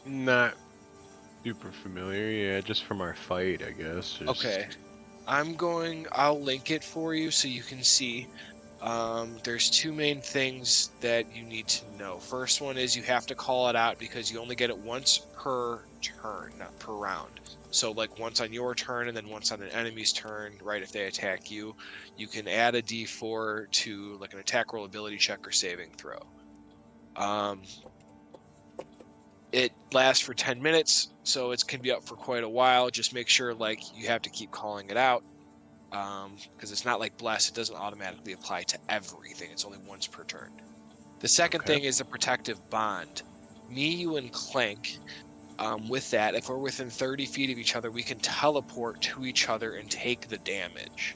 Speaker 7: Not super familiar. Yeah, just from our fight, I guess.
Speaker 1: Okay. I'll link it for you so you can see. There's two main things that you need to know. First one is you have to call it out because you only get it once per turn, not per round. So like once on your turn and then once on an enemy's turn, right, if they attack you, you can add a d4 to like an attack roll, ability check, or saving throw. It lasts for 10 minutes, so it can be up for quite a while. Just make sure like you have to keep calling it out. Because it's not like Bless, it doesn't automatically apply to everything. It's only once per turn. The second thing is the protective bond. Me, you, and Clank, with that, if we're within 30 feet of each other, we can teleport to each other and take the damage.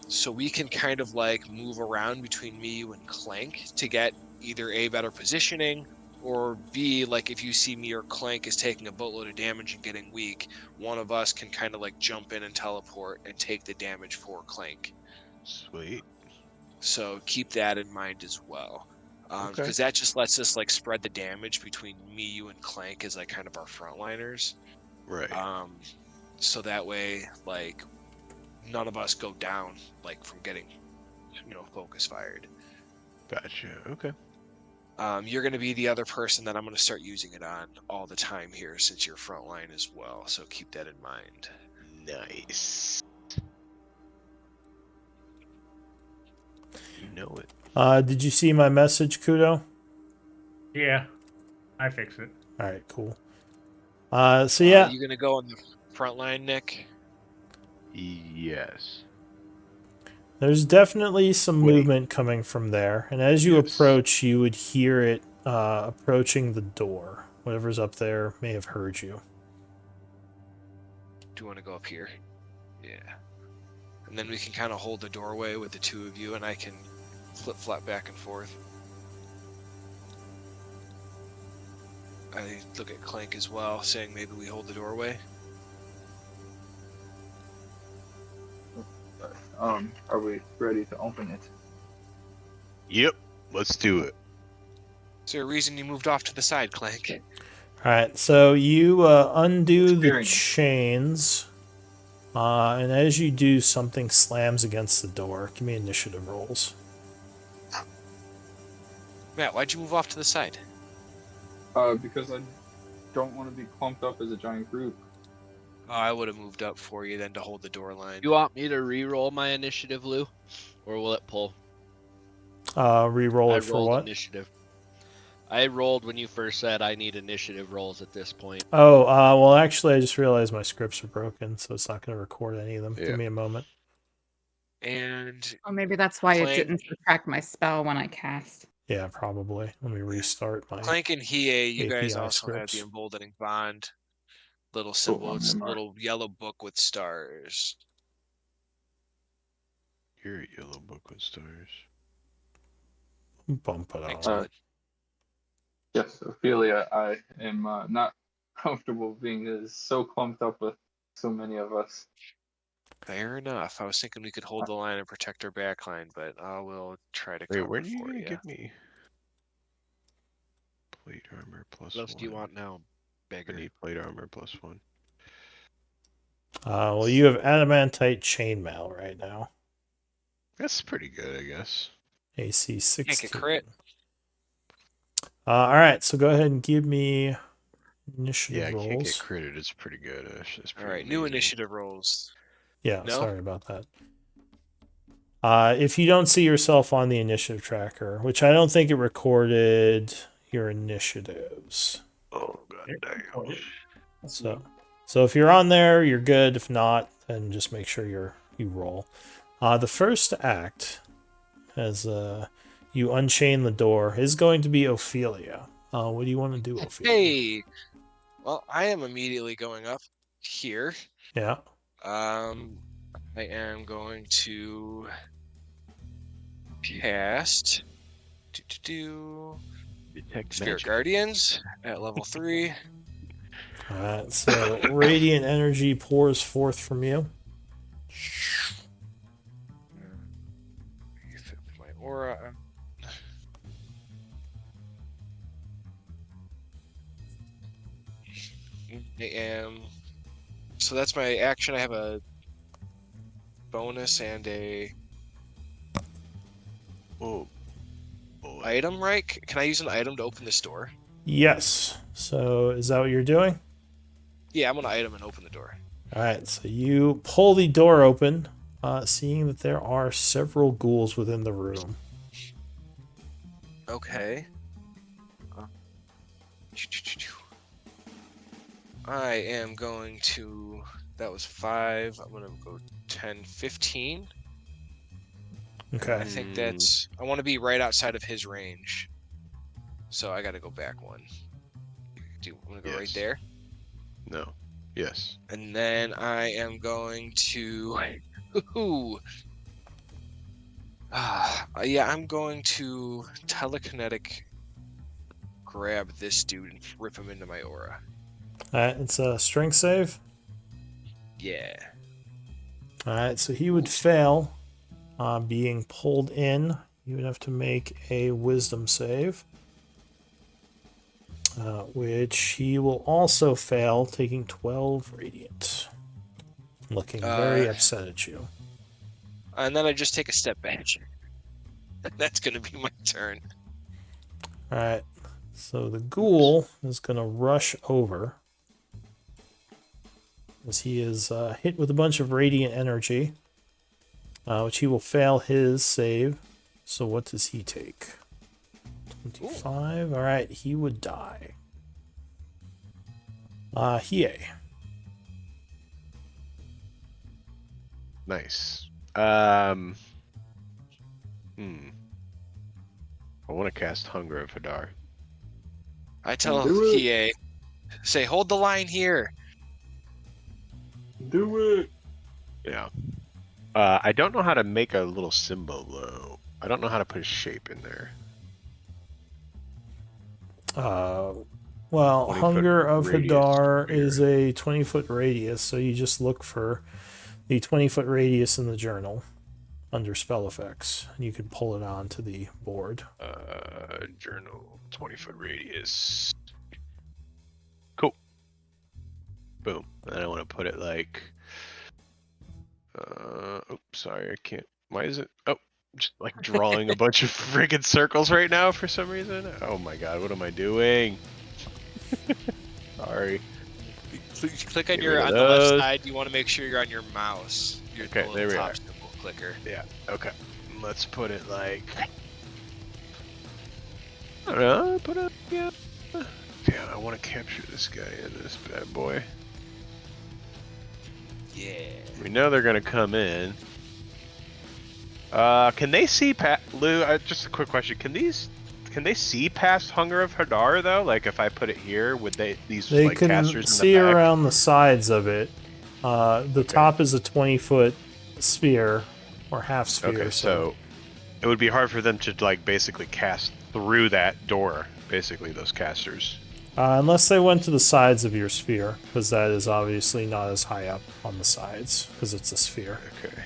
Speaker 1: So we can kind of like move around between me, you, and Clank to get either A, better positioning, or B, like if you see me or Clank is taking a boatload of damage and getting weak, one of us can kind of like jump in and teleport and take the damage for Clank.
Speaker 7: Sweet.
Speaker 1: So keep that in mind as well. Because that just lets us like spread the damage between me, you, and Clank as like kind of our frontliners.
Speaker 7: Right.
Speaker 1: So that way, like, none of us go down like from getting, focus fired.
Speaker 7: Gotcha. Okay.
Speaker 1: You're going to be the other person that I'm going to start using it on all the time here since you're frontline as well. So keep that in mind.
Speaker 7: Nice. You know it.
Speaker 3: Did you see my message, Kudo?
Speaker 2: Yeah, I fixed it.
Speaker 3: All right, cool. So yeah.
Speaker 1: You going to go on the front line, Nick?
Speaker 7: Yes.
Speaker 3: There's definitely some movement coming from there, and as you approach, you would hear it approaching the door. Whatever's up there may have heard you.
Speaker 1: Do you want to go up here? Yeah. And then we can kind of hold the doorway with the two of you, and I can flip-flop back and forth. I look at Clank as well, saying maybe we hold the doorway.
Speaker 5: Are we ready to open it?
Speaker 7: Yep, let's do it.
Speaker 1: Is there a reason you moved off to the side, Clank?
Speaker 3: Alright, so you undo the chains, and as you do, something slams against the door. Give me initiative rolls.
Speaker 1: Matt, why'd you move off to the side?
Speaker 5: Because I don't want to be clumped up as a giant group.
Speaker 1: Oh, I would have moved up for you then to hold the door line.
Speaker 6: You want me to re-roll my initiative, Lou? Or will it pull?
Speaker 3: Re-roll
Speaker 6: I
Speaker 3: it for
Speaker 6: rolled
Speaker 3: what?
Speaker 6: initiative. I rolled when you first said I need initiative rolls at this point.
Speaker 3: Oh, well, actually, I just realized my scripts are broken, so it's not going to record any of them.
Speaker 7: Yeah.
Speaker 3: Give me a moment.
Speaker 1: And
Speaker 4: Oh, maybe that's why it
Speaker 1: Clank-
Speaker 4: didn't subtract my spell when I cast.
Speaker 3: Yeah, probably. Let me restart my
Speaker 1: Clank and Hiei, you guys
Speaker 3: API
Speaker 1: also have the
Speaker 3: scripts.
Speaker 1: emboldening bond little symbol. It's a
Speaker 5: remember.
Speaker 1: little yellow book with stars.
Speaker 7: Your yellow book with stars.
Speaker 3: Bump it
Speaker 1: Thanks,
Speaker 3: up.
Speaker 1: bud.
Speaker 5: Yes, Ophelia, I am not comfortable being so clumped up with so many of us.
Speaker 1: Fair enough. I was thinking we could hold the line and protect our back line, but I will try to
Speaker 7: Wait,
Speaker 1: cover
Speaker 7: when are you
Speaker 1: for
Speaker 7: gonna
Speaker 1: you.
Speaker 7: give me plate armor plus
Speaker 6: What else
Speaker 7: 1?
Speaker 6: do you want now,
Speaker 7: I
Speaker 6: beggar?
Speaker 7: need plate armor plus 1.
Speaker 3: Well, you have adamantite chainmail right now.
Speaker 7: That's pretty good, I guess.
Speaker 3: AC 16.
Speaker 1: Can't get crit.
Speaker 3: Alright, so go ahead and give me initiative
Speaker 7: Yeah, I
Speaker 3: rolls.
Speaker 7: can't get critted. It's pretty good. It's pretty
Speaker 1: Alright, new
Speaker 7: amazing.
Speaker 1: initiative rolls.
Speaker 3: Yeah,
Speaker 1: No?
Speaker 3: sorry about that. If you don't see yourself on the initiative tracker, which I don't think it recorded your initiatives.
Speaker 7: Oh, god damn.
Speaker 3: So if you're on there, you're good. If not, then just make sure you roll. The first act, as you unchain the door, is going to be Ophelia. What do you want to do, Ophelia?
Speaker 1: Hey! Well, I am immediately going up here.
Speaker 3: Yeah.
Speaker 1: I am going to cast
Speaker 7: Detect
Speaker 1: Spirit
Speaker 7: magic.
Speaker 1: Guardians at level 3.
Speaker 3: Alright, so radiant energy pours forth from you.
Speaker 1: My aura. I am. So that's my action. I have a bonus and a
Speaker 7: Oh.
Speaker 1: item, right? Can I use an item to open this door?
Speaker 3: Yes. So is that what you're doing?
Speaker 1: Yeah, I'm gonna item and open the door.
Speaker 3: Alright, so you pull the door open, seeing that there are several ghouls within the room.
Speaker 1: Okay. I am going to. That was 5. I'm gonna go 10, 15.
Speaker 3: Okay.
Speaker 1: I think that's. I want to be right outside of his range. So I gotta go back one. Do you want to go right
Speaker 7: Yes.
Speaker 1: there?
Speaker 7: No. Yes.
Speaker 1: And then I am going to. Ooh. Yeah, I'm going to telekinetic grab this dude and rip him into my aura.
Speaker 3: Alright, it's a strength save.
Speaker 1: Yeah.
Speaker 3: Alright, so he would fail being pulled in. You would have to make a wisdom save. Which he will also fail, taking 12 radiant. Looking very upset at you.
Speaker 1: And then I just take a step back. That's going to be my turn.
Speaker 3: Alright, so the ghoul is going to rush over. As he is hit with a bunch of radiant energy. Which he will fail his save. So what does he take? 25. Alright, he would die. Hiei.
Speaker 7: Nice. I want to cast Hunger of Hadar.
Speaker 1: I tell Hiei, say, hold the line here.
Speaker 5: Do it.
Speaker 7: Yeah. I don't know how to make a little symbol though. I don't know how to put a shape in there.
Speaker 3: Well, Hunger of
Speaker 7: radius
Speaker 3: Hadar
Speaker 7: sphere.
Speaker 3: is a 20-foot radius, so you just look for the 20-foot radius in the journal under spell effects. And you can pull it onto the board.
Speaker 7: Journal, 20-foot radius. Cool. Boom. And I want to put it like... oops, sorry, I can't. Why is it? Oh, just like drawing a bunch of friggin' circles right now for some reason. Oh my god, what am I doing? Sorry.
Speaker 1: Click on your on the left side. You want to make sure you're on your mouse.
Speaker 7: Okay, there we are.
Speaker 1: Symbol clicker.
Speaker 7: Yeah. Okay. Let's put it like. I don't know. Put it. Yeah. Damn, I want to capture this guy in this bad boy.
Speaker 1: Yeah.
Speaker 7: We know they're gonna come in. Can they see Lou? Just a quick question. Can they see past Hunger of Hadar though? Like if I put it here, would they like
Speaker 3: can
Speaker 7: casters
Speaker 3: see
Speaker 7: in the back?
Speaker 3: around the sides of it. The top is a 20-foot sphere or half sphere.
Speaker 7: Okay, so it would be hard for them to like basically cast through that door. Basically, those casters.
Speaker 3: Unless they went to the sides of your sphere, because that is obviously not as high up on the sides, because it's a sphere.
Speaker 7: Okay.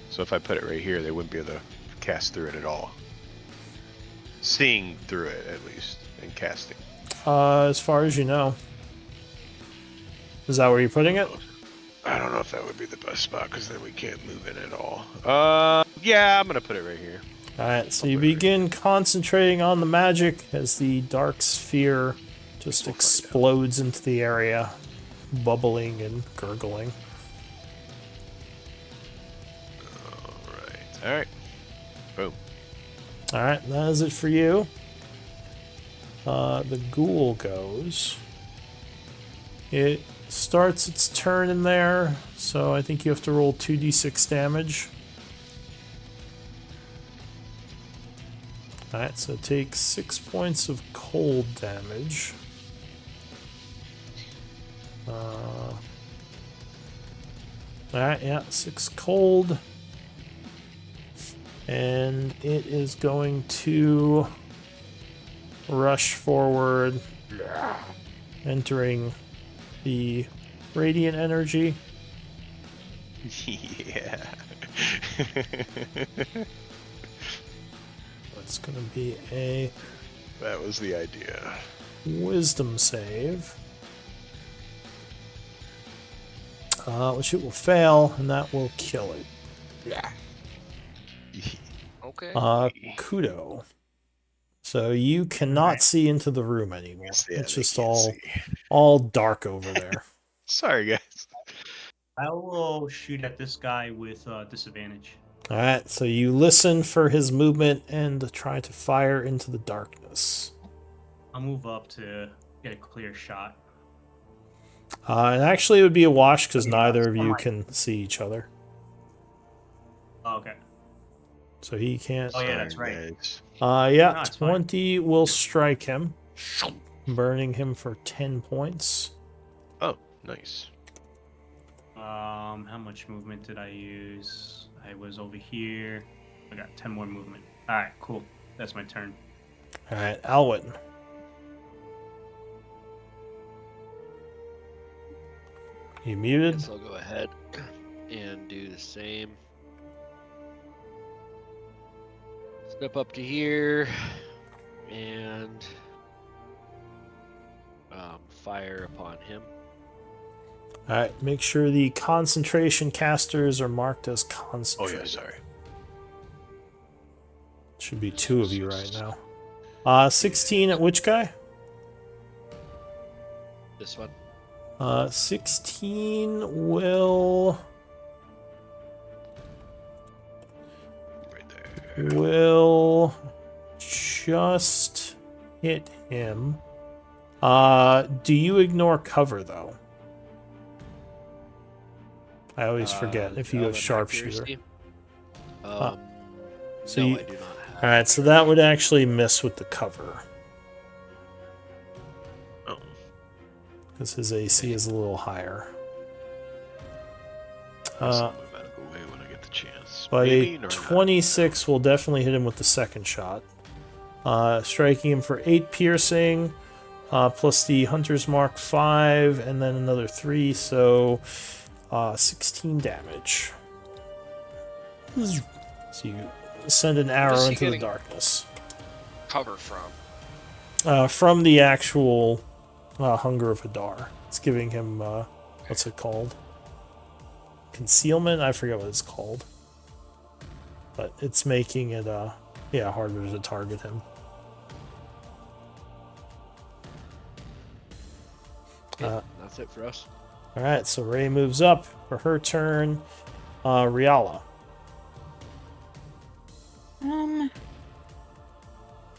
Speaker 7: So if I put it right here, they wouldn't be able to cast through it at all. Seeing through it, at least, and casting.
Speaker 3: As far as you know. Is that where you're putting it?
Speaker 7: I don't know if that would be the best spot, because then we can't move in at all. Yeah, I'm going to put it right here.
Speaker 3: Alright, so you begin concentrating on the magic as the dark sphere just explodes into the area, bubbling and gurgling.
Speaker 7: Alright. Boom.
Speaker 3: Alright, that is it for you. The ghoul goes. It starts its turn in there, so I think you have to roll 2d6 damage. Alright, so it takes 6 points of cold damage. Alright, yeah, 6 cold. And it is going to rush forward, entering the radiant energy.
Speaker 7: Yeah.
Speaker 3: It's going to be a...
Speaker 7: That was the idea.
Speaker 3: Wisdom save. Which it will fail, and that will kill it. Yeah.
Speaker 1: Okay.
Speaker 3: Kudo. So you cannot see into the room anymore.
Speaker 7: Yeah,
Speaker 3: it's just all dark over there.
Speaker 7: Sorry, guys.
Speaker 2: I will shoot at this guy with disadvantage.
Speaker 3: Alright, so you listen for his movement and try to fire into the darkness.
Speaker 2: I'll move up to get a clear shot.
Speaker 3: And actually it would be a wash because neither of you can see each other.
Speaker 2: Oh, okay.
Speaker 3: So he can't...
Speaker 2: Oh yeah, that's right.
Speaker 3: Yeah,
Speaker 2: No,
Speaker 3: 20 will strike him, burning him for 10 points.
Speaker 7: Oh, nice.
Speaker 2: How much movement did I use? I was over here. I got 10 more movement. Alright, cool. That's my turn.
Speaker 3: Alright, Alwyn. You muted?
Speaker 6: Guess I'll go ahead and do the same. Step up to here and fire upon him.
Speaker 3: Alright, make sure the concentration casters are marked as concentrated.
Speaker 7: Oh yeah, sorry.
Speaker 3: Should be 2 of you right now. 16 at which guy?
Speaker 6: This one.
Speaker 3: 16 will...
Speaker 7: Right there.
Speaker 3: Will just hit him. Do you ignore cover, though? I always forget if you have sharpshooter.
Speaker 6: So
Speaker 3: So
Speaker 6: no,
Speaker 3: you,
Speaker 6: I do not have.
Speaker 3: alright, so that would actually miss with the cover.
Speaker 7: Oh.
Speaker 3: Because his AC is a little higher.
Speaker 7: Move out of the way when I get the chance.
Speaker 3: But
Speaker 7: Maybe,
Speaker 3: a
Speaker 7: or
Speaker 3: 26 will definitely hit him with the second shot. Striking him for 8 piercing, plus the Hunter's Mark 5, and then another 3, so 16 damage. So you send an arrow into the darkness.
Speaker 1: Cover from?
Speaker 3: From the actual Hunger of Hadar. It's giving him, what's it called? Concealment? I forget what it's called. But it's making it, harder to target him.
Speaker 7: That's it for us.
Speaker 3: Alright, so Ray moves up for her turn. Riala.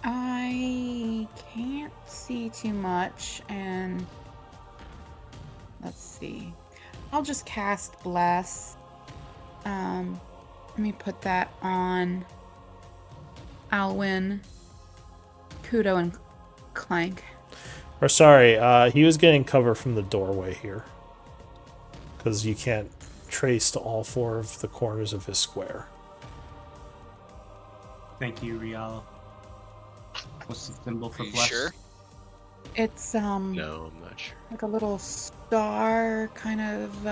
Speaker 4: I can't see too much, and let's see. I'll just cast Bless. Let me put that on Alwyn, Kudo, and Clank.
Speaker 3: Or sorry, he was getting cover from the doorway here. Because you can't trace to all 4 of the corners of his square.
Speaker 2: Thank you, Riala. What's the symbol for
Speaker 1: Are you
Speaker 2: bless?
Speaker 1: sure?
Speaker 4: It's
Speaker 7: No, I'm not sure.
Speaker 4: like a little star kind of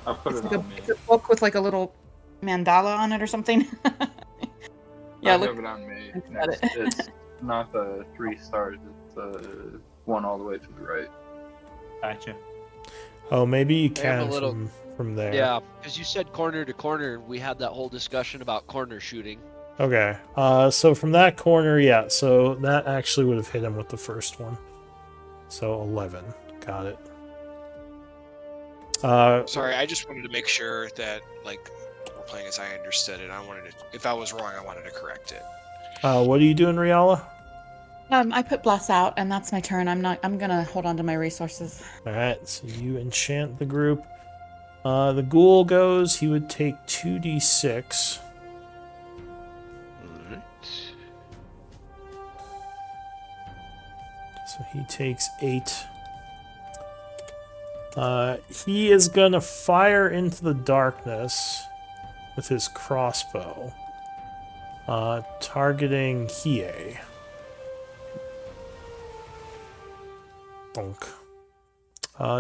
Speaker 5: I'll put it on me.
Speaker 4: it's a book with like a little mandala on it or something.
Speaker 5: I have it on me. It's not the 3 stars, it's one all the way to the right.
Speaker 2: Gotcha.
Speaker 3: Oh, maybe you
Speaker 6: I have
Speaker 3: can
Speaker 6: a little-
Speaker 3: from there.
Speaker 6: Yeah, because you said corner to corner. We had that whole discussion about corner shooting.
Speaker 3: Okay. So from that corner, yeah. So that actually would have hit him with the first one. So 11. Got it.
Speaker 1: Sorry, I just wanted to make sure that, like, we're playing as I understood it. I wanted to, if I was wrong, I wanted to correct it.
Speaker 3: What are you doing, Riala?
Speaker 4: I put Bless out, and that's my turn. I'm gonna hold on to my resources.
Speaker 3: Alright, so you enchant the group. The ghoul goes, he would take 2d6.
Speaker 7: Alright.
Speaker 3: So he takes 8. He is gonna fire into the darkness with his crossbow. Targeting Hiei. Bonk.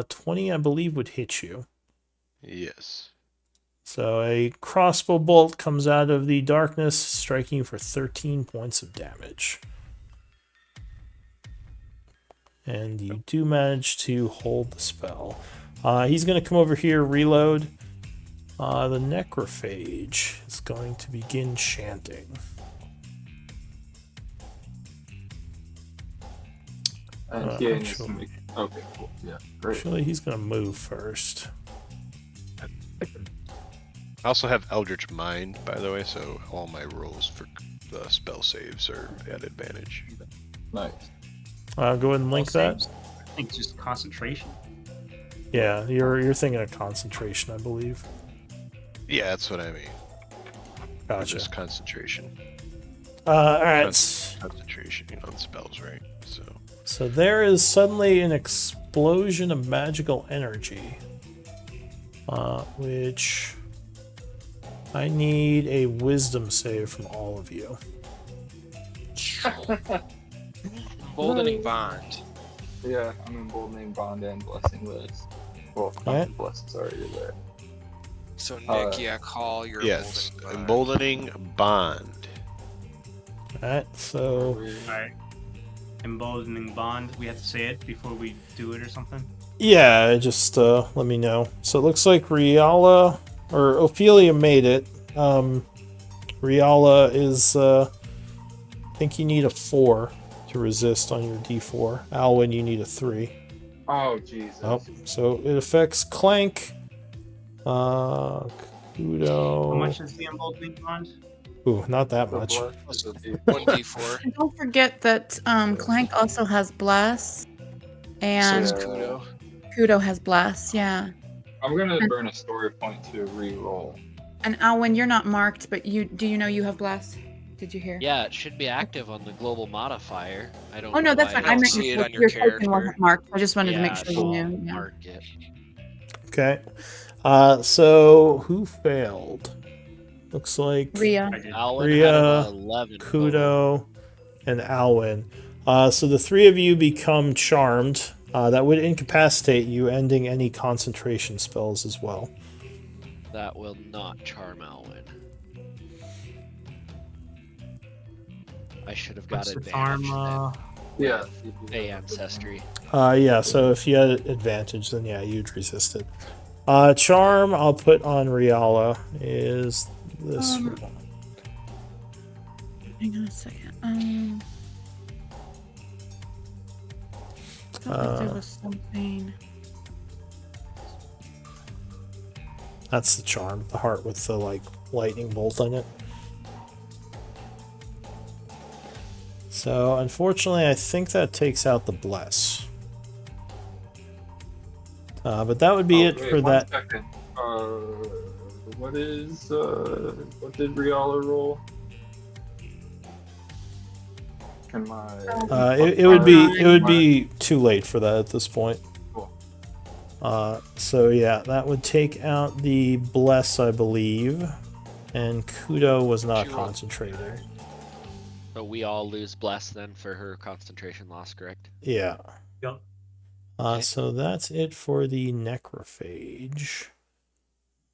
Speaker 3: 20, I believe, would hit you.
Speaker 7: Yes.
Speaker 3: So a crossbow bolt comes out of the darkness, striking you for 13 points of damage. And you do manage to hold the spell. He's going to come over here, reload. The necrophage is going to begin chanting.
Speaker 5: And he needs to make... Okay, cool. Yeah, great.
Speaker 3: Actually, he's going to move first.
Speaker 7: I also have Eldritch Mind, by the way, so all my rolls for the spell saves are at advantage.
Speaker 5: Nice.
Speaker 3: Go ahead and link that.
Speaker 2: I think it's just concentration.
Speaker 3: Yeah, you're thinking of concentration, I believe.
Speaker 7: Yeah, that's what I mean.
Speaker 3: Gotcha.
Speaker 7: Just concentration.
Speaker 3: Alright.
Speaker 7: Concentration on spells, right?
Speaker 3: So there is suddenly an explosion of magical energy. Which I need a wisdom save from all of you.
Speaker 1: Emboldening Bond.
Speaker 5: Yeah, I'm emboldening Bond and Blessing Liz. Well, Blessing's already there.
Speaker 1: So Nick, call your
Speaker 7: yes,
Speaker 1: emboldening
Speaker 7: bond.
Speaker 3: Alright, so
Speaker 2: Alright. Emboldening bond. We have to say it before we do it or something?
Speaker 3: yeah, just let me know. So it looks like Riala or Ophelia made it. Riala is I think you need a 4 to resist on your D4. Alwyn, you need a 3.
Speaker 5: Oh Jesus.
Speaker 3: Oh, so it affects Clank. Kudo.
Speaker 2: How much is the emboldening bond?
Speaker 3: Ooh, not that much.
Speaker 1: 1d4.
Speaker 4: And don't forget that Clank also has Bless, and Kudo has Bless. Yeah.
Speaker 5: I'm gonna burn a story point to re-roll.
Speaker 4: And Alwyn, you're not marked, but do you know you have Bless? Did you hear?
Speaker 6: Yeah, it should be active on the global modifier. I don't.
Speaker 4: Oh no, that's fine. I meant
Speaker 1: see it on
Speaker 4: your token wasn't marked. I just wanted to make sure you knew. Yeah.
Speaker 6: Mark it.
Speaker 3: Okay. So who failed? Looks like
Speaker 4: Rhea.
Speaker 6: Alwyn
Speaker 3: Rhea,
Speaker 6: had 11
Speaker 3: Kudo, and Alwyn. So the 3 of you become charmed That would incapacitate you, ending any concentration spells as well.
Speaker 6: That will not charm Alwyn. I should have got
Speaker 2: What's the
Speaker 6: advantage
Speaker 2: charm?
Speaker 6: then.
Speaker 5: Yeah.
Speaker 6: Fey ancestry.
Speaker 3: Yeah, so if you had advantage, then yeah, you'd resist it. Charm, I'll put on Riala, is this one.
Speaker 4: Hang on a second. I felt like there was something.
Speaker 3: That's the charm, the heart with the like lightning bolt on it. So unfortunately, I think that takes out the bless. But that would be it for that.
Speaker 5: 1 second. What did Riala roll? Can my
Speaker 3: It would be too late for that at this point.
Speaker 5: Cool.
Speaker 3: So yeah, that would take out the bless, I believe, and Kudo was not concentrating.
Speaker 6: So we all lose bless then for her concentration loss, correct?
Speaker 3: Yeah.
Speaker 2: Yep.
Speaker 3: So that's it for the necrophage.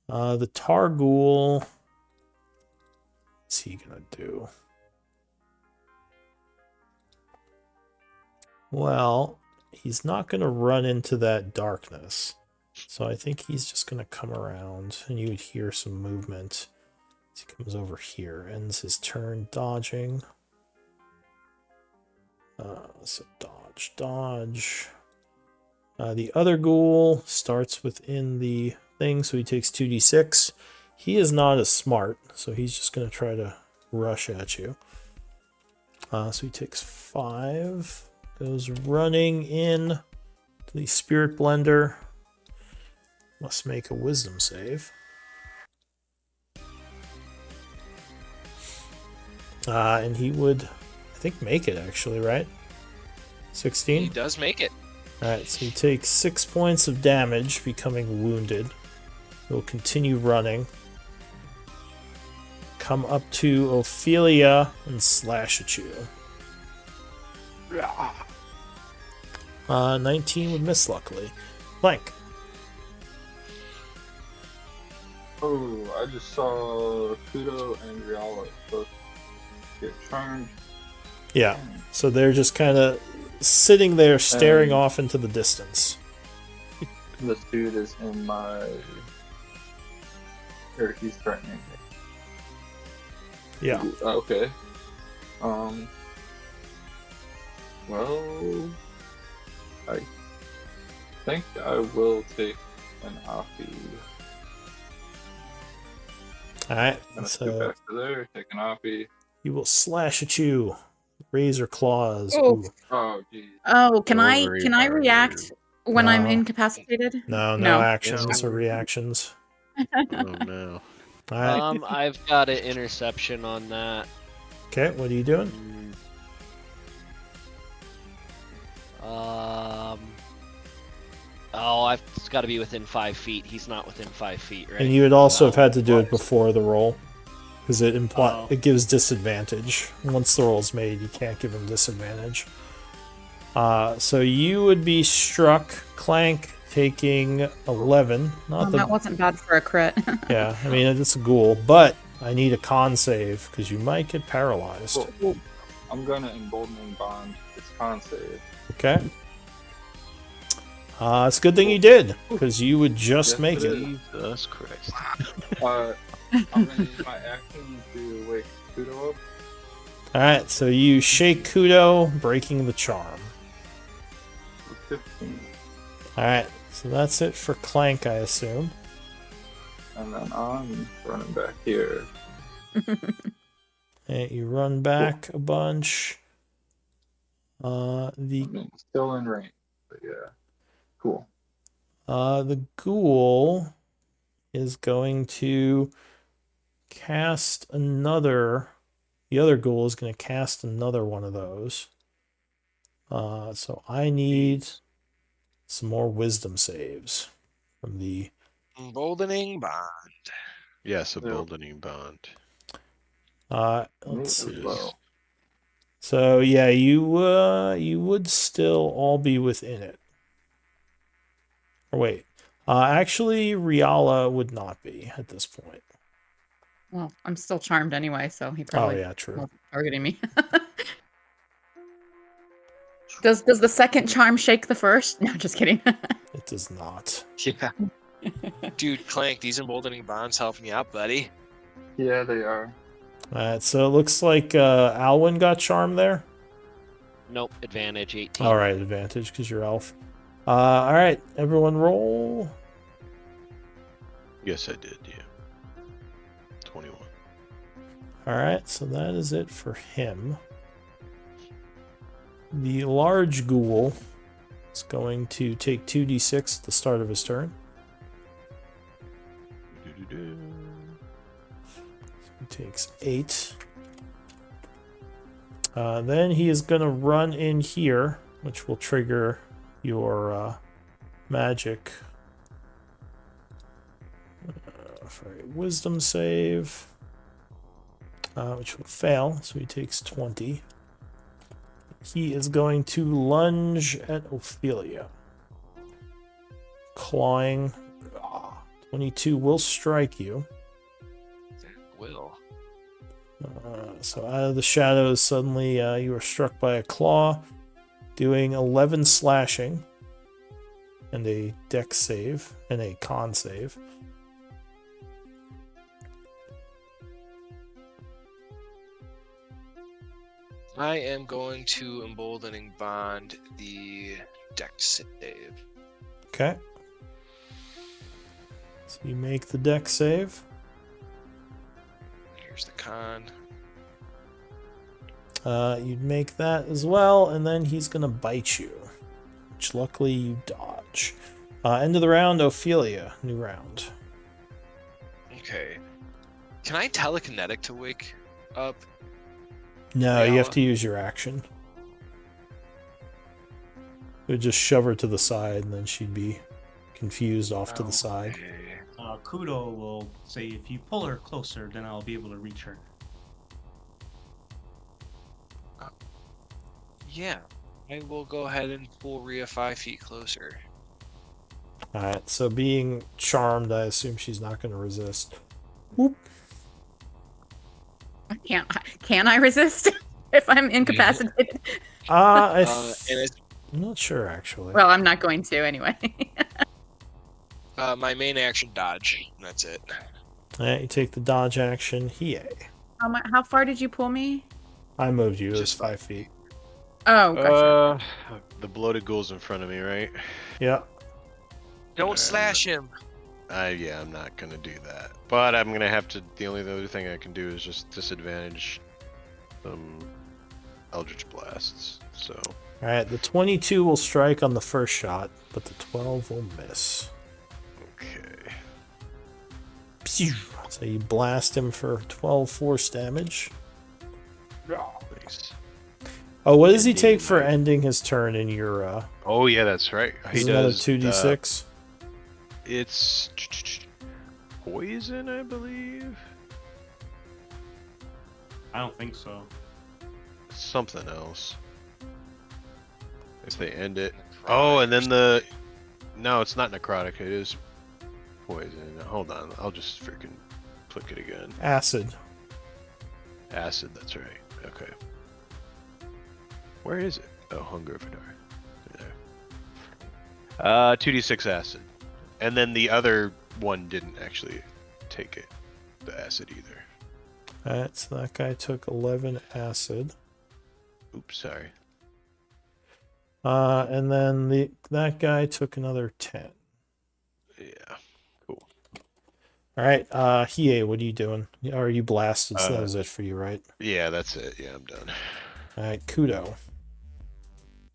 Speaker 3: The Targhoul. What's he gonna do? Well, he's not going to run into that darkness. So I think he's just going to come around, and you would hear some movement as he comes over here. Ends his turn dodging. So dodge, dodge. The other ghoul starts within the thing, so he takes 2d6. He is not as smart, so he's just going to try to rush at you. So he takes 5. Goes running in to the Spirit Blender. Must make a wisdom save. And he would, I think, make it actually, right? 16?
Speaker 1: He does make it.
Speaker 3: Alright, so he takes 6 points of damage, becoming wounded. He'll continue running. Come up to Ophelia and slash at you. 19 would miss, luckily. Blank.
Speaker 5: Oh, I just saw Kudo and Riala both get charmed.
Speaker 3: Yeah, so they're just kind of sitting there staring off into the distance.
Speaker 5: This dude is in my... Or he's threatening me.
Speaker 3: Yeah.
Speaker 5: Okay. Well... I think I will take an offie.
Speaker 3: Alright,
Speaker 5: I'm gonna
Speaker 3: so
Speaker 5: scoot back to there, take an offie.
Speaker 3: he will slash at you. Razor claws.
Speaker 4: Oh.
Speaker 3: Ooh.
Speaker 5: Oh, geez.
Speaker 4: Oh, can I react when I'm
Speaker 3: No.
Speaker 4: incapacitated?
Speaker 3: No actions or reactions.
Speaker 6: Oh no.
Speaker 3: Alright.
Speaker 6: I've got an interception on that.
Speaker 3: Okay, what are you doing?
Speaker 6: Oh, I've got to be within 5 feet. He's not within 5 feet, right?
Speaker 3: And you would also have had to do it before the roll. Because it gives disadvantage. Once the roll's made, you can't give him disadvantage. So you would be struck, Clank, taking 11.
Speaker 4: That wasn't bad for a crit.
Speaker 3: Yeah, I mean, it's a ghoul, but I need a con save, because you might get paralyzed.
Speaker 5: Cool. I'm gonna emboldening bond its con save.
Speaker 3: Okay. It's a good thing you did, because you would just make it.
Speaker 7: Jesus Christ.
Speaker 5: I'm gonna use my action to wake Kudo up.
Speaker 3: Alright, so you shake Kudo, breaking the charm.
Speaker 5: 15.
Speaker 3: Alright, so that's it for Clank, I assume.
Speaker 5: And then I'm running back here.
Speaker 3: And you run back a bunch.
Speaker 5: Still in range, but yeah. Cool.
Speaker 3: The ghoul is going to cast another. The other ghoul is going to cast another one of those. So I need some more wisdom saves from the
Speaker 1: Emboldening bond.
Speaker 7: Yes, emboldening bond.
Speaker 3: Let's see. So yeah, you would still all be within it. Or wait. Actually, Riala would not be at this point.
Speaker 4: Well, I'm still charmed anyway, so he
Speaker 3: Oh,
Speaker 4: probably
Speaker 3: yeah, true.
Speaker 4: wasn't targeting me. Does the second charm shake the first? No, just kidding.
Speaker 3: It does not.
Speaker 1: Yeah. Dude, Clank, these emboldening bonds helping you out, buddy.
Speaker 5: Yeah, they are.
Speaker 3: Alright, so it looks like Alwyn got charmed there.
Speaker 6: Nope, advantage 18.
Speaker 3: Alright, advantage because you're elf. Alright, everyone roll.
Speaker 7: Yes, I did, yeah. 21.
Speaker 3: Alright, so that is it for him. The large ghoul is going to take 2d6 at the start of his turn. He takes 8. Then he is going to run in here, which will trigger your magic for a wisdom save, which will fail, so he takes 20. He is going to lunge at Ophelia. Clawing. 22 will strike you.
Speaker 1: Will.
Speaker 3: So out of the shadows, suddenly you are struck by a claw, doing 11 slashing, and a dex save, and a con save.
Speaker 1: I am going to emboldening bond the dex save.
Speaker 3: Okay. So you make the dex save.
Speaker 1: Here's the con.
Speaker 3: You'd make that as well, and then he's going to bite you, which luckily you dodge. End of the round, Ophelia. New round.
Speaker 1: Okay. Can I telekinetic to wake up?
Speaker 3: No, you have
Speaker 1: Riala?
Speaker 3: to use your action. It would just shove her to the side, and then she'd be confused off to the side.
Speaker 1: Okay.
Speaker 2: Kudo will say, if you pull her closer, then I'll be able to reach her.
Speaker 1: Yeah. I will go ahead and pull Rhea 5 feet closer.
Speaker 3: Alright, so being charmed, I assume she's not going to resist. Whoop.
Speaker 4: Can I resist if I'm incapacitated?
Speaker 3: I'm
Speaker 1: And it's,
Speaker 3: not sure, actually.
Speaker 4: Well, I'm not going to anyway.
Speaker 1: my main action dodge. And that's it.
Speaker 3: Alright, you take the dodge action. Hiei.
Speaker 4: How far did you pull me?
Speaker 3: I moved you. It was
Speaker 1: Just
Speaker 3: 5 feet.
Speaker 4: Oh, gotcha.
Speaker 7: The bloated ghoul's in front of me, right?
Speaker 3: Yeah.
Speaker 1: Don't slash him.
Speaker 7: Yeah, I'm not gonna do that. But I'm gonna have to. The only other thing I can do is just disadvantage Eldritch Blasts. So.
Speaker 3: Alright, the 22 will strike on the first shot, but the 12 will miss.
Speaker 7: Okay.
Speaker 3: So you blast him for 12 force damage.
Speaker 7: Nice.
Speaker 3: Oh, what does he take for ending his turn in your
Speaker 7: Oh yeah, that's right. He
Speaker 3: is it another
Speaker 7: does
Speaker 3: 2d6?
Speaker 7: It's poison, I believe.
Speaker 2: I don't think so.
Speaker 7: Something else. If they end it. Oh, and then no, it's not necrotic. It is poison. Hold on, I'll just freaking click it again.
Speaker 3: Acid.
Speaker 7: Acid. That's right. Okay. Where is it? Oh, Hunger of Hadar. There. 2d6 acid. And then the other one didn't actually take it, the acid either.
Speaker 3: Alright, so that guy took 11 acid.
Speaker 7: Oops, sorry.
Speaker 3: And then that guy took another 10.
Speaker 7: Yeah, cool.
Speaker 3: Alright, Hiei, what are you doing? Are you blasted? So that was it for you, right?
Speaker 7: Yeah, that's it. Yeah, I'm done.
Speaker 3: Alright, Kudo.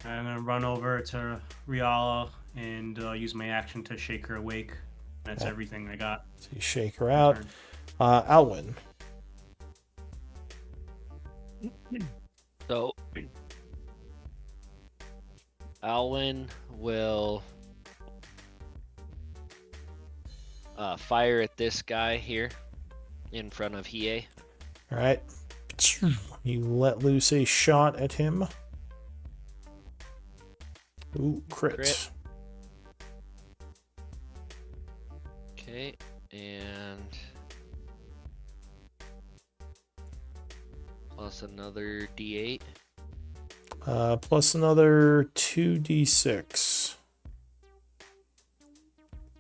Speaker 2: I'm gonna run over to Riala and use my action to shake her awake. That's everything I got.
Speaker 3: So you shake her out. Alwyn.
Speaker 6: So, Alwyn will fire at this guy here in front of Hiei.
Speaker 3: Alright. You let loose a shot at him. Ooh, crit.
Speaker 6: Plus another D8.
Speaker 3: Plus another 2d6.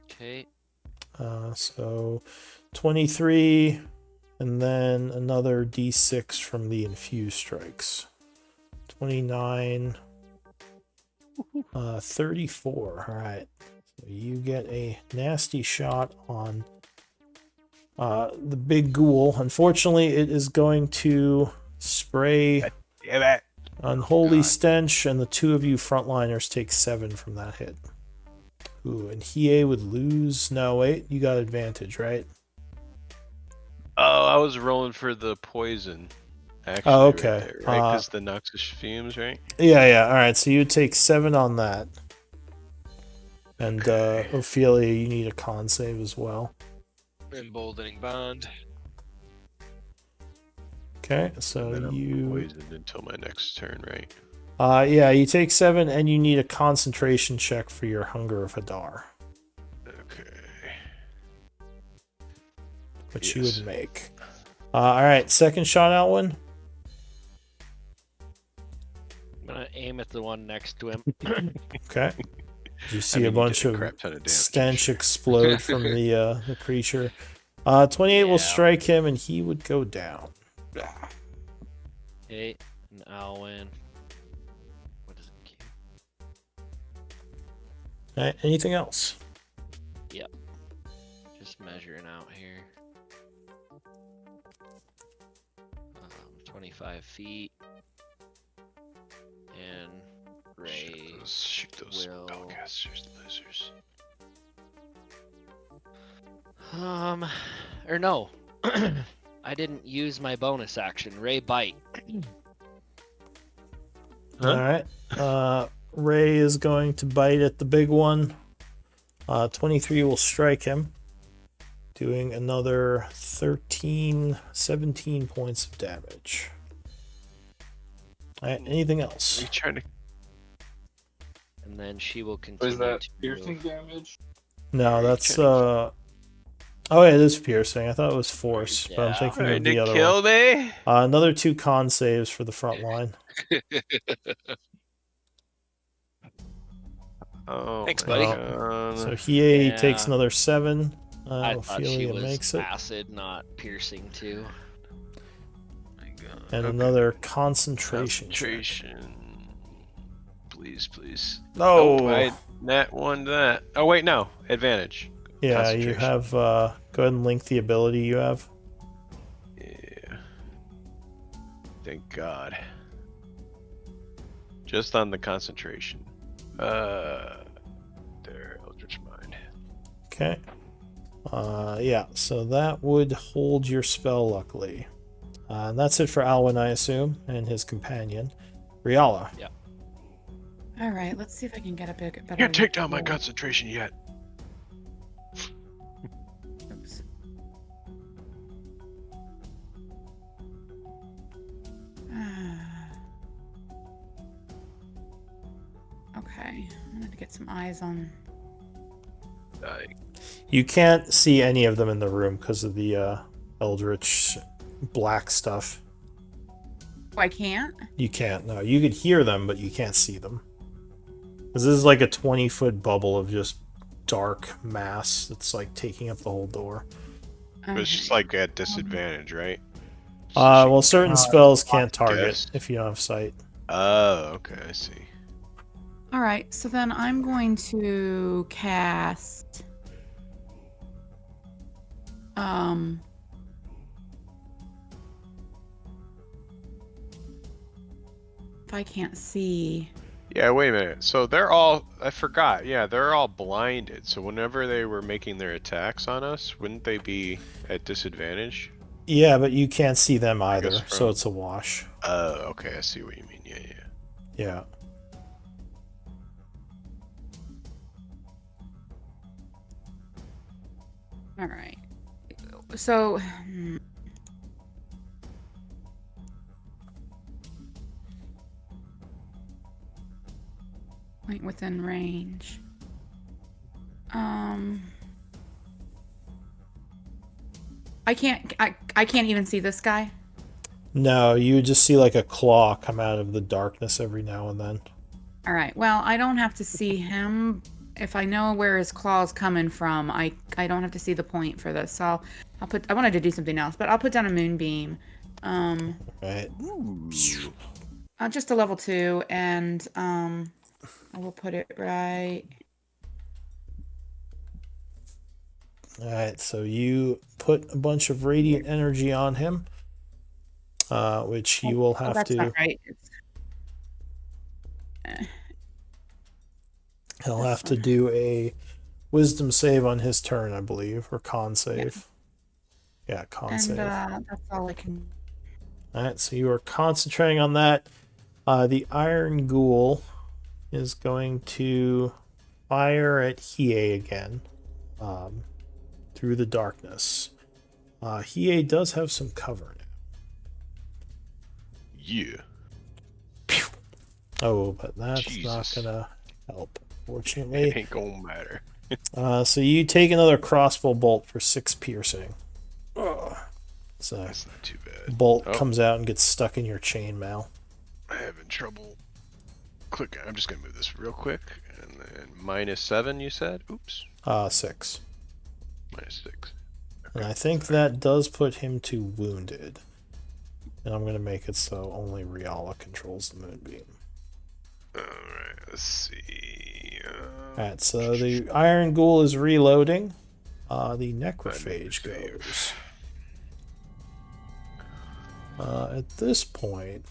Speaker 6: Okay.
Speaker 3: So 23, and then another d6 from the infused strikes. 29, 34. All right. So you get a nasty shot on the big ghoul. Unfortunately, it is going to spray
Speaker 7: Damn it.
Speaker 3: unholy stench, and the two of you frontliners take 7 from that hit. Ooh, and Hiei would lose. No, wait, you got advantage, right?
Speaker 7: Oh, I was rolling for the poison. Actually,
Speaker 3: Oh, okay.
Speaker 7: right there, right? Because the noxious fumes, right?
Speaker 3: Yeah. All right, so you take 7 on that. And Ophelia, you need a con save as well.
Speaker 1: Emboldening bond.
Speaker 3: Okay, so
Speaker 7: And then I'm
Speaker 3: you
Speaker 7: poisoned until my next turn, right?
Speaker 3: yeah, you take 7, and you need a concentration check for your Hunger of Hadar.
Speaker 7: Okay.
Speaker 3: Which you would make. All right, second shot, Alwyn.
Speaker 6: I'm gonna aim at the one next to him.
Speaker 3: Okay. You see a bunch of stench explode from the creature. 28 will strike him, and he would go down.
Speaker 6: Okay, and Alwyn. What does it keep?
Speaker 3: All right, anything else?
Speaker 6: Yep. Just measuring out here. 25 feet. And Ray
Speaker 7: shoot those
Speaker 6: will...
Speaker 7: spellcasters, losers.
Speaker 6: Or no. I didn't use my bonus action. Ray bite.
Speaker 3: All right. Ray is going to bite at the big one. 23 will strike him, doing another 17 points of damage. All right, anything else?
Speaker 7: Are you trying to...
Speaker 6: And then she will continue.
Speaker 5: Is that piercing damage?
Speaker 3: No, that's oh yeah, it is piercing. I thought it was force, but I'm thinking of the other
Speaker 7: kill
Speaker 3: one.
Speaker 7: Me?
Speaker 3: Another 2 con saves for the front line.
Speaker 7: Oh,
Speaker 1: thanks, buddy.
Speaker 3: So Hiei takes another 7.
Speaker 6: I thought she was
Speaker 3: makes it.
Speaker 6: acid, not piercing too.
Speaker 3: And another concentration.
Speaker 7: Please.
Speaker 3: No.
Speaker 7: I nat 1 to that. Oh wait, no. Advantage.
Speaker 3: Yeah, you have. Go ahead and link the ability you have.
Speaker 7: Yeah. Thank God. Just on the concentration. There, Eldritch Mind.
Speaker 3: Okay. Yeah, so that would hold your spell, luckily. And that's it for Alwyn, I assume, and his companion. Riala.
Speaker 6: Yeah.
Speaker 4: All right, let's see if I can get a bit better.
Speaker 7: Can't take down my concentration yet.
Speaker 4: Oops. Okay, I'm gonna get some eyes on.
Speaker 3: You can't see any of them in the room because of the eldritch black stuff.
Speaker 4: Oh, I can't?
Speaker 3: You can't, no. You could hear them, but you can't see them. This is like a 20-foot bubble of just dark mass that's like taking up the whole door.
Speaker 7: Okay. It's just like at disadvantage, right?
Speaker 3: Well, certain spells can't target if you don't have sight.
Speaker 7: Oh, okay, I see.
Speaker 4: All right, so then I'm going to cast if I can't see.
Speaker 7: Yeah, wait a minute. So they're all... I forgot. Yeah, they're all blinded. So whenever they were making their attacks on us, wouldn't they be at disadvantage?
Speaker 3: Yeah, but you can't see them either, so it's a wash.
Speaker 7: Oh, okay. I see what you mean.
Speaker 3: Yeah.
Speaker 4: All right. So... Point within range. I can't even see this guy.
Speaker 3: No, you would just see like a claw come out of the darkness every now and then.
Speaker 4: All right. Well, I don't have to see him. If I know where his claw's coming from, I don't have to see the point for this. So I'll put. I wanted to do something else, but I'll put down a moonbeam.
Speaker 3: Right.
Speaker 4: Just a level 2, and I will put it right.
Speaker 3: All right. So you put a bunch of radiant energy on him, which he will have
Speaker 4: that's
Speaker 3: to.
Speaker 4: Not right.
Speaker 3: He'll have to do a wisdom save on his turn, I believe, or con save. Yeah, con save.
Speaker 4: And that's all I can.
Speaker 3: All right, so you are concentrating on that. The Iron Ghoul is going to fire at Hiei again through the darkness. Hiei does have some cover now.
Speaker 7: Yeah.
Speaker 3: Oh, but that's
Speaker 7: Jesus.
Speaker 3: not gonna help, fortunately.
Speaker 7: It ain't gonna matter.
Speaker 3: So you take another crossbow bolt for 6 piercing. So
Speaker 7: That's not too bad.
Speaker 3: bolt comes out and gets stuck in your chainmail.
Speaker 7: I'm having trouble clicking. I'm just gonna move this real quick, and then -7. You said? Oops.
Speaker 3: 6.
Speaker 7: -6. Okay.
Speaker 3: And I think that does put him to wounded. And I'm gonna make it so only Riala controls the moonbeam.
Speaker 7: Alright, let's see.
Speaker 3: Alright, so the Iron Ghoul is reloading. The Necrophage goes. At this point,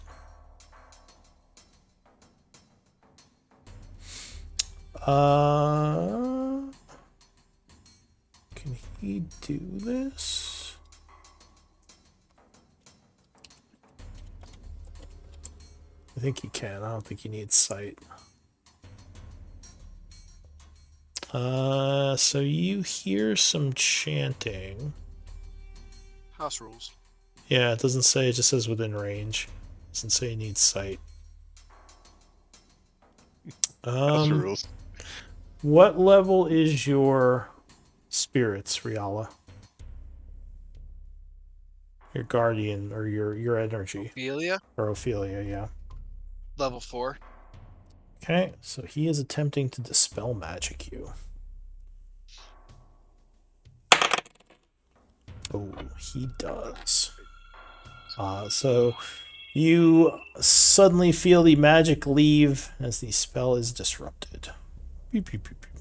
Speaker 3: can he do this? I think he can. I don't think he needs sight. So you hear some chanting.
Speaker 1: House rules.
Speaker 3: Yeah, it doesn't say, it just says within range. It doesn't say he needs sight.
Speaker 7: House rules.
Speaker 3: What level is your spirits, Riala? Your guardian, or your energy?
Speaker 1: Ophelia?
Speaker 3: Or Ophelia, yeah.
Speaker 1: Level 4.
Speaker 3: Okay, so he is attempting to dispel magic you. Oh, he does. So you suddenly feel the magic leave as the spell is disrupted. Beep, beep, beep, beep.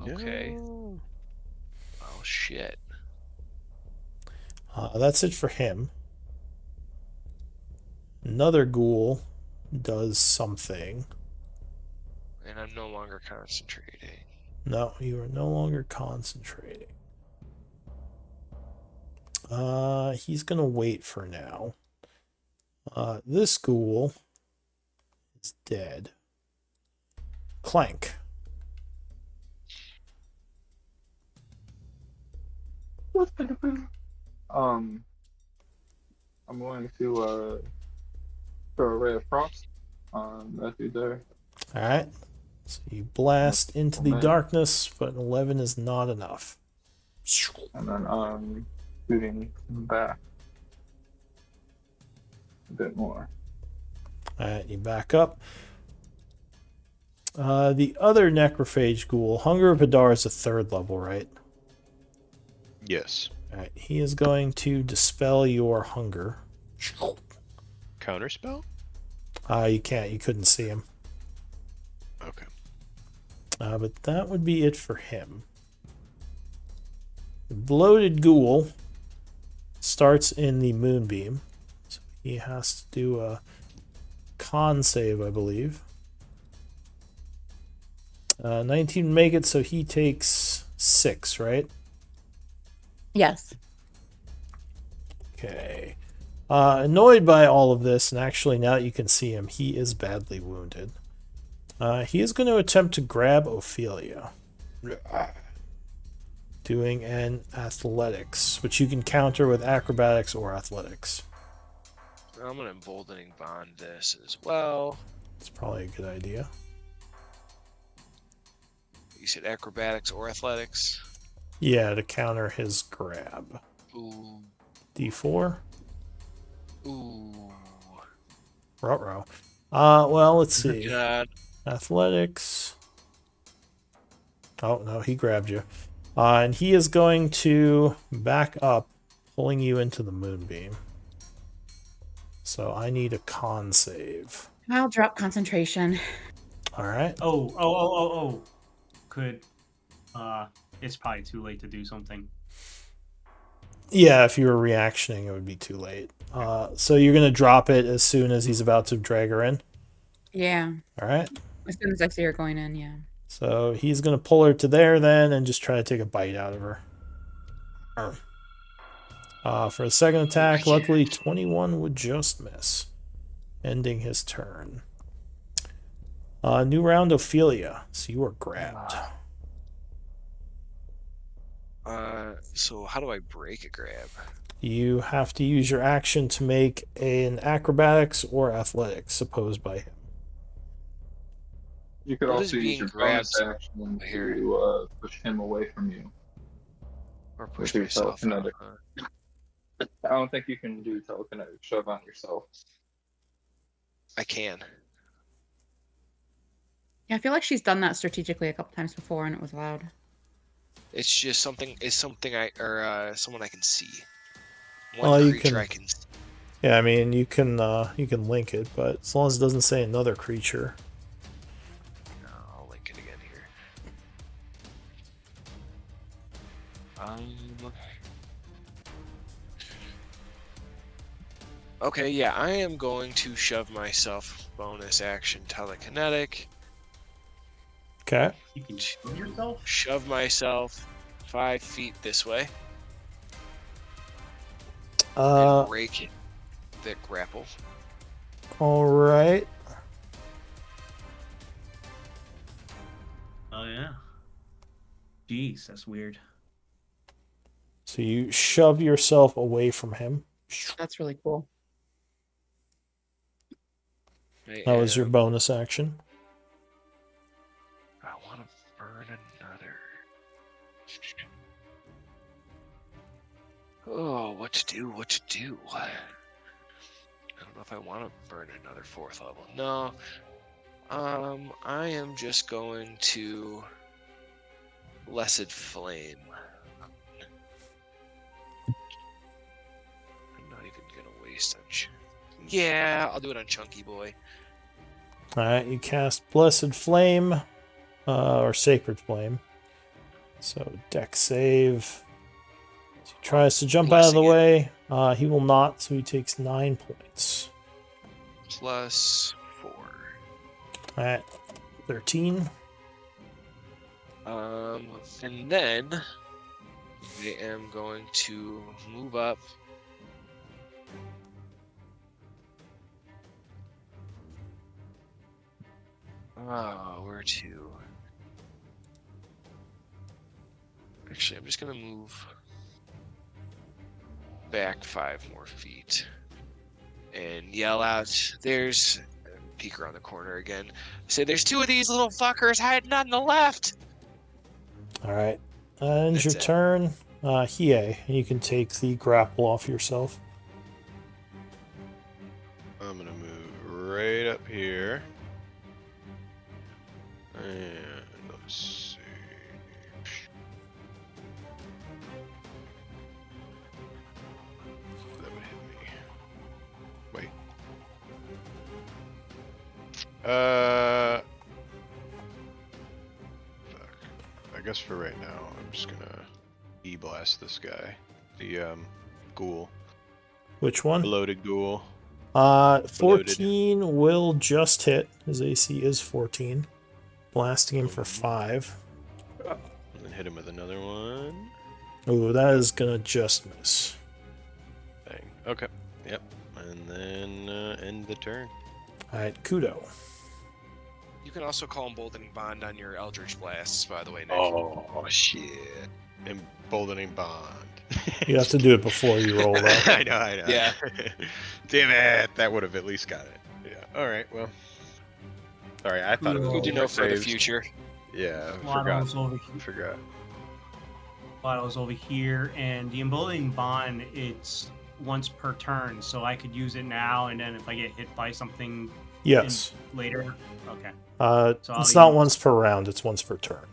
Speaker 1: Okay. Oh, shit.
Speaker 3: That's it for him. Another ghoul does something.
Speaker 1: And I'm no longer concentrating.
Speaker 3: No, you are no longer concentrating. He's gonna wait for now. This ghoul is dead. Clank.
Speaker 5: I'm going to throw a ray of frost on that dude there.
Speaker 3: Alright. So you blast into the darkness, but 11 is not enough.
Speaker 5: And then shooting back a bit more.
Speaker 3: Alright, you back up. The other Necrophage ghoul, Hunger of Hadar, is a 3rd level, right?
Speaker 7: Yes.
Speaker 3: Alright, he is going to dispel your hunger.
Speaker 7: Counterspell?
Speaker 3: You can't, you couldn't see him.
Speaker 7: Okay.
Speaker 3: But that would be it for him. The bloated ghoul starts in the moonbeam. So he has to do a con save, I believe. 19 make it, so he takes 6, right?
Speaker 4: Yes.
Speaker 3: Okay. Annoyed by all of this, and actually now that you can see him, he is badly wounded. He is going to attempt to grab Ophelia. Doing an athletics, which you can counter with acrobatics or athletics.
Speaker 1: I'm going to emboldening bond this as well.
Speaker 3: It's probably a good idea.
Speaker 1: You said acrobatics or athletics?
Speaker 3: Yeah, to counter his grab.
Speaker 1: Ooh.
Speaker 3: D4.
Speaker 1: Ooh.
Speaker 3: Ruh-roh. Well, let's see.
Speaker 1: God.
Speaker 3: Athletics. Oh, no, he grabbed you. And he is going to back up, pulling you into the moonbeam. So I need a con save.
Speaker 4: I'll drop concentration.
Speaker 3: All right.
Speaker 2: Oh. Could, it's probably too late to do something.
Speaker 3: Yeah, if you were reactioning, it would be too late. So you're going to drop it as soon as he's about to drag her in?
Speaker 4: Yeah.
Speaker 3: All right.
Speaker 4: As soon as I see her going in, yeah.
Speaker 3: So he's going to pull her to there then and just try to take a bite out of her. For a second attack, luckily 21 would just miss, ending his turn. New round, Ophelia. So you are grabbed.
Speaker 1: So how do I break a grab?
Speaker 3: You have to use your action to make an acrobatics or athletics opposed by him.
Speaker 5: You could also use your bonus action to push him away from you.
Speaker 1: Or push myself out.
Speaker 5: I don't think you can do telekinetic shove on yourself.
Speaker 1: I can.
Speaker 4: Yeah, I feel like she's done that strategically a couple times before, and it was allowed.
Speaker 1: It's just something. It's something someone I can see.
Speaker 3: One
Speaker 1: creature I can see.
Speaker 3: Yeah, I mean you can link it, but as long as it doesn't say another creature.
Speaker 1: No, I'll link it again here. Okay, yeah, I am going to shove myself bonus action telekinetic.
Speaker 3: Okay.
Speaker 2: You can shove yourself?
Speaker 1: Shove myself 5 feet this way. And break the grapple.
Speaker 3: All right.
Speaker 2: Oh yeah. Jeez, that's weird.
Speaker 3: So you shove yourself away from him.
Speaker 4: That's really cool.
Speaker 3: That was your bonus action.
Speaker 1: I want to burn another. Oh, what to do? I don't know if I want to burn another 4th level. No. I am just going to Blessed Flame. I'm not even gonna waste on. Yeah, I'll do it on Chunky Boy.
Speaker 3: All right, you cast Blessed Flame, or Sacred Flame. So deck save. So he tries to jump out of the way. He will not, so he takes 9 points.
Speaker 1: Plus 4.
Speaker 3: All right, 13.
Speaker 1: And then I am going to move up. Where to? Actually, I'm just gonna move back 5 more feet and yell out, there's... Peek around the corner again. Say, there's 2 of these little fuckers hiding on the left!
Speaker 3: Alright. Ends your turn. Hiei, you can take the grapple off yourself.
Speaker 7: I'm gonna move right up here. And let's see. That would hit me. Wait. Fuck. I guess for right now, I'm just gonna E-blast this guy. The, ghoul.
Speaker 3: Which one?
Speaker 7: The loaded ghoul.
Speaker 3: 14 will just hit. His AC is 14. Blasting him for 5.
Speaker 7: And then hit him with another one.
Speaker 3: Ooh, that is gonna just miss.
Speaker 7: Dang. Okay. Yep. And then end the turn.
Speaker 3: Alright, Kudo.
Speaker 1: You can also call Emboldening Bond on your Eldritch Blasts, by the way, Nick.
Speaker 7: Oh, shit. Emboldening Bond.
Speaker 3: You have to do it before you roll that.
Speaker 7: I know.
Speaker 1: Yeah.
Speaker 7: Damn it. That would have at least got it. Yeah. Alright, well. Sorry, I thought it was
Speaker 1: Good to know for the
Speaker 7: saves.
Speaker 1: future.
Speaker 7: Yeah,
Speaker 2: Waddle's over here.
Speaker 7: Forgot.
Speaker 2: Waddle's over here, and the emboldening bond, it's once per turn, so I could use it now, and then if I get hit by something
Speaker 3: Yes.
Speaker 2: later. Okay.
Speaker 3: So it's not once per round, it's once per turn.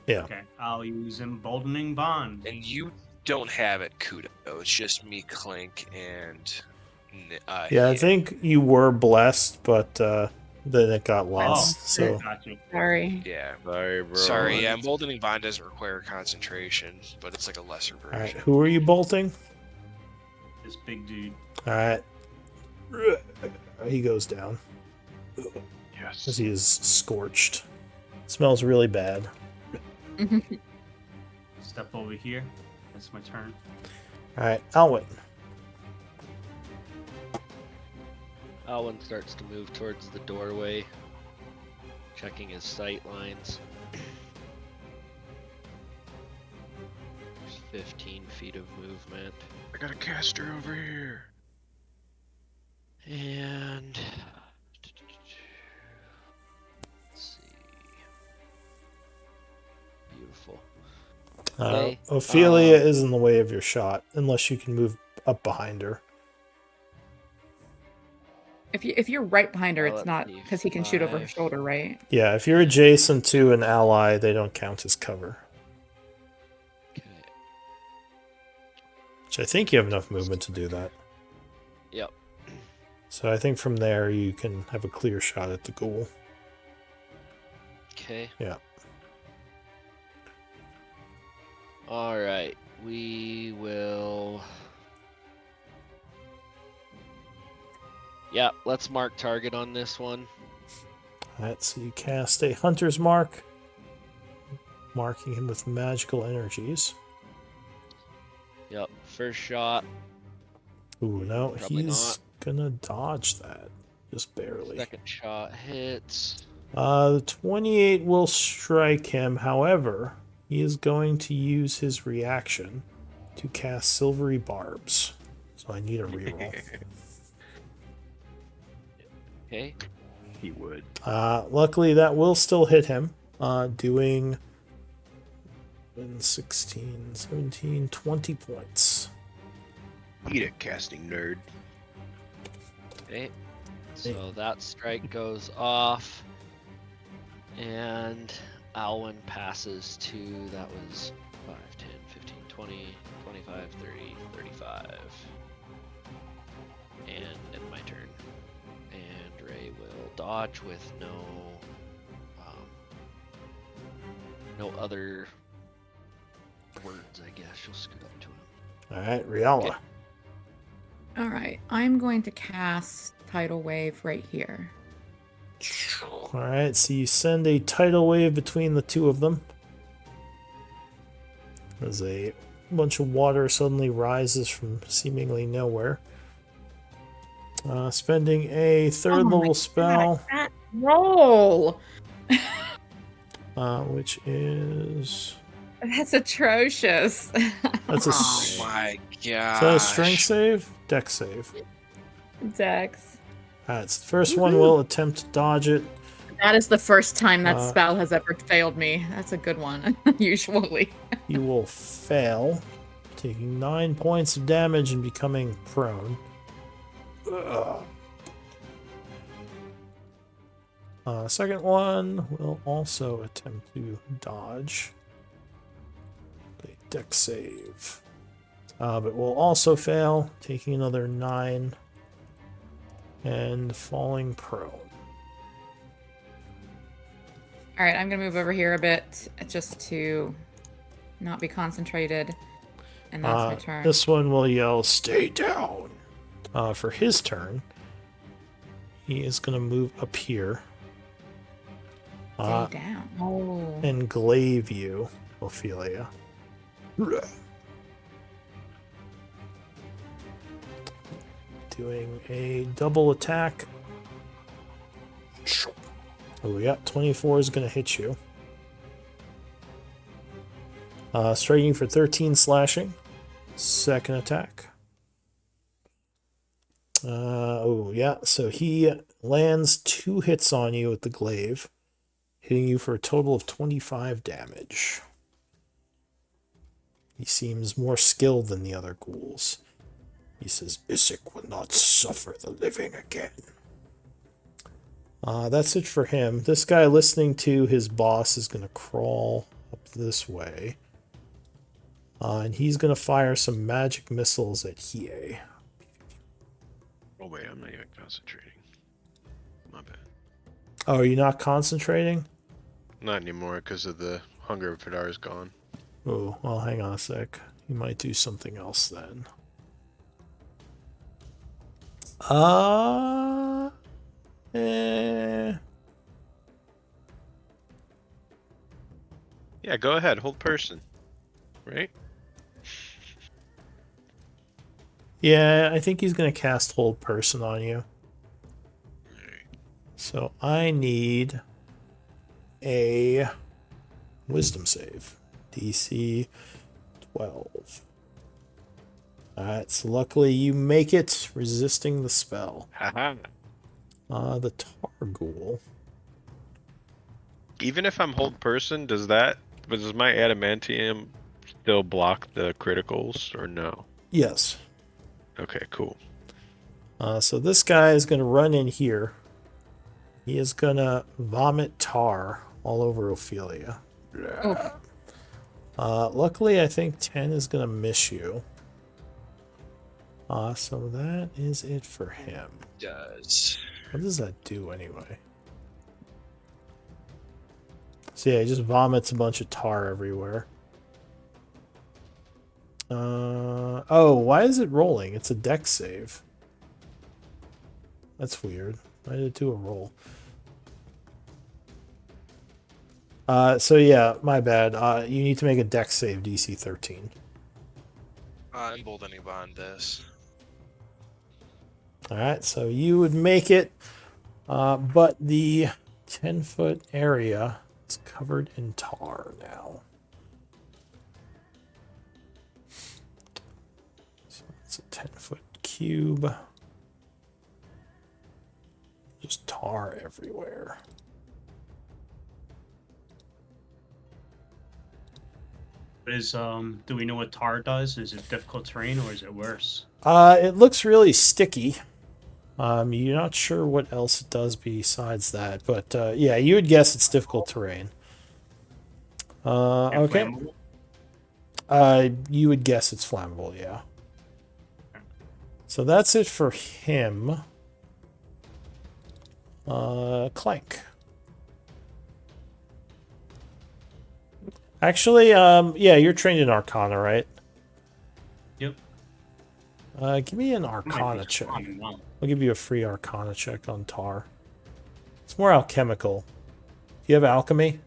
Speaker 3: Yeah.
Speaker 2: Okay, I'll use Emboldening Bond.
Speaker 1: And you don't have it, Kudo. It's just me, Clink, and
Speaker 3: I think you were blessed, but then it got lost. So
Speaker 4: sorry.
Speaker 1: Yeah.
Speaker 7: Sorry, bro.
Speaker 1: Sorry, yeah, Emboldening Bond doesn't require concentration, but it's like a lesser version.
Speaker 3: Alright, who are you bolting?
Speaker 2: This big dude.
Speaker 3: Alright. He goes down.
Speaker 7: Yes.
Speaker 3: Because he is scorched. Smells really bad.
Speaker 2: Step over here. That's my turn.
Speaker 3: Alright, Alwyn.
Speaker 6: Alwyn starts to move towards the doorway, checking his sight lines. There's 15 feet of movement.
Speaker 7: I got a caster over here.
Speaker 6: And let's see. Beautiful. Okay.
Speaker 3: Ophelia is in the way of your shot, unless you can move up behind her.
Speaker 4: If you're right behind her, it's not because he can shoot over her shoulder, right?
Speaker 3: Yeah, if you're adjacent to an ally, they don't count as cover.
Speaker 6: Okay.
Speaker 3: Which I think you have enough movement to do that.
Speaker 6: Yep.
Speaker 3: So I think from there you can have a clear shot at the ghoul.
Speaker 6: Okay.
Speaker 3: Yeah.
Speaker 6: All right. We will. Yeah, let's mark target on this one.
Speaker 3: Alright, so you cast a Hunter's Mark, marking him with magical energies.
Speaker 6: Yep, first shot.
Speaker 3: Ooh, no,
Speaker 6: Probably
Speaker 3: he's gonna dodge that. Just barely.
Speaker 6: Second shot hits.
Speaker 3: The 28 will strike him, however, he is going to use his reaction to cast Silvery Barbs. So I need a reroll.
Speaker 6: Okay.
Speaker 7: He would.
Speaker 3: Luckily, that will still hit him, doing 16, 17, 20 points.
Speaker 7: Eat it, casting nerd.
Speaker 6: Okay. So that strike goes off. And Alwyn passes to, that was 5, 10, 15, 20, 25, 30, 35. And end my turn. And Ray will dodge with no other words, I guess. She'll scoot up to him.
Speaker 3: Alright, Riala.
Speaker 6: Okay.
Speaker 4: All right, I'm going to cast Tidal Wave right here.
Speaker 3: Alright, so you send a tidal wave between the two of them. As a bunch of water suddenly rises from seemingly nowhere. Spending a third level spell.
Speaker 4: That roll!
Speaker 3: Which is...
Speaker 4: That's atrocious.
Speaker 3: That's a...
Speaker 1: Oh my god.
Speaker 3: Is that a strength save? Dex save.
Speaker 4: Dex.
Speaker 3: Alright, so the first one will attempt to dodge it.
Speaker 4: That is the first time that spell has ever failed me. That's a good one, usually.
Speaker 3: You will fail, taking 9 points of damage and becoming prone. Second one will also attempt to dodge. A dex save. But will also fail, taking another 9 and falling prone.
Speaker 4: All right, I'm going to move over here a bit just to not be concentrated. And that's my turn.
Speaker 3: This one will yell, "Stay down!" For his turn, he is going to move up here.
Speaker 4: Stay down. Oh.
Speaker 3: And glaive you, Ophelia. Doing a double attack. Oh, yeah, 24 is going to hit you. Striking for 13 slashing. Second attack. Oh, yeah, so he lands 2 hits on you with the glaive, hitting you for a total of 25 damage. He seems more skilled than the other ghouls. He says, Isaac will not suffer the living again. That's it for him. This guy listening to his boss is going to crawl up this way. And he's going to fire some magic missiles at Hiei.
Speaker 7: Oh wait, I'm not even concentrating. My bad.
Speaker 3: Oh, are you not concentrating?
Speaker 7: Not anymore because of the Hunger of Vidar is gone.
Speaker 3: Oh, well, hang on a sec. You might do something else then.
Speaker 7: Yeah, go ahead. Hold person. Right?
Speaker 3: Yeah, I think he's going to cast Hold Person on you. So I need a Wisdom save. DC 12. Alright, so luckily you make it, resisting the spell.
Speaker 7: Haha.
Speaker 3: The Targhoul.
Speaker 7: Even if I'm hold person, does my adamantium still block the criticals or no?
Speaker 3: Yes.
Speaker 7: Okay, cool.
Speaker 3: So this guy is going to run in here. He is going to vomit tar all over Ophelia. Luckily, I think 10 is going to miss you. So that is it for him.
Speaker 1: Does.
Speaker 3: What does that do anyway? So yeah, he just vomits a bunch of tar everywhere. Oh, why is it rolling? It's a dex save. That's weird. Why did it do a roll? So yeah, my bad. You need to make a dex save, DC 13.
Speaker 1: Emboldening bond this.
Speaker 3: Alright, so you would make it, but the 10-foot area is covered in tar now. So it's a 10-foot cube. Just tar everywhere.
Speaker 2: Do we know what tar does? Is it difficult terrain or is it worse?
Speaker 3: It looks really sticky. You're not sure what else it does besides that, but yeah, you would guess it's difficult terrain. Okay. You would guess it's flammable, yeah. So that's it for him. Clank. Actually, yeah, you're trained in Arcana, right?
Speaker 2: Yep.
Speaker 3: Give me an Arcana check. I'll give you a free Arcana check on tar. It's more alchemical. Do you have alchemy?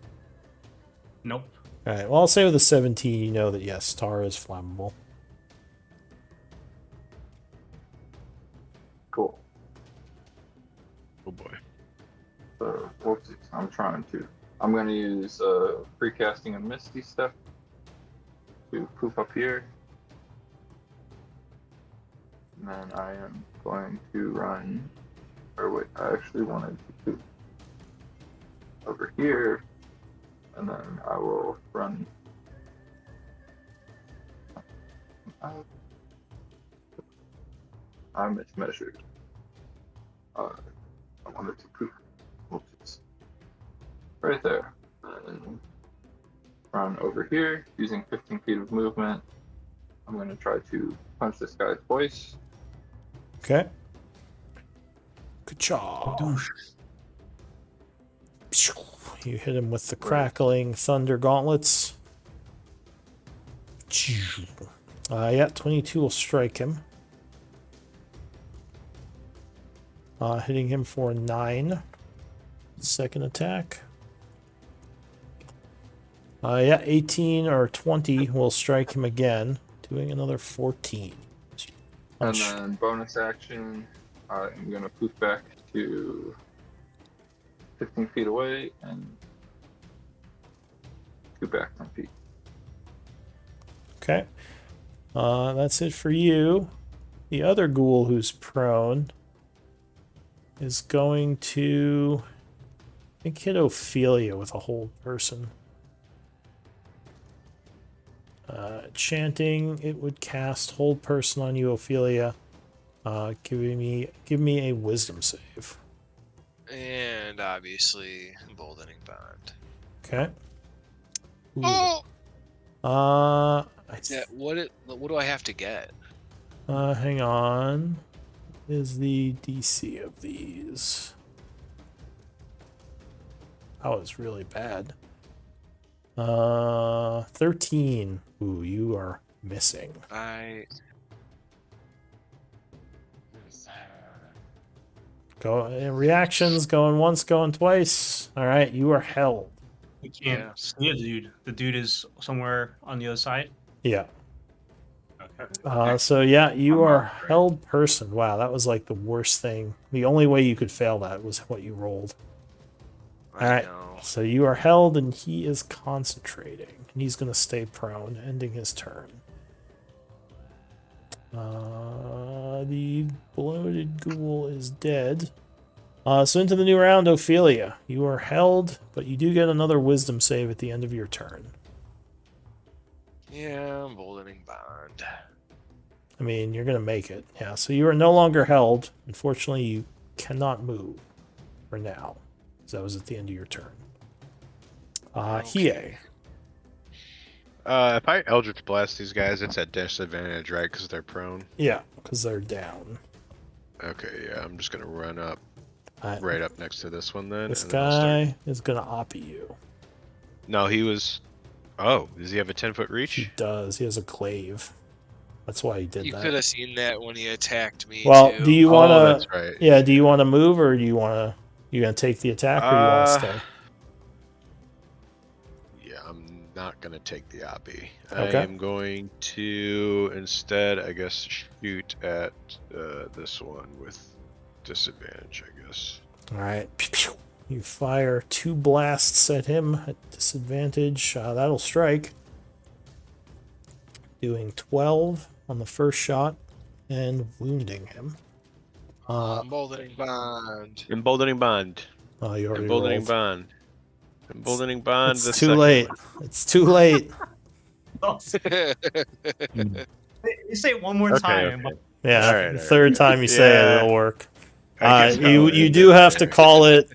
Speaker 2: Nope.
Speaker 3: Alright, well, I'll say with a 17, you know that yes, tar is flammable.
Speaker 5: Cool.
Speaker 7: Oh boy.
Speaker 5: So, whoopsies. I'm going to use precasting and Misty Step to poof up here. And then I am going to run, or wait, I actually wanted to poof over here, and then I will run I mismeasured. I wanted to poof. Whoopsies. Right there. And run over here using 15 feet of movement. I'm going to try to punch this guy twice.
Speaker 3: Okay. Good job. You hit him with the crackling thunder gauntlets. Yeah, 22 will strike him. Hitting him for 9. Second attack. Yeah, 18 or 20 will strike him again, doing another 14.
Speaker 5: And then bonus action, I'm going to poof back to 15 feet away and go back 10 feet.
Speaker 3: Okay. That's it for you. The other ghoul who's prone is going to, I think, hit Ophelia with a hold person. Chanting, it would cast Hold Person on you, Ophelia. Give me a Wisdom save.
Speaker 1: And obviously, Emboldening Bond.
Speaker 3: Okay. Ooh.
Speaker 1: Oh!
Speaker 3: What
Speaker 1: do I have to get?
Speaker 3: Hang on. Is the DC of these? That was really bad. 13. Ooh, you are missing. Reactions going once, going twice. All right, you are held.
Speaker 2: We can't see the dude. The dude is somewhere on the other side.
Speaker 3: Yeah.
Speaker 2: Okay.
Speaker 3: So yeah, you are held person. Wow, that was like the worst thing. The only way you could fail that was what you rolled. All right. So you are held, and he is concentrating. And he's going to stay prone, ending his turn. The bloated ghoul is dead. So into the new round, Ophelia. You are held, but you do get another wisdom save at the end of your turn.
Speaker 1: Yeah, Emboldening Bond.
Speaker 3: I mean, you're going to make it. Yeah, so you are no longer held. Unfortunately, you cannot move for now. So that was at the end of your turn. Hiei.
Speaker 7: If I Eldritch Blast these guys, it's at disadvantage, right? Because they're prone?
Speaker 3: Yeah, because they're down.
Speaker 7: Okay, yeah, I'm just going to run up right up next to this one then.
Speaker 3: This
Speaker 7: and
Speaker 3: guy is going to oppie you.
Speaker 7: No, he was... Oh, does he have a 10-foot reach?
Speaker 3: He does. He has a glaive. That's why he did that.
Speaker 1: You could have seen that when he attacked me,
Speaker 3: well,
Speaker 1: too.
Speaker 3: Do you want to...
Speaker 7: Oh, that's right.
Speaker 3: Yeah, do you want to move, or do you want to... You going to take the attack, or do you want to stay?
Speaker 7: Yeah, I'm not going to take the oppie.
Speaker 3: Okay.
Speaker 7: I am going to, instead, I guess, shoot at this one with disadvantage, I guess.
Speaker 3: All right. You fire 2 blasts at him at disadvantage. That'll strike. Doing 12 on the first shot and wounding him.
Speaker 1: Emboldening Bond.
Speaker 7: Emboldening Bond.
Speaker 3: Oh, you already
Speaker 7: Emboldening
Speaker 3: rolled.
Speaker 7: Bond. Emboldening Bond.
Speaker 3: It's too late. It's too late.
Speaker 2: You say it one more time.
Speaker 7: Okay.
Speaker 3: Yeah,
Speaker 7: All right,
Speaker 3: the third time you say it, it'll work.
Speaker 7: I guess
Speaker 3: You do have to call it.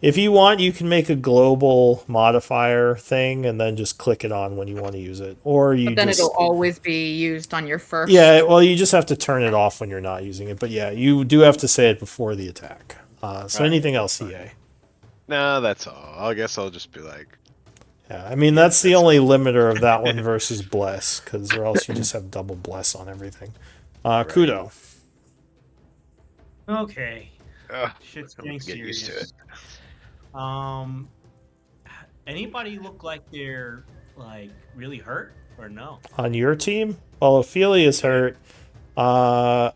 Speaker 3: If you want, you can make a global modifier thing and then just click it on when you want to use it. Or you
Speaker 4: But then
Speaker 3: just,
Speaker 4: it'll always be used on your first.
Speaker 3: Yeah, well, you just have to turn it off when you're not using it. But yeah, you do have to say it before the attack. So anything else, EA?
Speaker 7: No, that's all. I guess I'll just be like...
Speaker 3: Yeah, I mean, that's the only limiter of that one versus Bless, because or else you just have double Bless on everything. Kudo.
Speaker 2: Okay. Shit's getting
Speaker 7: get used to
Speaker 2: serious.
Speaker 7: it.
Speaker 2: Anybody look like they're like really hurt or no?
Speaker 3: On your team? Well, Ophelia's hurt. Hiei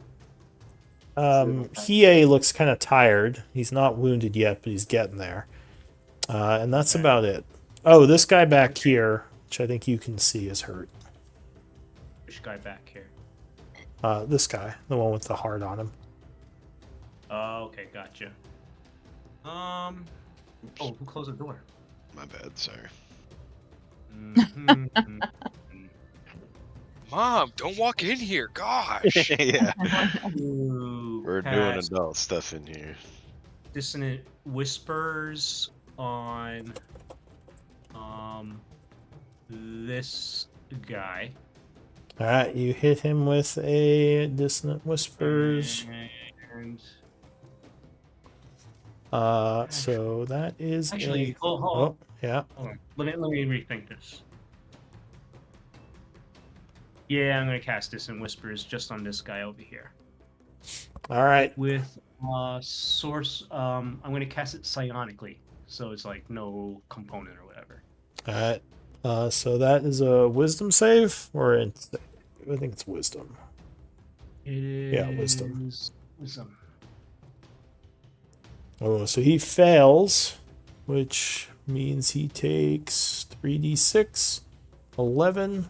Speaker 3: looks kind of tired. He's not wounded yet, but he's getting there. And that's about it. Oh, this guy back here, which I think you can see, is hurt.
Speaker 2: Which guy back here?
Speaker 3: This guy, the one with the heart on him.
Speaker 2: Oh, okay, gotcha. Oh, who closed the door?
Speaker 7: My bad, sorry.
Speaker 1: Mom, don't walk in here. Gosh.
Speaker 7: Yeah.
Speaker 2: Ooh,
Speaker 7: We're doing adult stuff in here.
Speaker 2: Dissonant whispers on this guy.
Speaker 3: All right, you hit him with a Dissonant Whispers.
Speaker 2: And
Speaker 3: So that is
Speaker 2: actually,
Speaker 3: a... Oh, yeah.
Speaker 2: Hold on. Let me rethink this. Yeah, I'm gonna cast Dissonant Whispers just on this guy over here.
Speaker 3: All right.
Speaker 2: With source, I'm gonna cast it psionically, so it's like no component or whatever.
Speaker 3: All right. So that is a Wisdom save, or I think it's Wisdom.
Speaker 2: It is.
Speaker 3: Yeah, Wisdom.
Speaker 2: Wisdom.
Speaker 3: Oh, so he fails, which means he takes 3d6, 11,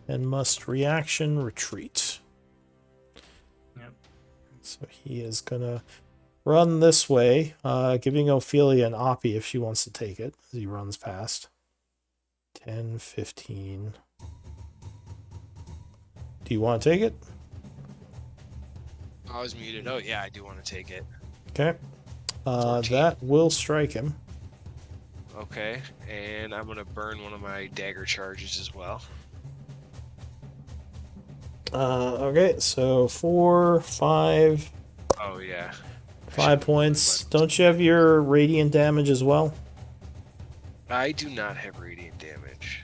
Speaker 3: and must reaction retreat.
Speaker 2: Yep.
Speaker 3: So he is gonna run this way, giving Ophelia an oppie if she wants to take it as he runs past. 10, 15. Do you want to take it?
Speaker 1: I was muted. Oh, yeah, I do want to take it.
Speaker 3: Okay.
Speaker 1: 14.
Speaker 3: That will strike him.
Speaker 1: Okay, and I'm going to burn one of my dagger charges as well.
Speaker 3: Okay, so 4, 5.
Speaker 1: Oh, yeah.
Speaker 3: 5 points. Don't you have your radiant damage as well?
Speaker 1: I do not have radiant damage.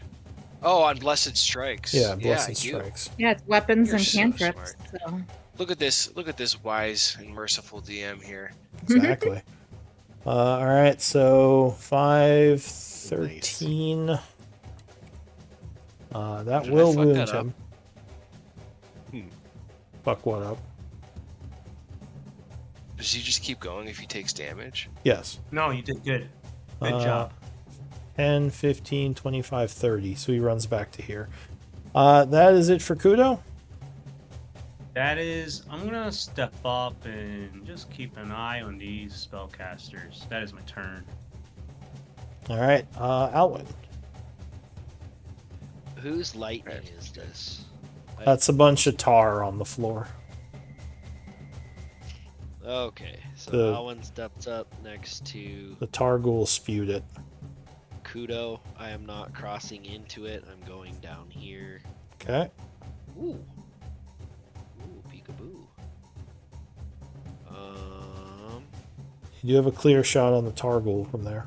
Speaker 1: Oh, on Blessed Strikes.
Speaker 3: Yeah, Blessed
Speaker 1: I do.
Speaker 3: Strikes.
Speaker 4: Yeah, it's weapons
Speaker 1: You're
Speaker 4: and
Speaker 1: so
Speaker 4: cantrips.
Speaker 1: smart.
Speaker 4: So.
Speaker 1: Look at this wise and merciful DM here.
Speaker 3: Exactly. Alright, so 5, 13. That
Speaker 1: Did I
Speaker 3: will
Speaker 1: fuck
Speaker 3: wound
Speaker 1: that up?
Speaker 3: him. Fuck what up?
Speaker 1: Does he just keep going if he takes damage?
Speaker 3: Yes.
Speaker 2: No, you did good. Good job.
Speaker 3: 10, 15, 25, 30. So he runs back to here. That is it for Kudo.
Speaker 2: That is, I'm gonna step up and just keep an eye on these spellcasters. That is my turn.
Speaker 3: Alright, Alwyn.
Speaker 6: Whose lightning is this?
Speaker 3: That's a bunch of tar on the floor.
Speaker 6: Okay, so
Speaker 3: The-
Speaker 6: Alwyn steps up next to
Speaker 3: The tar ghoul spewed it.
Speaker 6: Kudo. I am not crossing into it. I'm going down here.
Speaker 3: Okay.
Speaker 6: Ooh. Ooh, peekaboo.
Speaker 3: You do have a clear shot on the tar ghoul from there.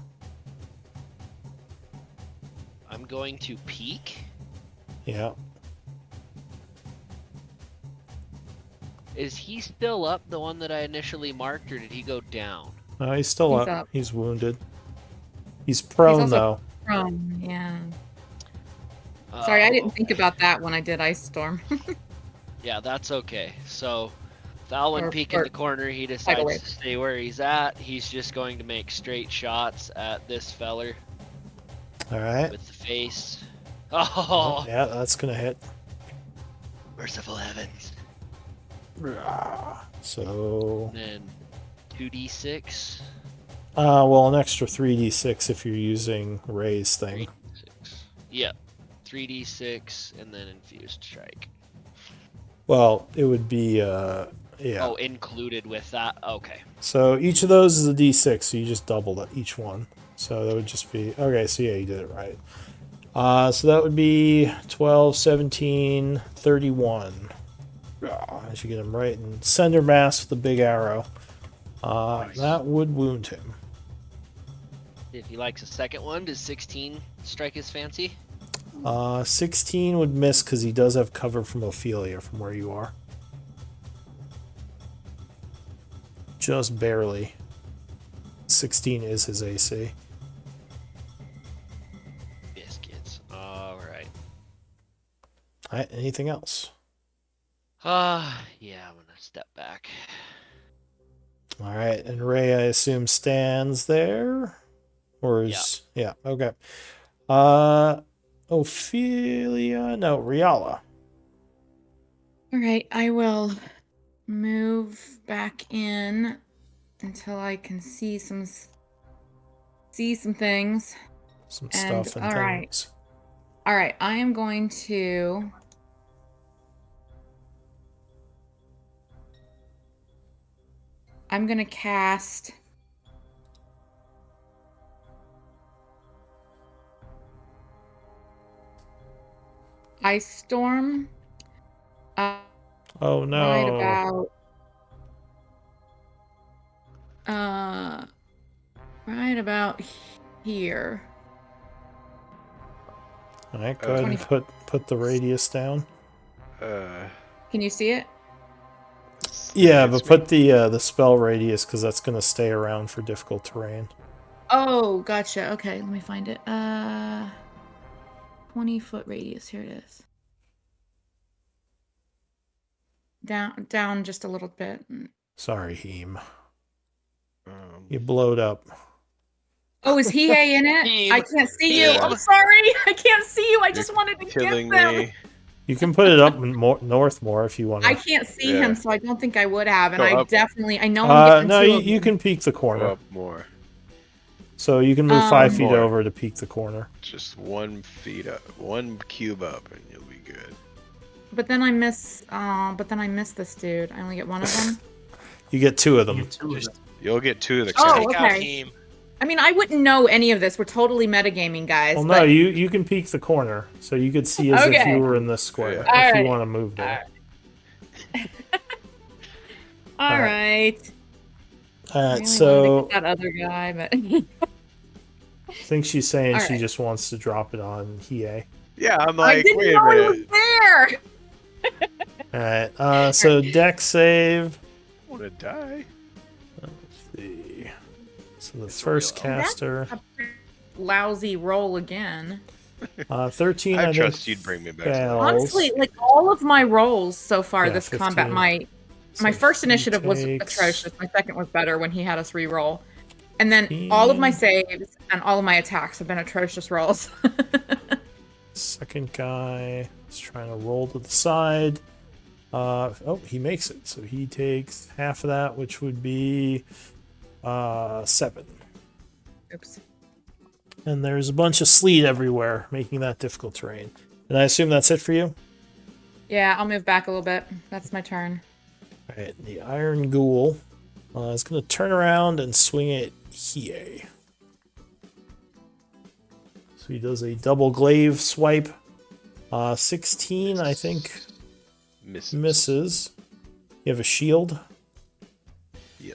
Speaker 6: I'm going to peek.
Speaker 3: Yeah.
Speaker 6: Is he still up, the one that I initially marked, or did he go down?
Speaker 3: No, he's still
Speaker 4: He's
Speaker 3: up.
Speaker 4: up.
Speaker 3: He's wounded. He's prone,
Speaker 4: also
Speaker 3: though.
Speaker 4: Yeah. Sorry, I didn't think
Speaker 6: okay.
Speaker 4: about that when I did Ice Storm.
Speaker 6: Yeah, that's okay. So, if Alwyn
Speaker 4: Or-
Speaker 6: peek in
Speaker 4: or-
Speaker 6: the corner, he
Speaker 4: away.
Speaker 6: decides to stay where he's at. He's just going to make straight shots at this feller
Speaker 3: Alright.
Speaker 6: with the face. Oh,
Speaker 3: Yeah, that's going to hit.
Speaker 6: merciful heavens.
Speaker 3: So,
Speaker 6: And then 2d6.
Speaker 3: well, an extra 3d6 if you're using Ray's thing.
Speaker 6: 3d6. Yep. 3d6 and then infused strike.
Speaker 3: Well, it would be, yeah.
Speaker 6: Oh, included with that. Okay.
Speaker 3: So each of those is a d6, so you just double each one. So that would just be, okay, so yeah, you did it right. So that would be 12, 17, 31. I should get him right in center mass with the big arrow. That would wound him.
Speaker 6: If he likes a second one, does 16 strike his fancy?
Speaker 3: 16 would miss because he does have cover from Ophelia from where you are. Just barely. 16 is his AC.
Speaker 6: Biscuits. Alright.
Speaker 3: Alright, anything else?
Speaker 6: Yeah, I'm gonna step back.
Speaker 3: Alright, and Ray, I assume, stands there? Or is... Yeah, okay. Ophelia... No, Riala.
Speaker 4: All right, I will move back in until I can see some things.
Speaker 3: Some
Speaker 4: And,
Speaker 3: stuff and
Speaker 4: all right.
Speaker 3: things.
Speaker 4: All right, I am going to cast Ice Storm.
Speaker 3: Oh no.
Speaker 4: Right about here.
Speaker 3: Alright, go ahead and put the radius down.
Speaker 4: Can you see it?
Speaker 3: Yeah, but put the spell radius because that's going to stay around for difficult terrain.
Speaker 4: Oh, gotcha. Okay, let me find it. 20-foot radius. Here it is. Down just a little bit.
Speaker 3: Sorry, Heem. You blowed up.
Speaker 4: Oh, is he in it?
Speaker 1: Heem.
Speaker 4: I can't see you.
Speaker 7: Yeah.
Speaker 4: I'm sorry. I can't see you. I just wanted to get
Speaker 7: Killing
Speaker 4: them.
Speaker 7: me.
Speaker 3: You can put it up north more if you want
Speaker 4: I
Speaker 3: to.
Speaker 4: can't see
Speaker 7: Yeah.
Speaker 4: him, so I don't think I would have. And
Speaker 7: Go
Speaker 4: I
Speaker 7: up.
Speaker 4: definitely, I know I'm getting
Speaker 3: No,
Speaker 4: two
Speaker 3: you,
Speaker 4: of
Speaker 3: you
Speaker 4: them.
Speaker 3: can peek the
Speaker 7: Go
Speaker 3: corner.
Speaker 7: up more.
Speaker 3: So you can move 5 feet
Speaker 7: More.
Speaker 3: over to peek the corner.
Speaker 7: Just 1 feet up, 1 cube up, and you'll be good.
Speaker 4: but then I miss. But then I miss this dude. I only get one of them.
Speaker 3: You get 2 of them.
Speaker 7: You'll get 2 of the
Speaker 4: Oh,
Speaker 1: Take out
Speaker 4: okay.
Speaker 1: him.
Speaker 4: I mean, I wouldn't know any of this. We're totally metagaming, guys.
Speaker 3: Well,
Speaker 4: but...
Speaker 3: no, you can peek the corner, so you could see as if
Speaker 4: Okay.
Speaker 3: you were in this square.
Speaker 7: Yeah.
Speaker 3: If
Speaker 4: All
Speaker 3: you
Speaker 4: right.
Speaker 3: want to move there.
Speaker 4: All
Speaker 3: All
Speaker 4: right.
Speaker 3: All right,
Speaker 4: Really
Speaker 3: so
Speaker 4: wanted to get that other guy, but
Speaker 3: I think she's saying
Speaker 4: All
Speaker 3: she
Speaker 4: right.
Speaker 3: just wants to drop it on Hiei.
Speaker 7: Yeah, I'm
Speaker 4: I
Speaker 7: like,
Speaker 4: didn't
Speaker 7: wait a
Speaker 4: know he was
Speaker 7: minute.
Speaker 4: there.
Speaker 3: All right, so deck save.
Speaker 7: I want to die.
Speaker 3: Let's see. So the
Speaker 1: It's
Speaker 3: first
Speaker 1: real.
Speaker 3: caster,
Speaker 4: Lousy roll again.
Speaker 3: 13.
Speaker 7: I
Speaker 3: I
Speaker 7: trust
Speaker 3: think
Speaker 7: you'd bring me back to life.
Speaker 3: fails.
Speaker 4: Honestly, like all of my rolls so far
Speaker 3: Yeah,
Speaker 4: this
Speaker 3: 15.
Speaker 4: combat, my
Speaker 3: So
Speaker 4: first
Speaker 3: he
Speaker 4: initiative was
Speaker 3: takes
Speaker 4: atrocious. My second was better when he had us re-roll. And then all of my
Speaker 3: 15.
Speaker 4: saves and all of my attacks have been atrocious rolls.
Speaker 3: Second guy is trying to roll to the side. Oh, he makes it. So he takes half of that, which would be 7.
Speaker 4: Oops.
Speaker 3: And there's a bunch of sleet everywhere, making that difficult terrain. And I assume that's it for you?
Speaker 4: Yeah, I'll move back a little bit. That's my turn.
Speaker 3: Alright, the Iron Ghoul is going to turn around and swing at Hiei. So he does a double glaive swipe. 16, I think, misses. You have a shield?
Speaker 7: Yeah.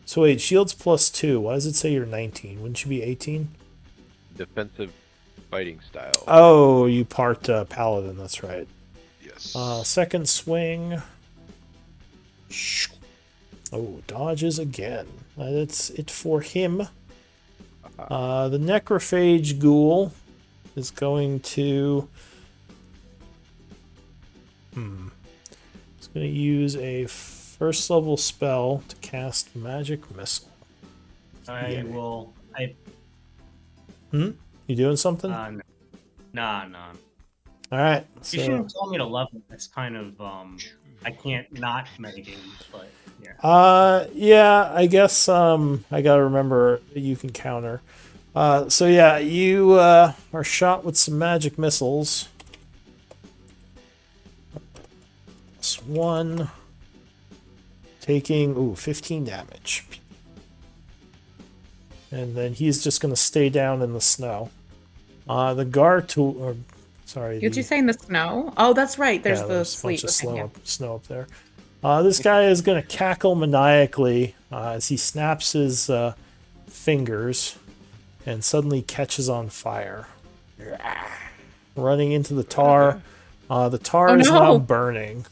Speaker 3: So wait, shield's +2. Why does it say you're 19? Wouldn't you be 18?
Speaker 7: Defensive fighting style.
Speaker 3: Oh, you part paladin, that's right.
Speaker 7: Yes.
Speaker 3: Second swing. Oh, dodges again. That's it for him. The Necrophage Ghoul is going to... It's going to use a first level spell to cast Magic Missile.
Speaker 2: I will.
Speaker 3: You doing something?
Speaker 2: Nah.
Speaker 3: Alright.
Speaker 2: You
Speaker 3: So,
Speaker 2: shouldn't tell me to level. That's kind of I can't not metagame, but yeah.
Speaker 3: yeah, I guess I gotta remember that you can counter. So yeah, you are shot with some magic missiles. Plus 1. Taking 15 damage. And then he's just gonna stay down in the snow. The
Speaker 4: Did you say in the snow? Oh, that's right. There's the
Speaker 3: there's a
Speaker 4: sleet.
Speaker 3: bunch of
Speaker 4: Okay, yeah.
Speaker 3: snow up there. This guy is going to cackle maniacally as he snaps his fingers and suddenly catches on fire. Running into the tar. The tar is now burning.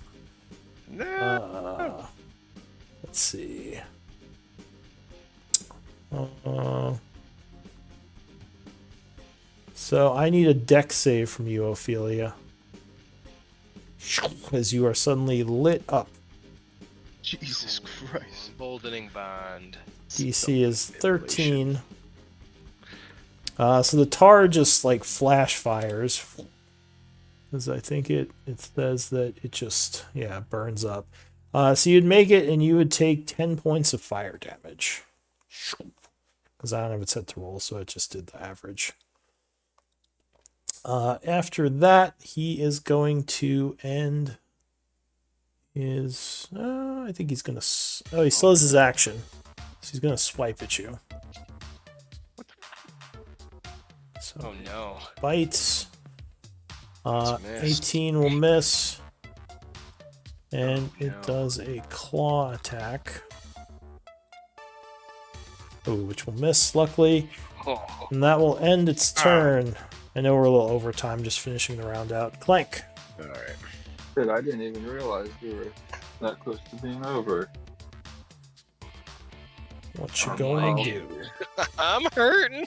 Speaker 7: No.
Speaker 3: Let's see. So I need a deck save from you, Ophelia. As you are suddenly lit up.
Speaker 7: Jesus Christ.
Speaker 1: Emboldening bond.
Speaker 3: DC is 13. So the tar just like flash fires. Because I think it says that it just, burns up. So you'd make it and you would take 10 points of fire damage. Because I don't have it set to roll, so it just did the average. After that, he is going to end his... I think he's going to... Oh, he still has his action. So he's going to swipe at you. So
Speaker 1: Oh no.
Speaker 3: bites.
Speaker 1: It's missed.
Speaker 3: 18 will miss. And it does a claw attack. Oh, which will miss, luckily.
Speaker 1: Oh.
Speaker 3: And that will end its turn. I know we're a little over time, just finishing the round out. Clank.
Speaker 7: Alright.
Speaker 5: Shit, I didn't even realize we were that close to being over.
Speaker 3: What you going to do?
Speaker 1: I'm hurting.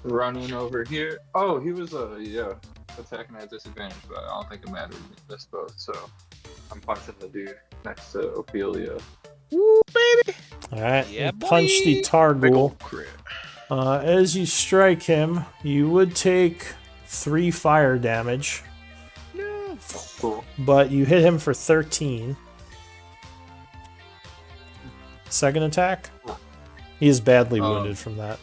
Speaker 5: Running over here. Oh, he was attacking at disadvantage, but I don't think it mattered. We missed both, so I'm punching the dude next to Ophelia.
Speaker 1: Woo, baby.
Speaker 3: Alright,
Speaker 1: Yeah,
Speaker 3: you punch the
Speaker 1: boy.
Speaker 3: tar
Speaker 7: Big
Speaker 3: ghoul.
Speaker 7: ol' crit.
Speaker 3: As you strike him, you would take 3 fire damage.
Speaker 1: No.
Speaker 5: Cool.
Speaker 3: But you hit him for 13. Second attack? He is badly wounded from that.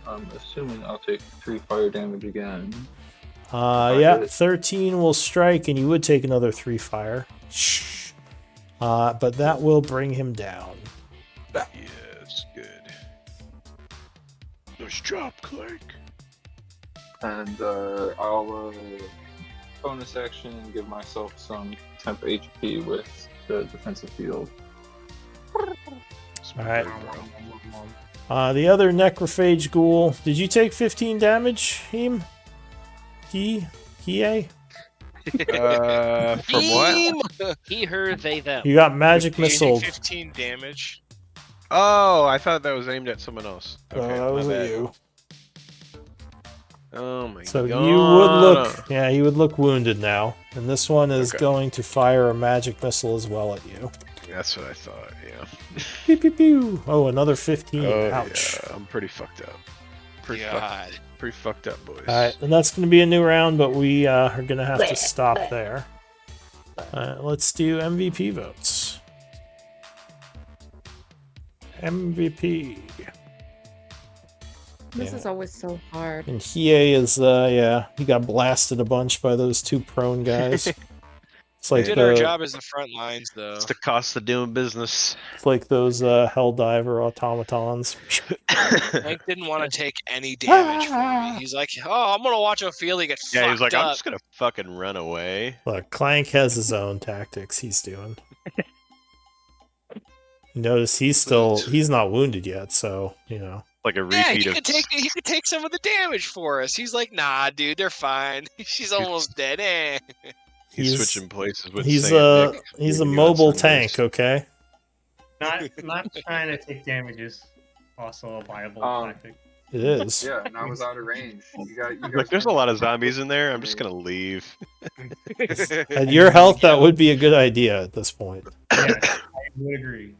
Speaker 5: I'm assuming I'll take 3 fire damage again.
Speaker 3: Yeah, 13 will strike, and you would take another 3 fire. Shh. But that will bring him down.
Speaker 7: Yes, good. Nice job, Clank.
Speaker 5: And I'll bonus action give myself some temp HP with the defensive field.
Speaker 3: Alright. The other necrophage ghoul. Did you take 15 damage, Heem? He?
Speaker 7: From what?
Speaker 6: He, her, they, them.
Speaker 3: You got magic missile.
Speaker 1: 15 damage.
Speaker 7: Oh, I thought that was aimed at someone else. Okay,
Speaker 3: That was
Speaker 7: my
Speaker 3: at
Speaker 7: bad.
Speaker 3: you.
Speaker 7: Oh my god.
Speaker 3: So you would look, yeah, you would look wounded now. And this one is going to fire a magic missile as well at you.
Speaker 7: That's what I thought, yeah.
Speaker 3: Pew, pew, pew. Oh, another 15.
Speaker 7: Oh,
Speaker 3: Ouch.
Speaker 7: yeah, I'm pretty fucked up. Pretty fucked up, boys.
Speaker 3: Alright, and that's going to be a new round, but we are going to have to stop there. Let's do MVP votes. MVP.
Speaker 4: This is always so hard.
Speaker 3: And Hiei is, yeah, he got blasted a bunch by those 2 prone guys. It's like
Speaker 1: did our job as the front lines, though.
Speaker 7: It's the cost of doing business.
Speaker 3: It's like those Helldiver automatons.
Speaker 1: Hank didn't want to take any damage from me. He's like, oh, I'm going to watch Ophelia get fucked up.
Speaker 7: Yeah, he's like, I'm just going to fucking run away.
Speaker 3: Look, Clank has his own tactics he's doing. Notice he's not wounded yet, so, you know.
Speaker 7: Like a repeat
Speaker 1: he could take some of the damage for us. He's like, nah, dude, they're fine. She's almost dead.
Speaker 7: He's switching places with
Speaker 3: he's a mobile tank, okay?
Speaker 2: Not trying to take damage is also a viable tactic.
Speaker 3: It is.
Speaker 5: Yeah, and I was out of range. You guys
Speaker 7: like, there's a lot of zombies in there. I'm just gonna leave.
Speaker 3: At your health, that would be a good idea at this point.
Speaker 2: Yes, I would agree.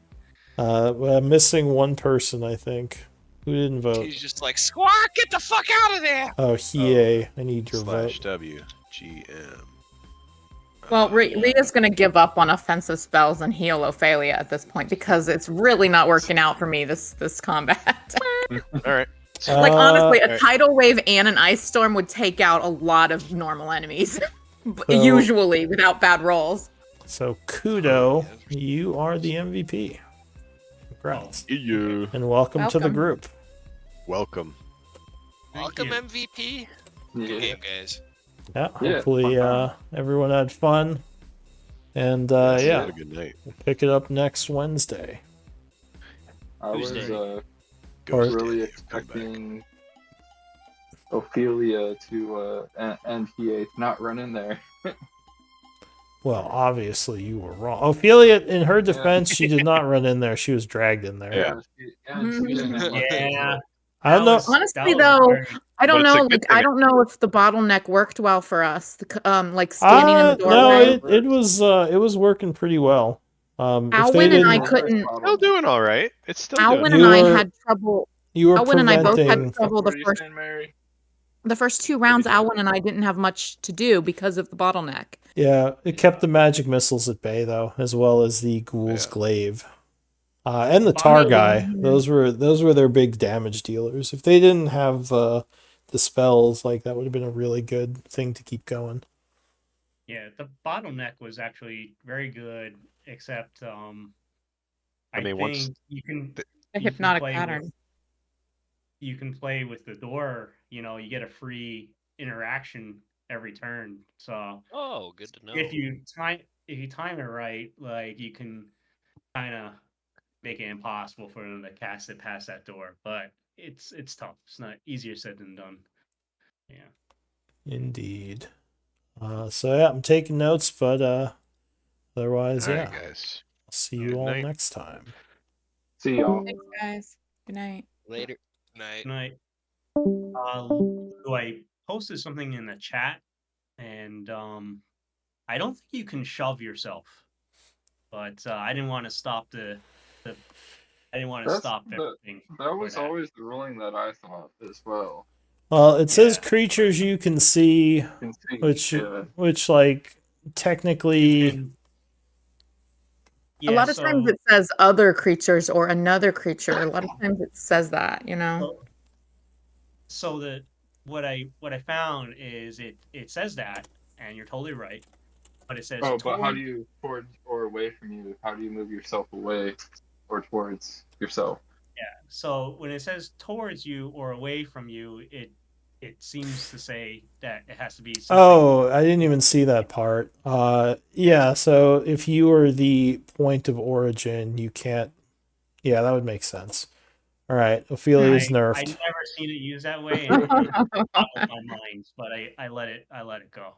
Speaker 3: I'm missing one person, I think. Who didn't vote?
Speaker 1: He's just like, Squawk, get the fuck out of there!
Speaker 3: Oh, Hiei, I need your vote.
Speaker 7: /WGM.
Speaker 4: Well, Rita's going to give up on offensive spells and heal Ophelia at this point because it's really not working out for me, this combat.
Speaker 7: Alright.
Speaker 4: Like, honestly, a tidal wave and an ice storm would take out a lot of normal enemies. Usually, without bad rolls.
Speaker 3: So, Kudo, you are the MVP. Congrats.
Speaker 7: Yeah.
Speaker 3: And welcome to the group.
Speaker 7: Welcome.
Speaker 1: Welcome, MVP. Good game, guys.
Speaker 3: Yeah, hopefully everyone had fun. And yeah,
Speaker 7: had a good night.
Speaker 3: We'll pick it up next Wednesday.
Speaker 5: I was really expecting Ophelia to and Hiei not run in there.
Speaker 3: Well, obviously you were wrong. Ophelia, in her defense, she did not run in there. She was dragged in there.
Speaker 7: Yeah.
Speaker 3: I don't know.
Speaker 4: Honestly, though, I don't know. Like, I don't know if the bottleneck worked well for us. Like standing in the doorway.
Speaker 3: No, it was working pretty well.
Speaker 4: Alwyn and I couldn't.
Speaker 7: Still doing all right. It's still.
Speaker 4: Alwyn and I had trouble.
Speaker 3: You were
Speaker 4: Alwyn and I both had trouble the first 2 rounds. Alwyn and I didn't have much to do because of the bottleneck.
Speaker 3: Yeah, it kept the magic missiles at bay though, as well as the ghoul's glaive. And the tar guy. Those were their big damage dealers. If they didn't have the spells, like that would have been a really good thing to keep going.
Speaker 2: Yeah, the bottleneck was actually very good, except I mean,
Speaker 7: once
Speaker 2: you can
Speaker 4: the hypnotic pattern.
Speaker 2: You can play with the door. You know, you get a free interaction every turn. So
Speaker 6: good to know.
Speaker 2: If you time it right, like you can kind of make it impossible for them to cast it past that door. But it's tough. It's not easier said than done. Yeah.
Speaker 3: Indeed. So yeah, I'm taking notes, but otherwise,
Speaker 7: all
Speaker 3: yeah.
Speaker 7: right, guys.
Speaker 3: I'll see you all next time.
Speaker 5: See y'all.
Speaker 4: Thanks, guys. Good night.
Speaker 1: Later. Night.
Speaker 2: Good night. I posted something in the chat, and I don't think you can shove yourself, but I didn't want to stop I didn't want to stop everything.
Speaker 5: That was always the ruling that I thought as well.
Speaker 3: Well, it says creatures you can see, which like technically.
Speaker 4: A lot of times it says other creatures or another creature. A lot of times it says that, you know.
Speaker 2: So the what I found is it says that, and you're totally right. But it says
Speaker 5: Oh, but how
Speaker 2: toward.
Speaker 5: do you towards or away from you? How do you move yourself away or towards yourself?
Speaker 2: Yeah. So when it says towards you or away from you, it seems to say that it has to be something.
Speaker 3: Oh, I didn't even see that part. Yeah, so if you are the point of origin, you can't. Yeah, that would make sense. All right, Ophelia's
Speaker 2: I
Speaker 3: nerfed.
Speaker 2: never seen it used that way, and it boggled my mind. But I let it go.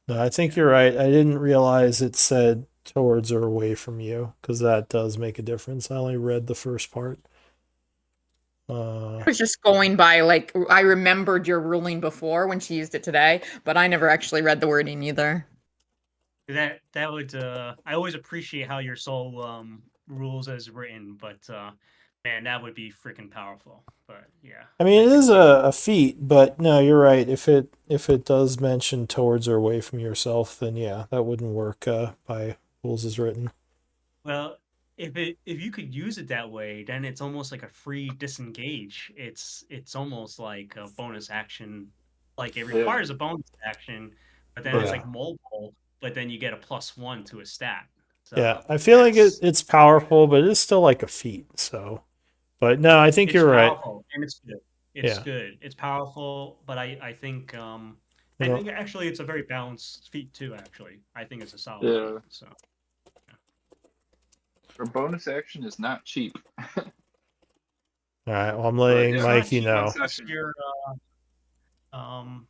Speaker 3: No, I think
Speaker 2: Yeah.
Speaker 3: you're right. I didn't realize it said towards or away from you because that does make a difference. I only read the first part.
Speaker 4: I was just going by like I remembered your ruling before when she used it today, but I never actually read the wording either.
Speaker 2: That would I always appreciate how your soul rules as written, but man, that would be freaking powerful. But yeah,
Speaker 3: I mean,
Speaker 2: I
Speaker 3: it
Speaker 2: could
Speaker 3: is
Speaker 2: see that.
Speaker 3: a feat, but no, you're right. If it does mention towards or away from yourself, then yeah, that wouldn't work by rules as written.
Speaker 2: Well, if you could use it that way, then it's almost like a free disengage. It's almost like a bonus action. Like it
Speaker 5: Yeah.
Speaker 2: requires a bonus action, but then it's
Speaker 3: Yeah.
Speaker 2: like mobile, but then you get a +1 to a stat.
Speaker 3: Yeah,
Speaker 2: So
Speaker 3: I feel like
Speaker 2: that's
Speaker 3: it's powerful, but it's still like a feat. So, but no, I think
Speaker 2: it's
Speaker 3: you're right.
Speaker 2: powerful and it's good. It's
Speaker 3: Yeah,
Speaker 2: good. It's powerful, but
Speaker 3: I
Speaker 2: I
Speaker 3: don't.
Speaker 2: think actually it's a very balanced feat too, actually. I think it's a solid feat.
Speaker 5: Yeah.
Speaker 2: So
Speaker 5: A bonus action is not cheap.
Speaker 3: All right, well, I'm
Speaker 5: But
Speaker 3: letting
Speaker 2: it's
Speaker 5: yeah,
Speaker 2: not
Speaker 3: Mikey
Speaker 2: cheap
Speaker 5: one
Speaker 3: know.
Speaker 2: unless
Speaker 5: session.
Speaker 2: you're um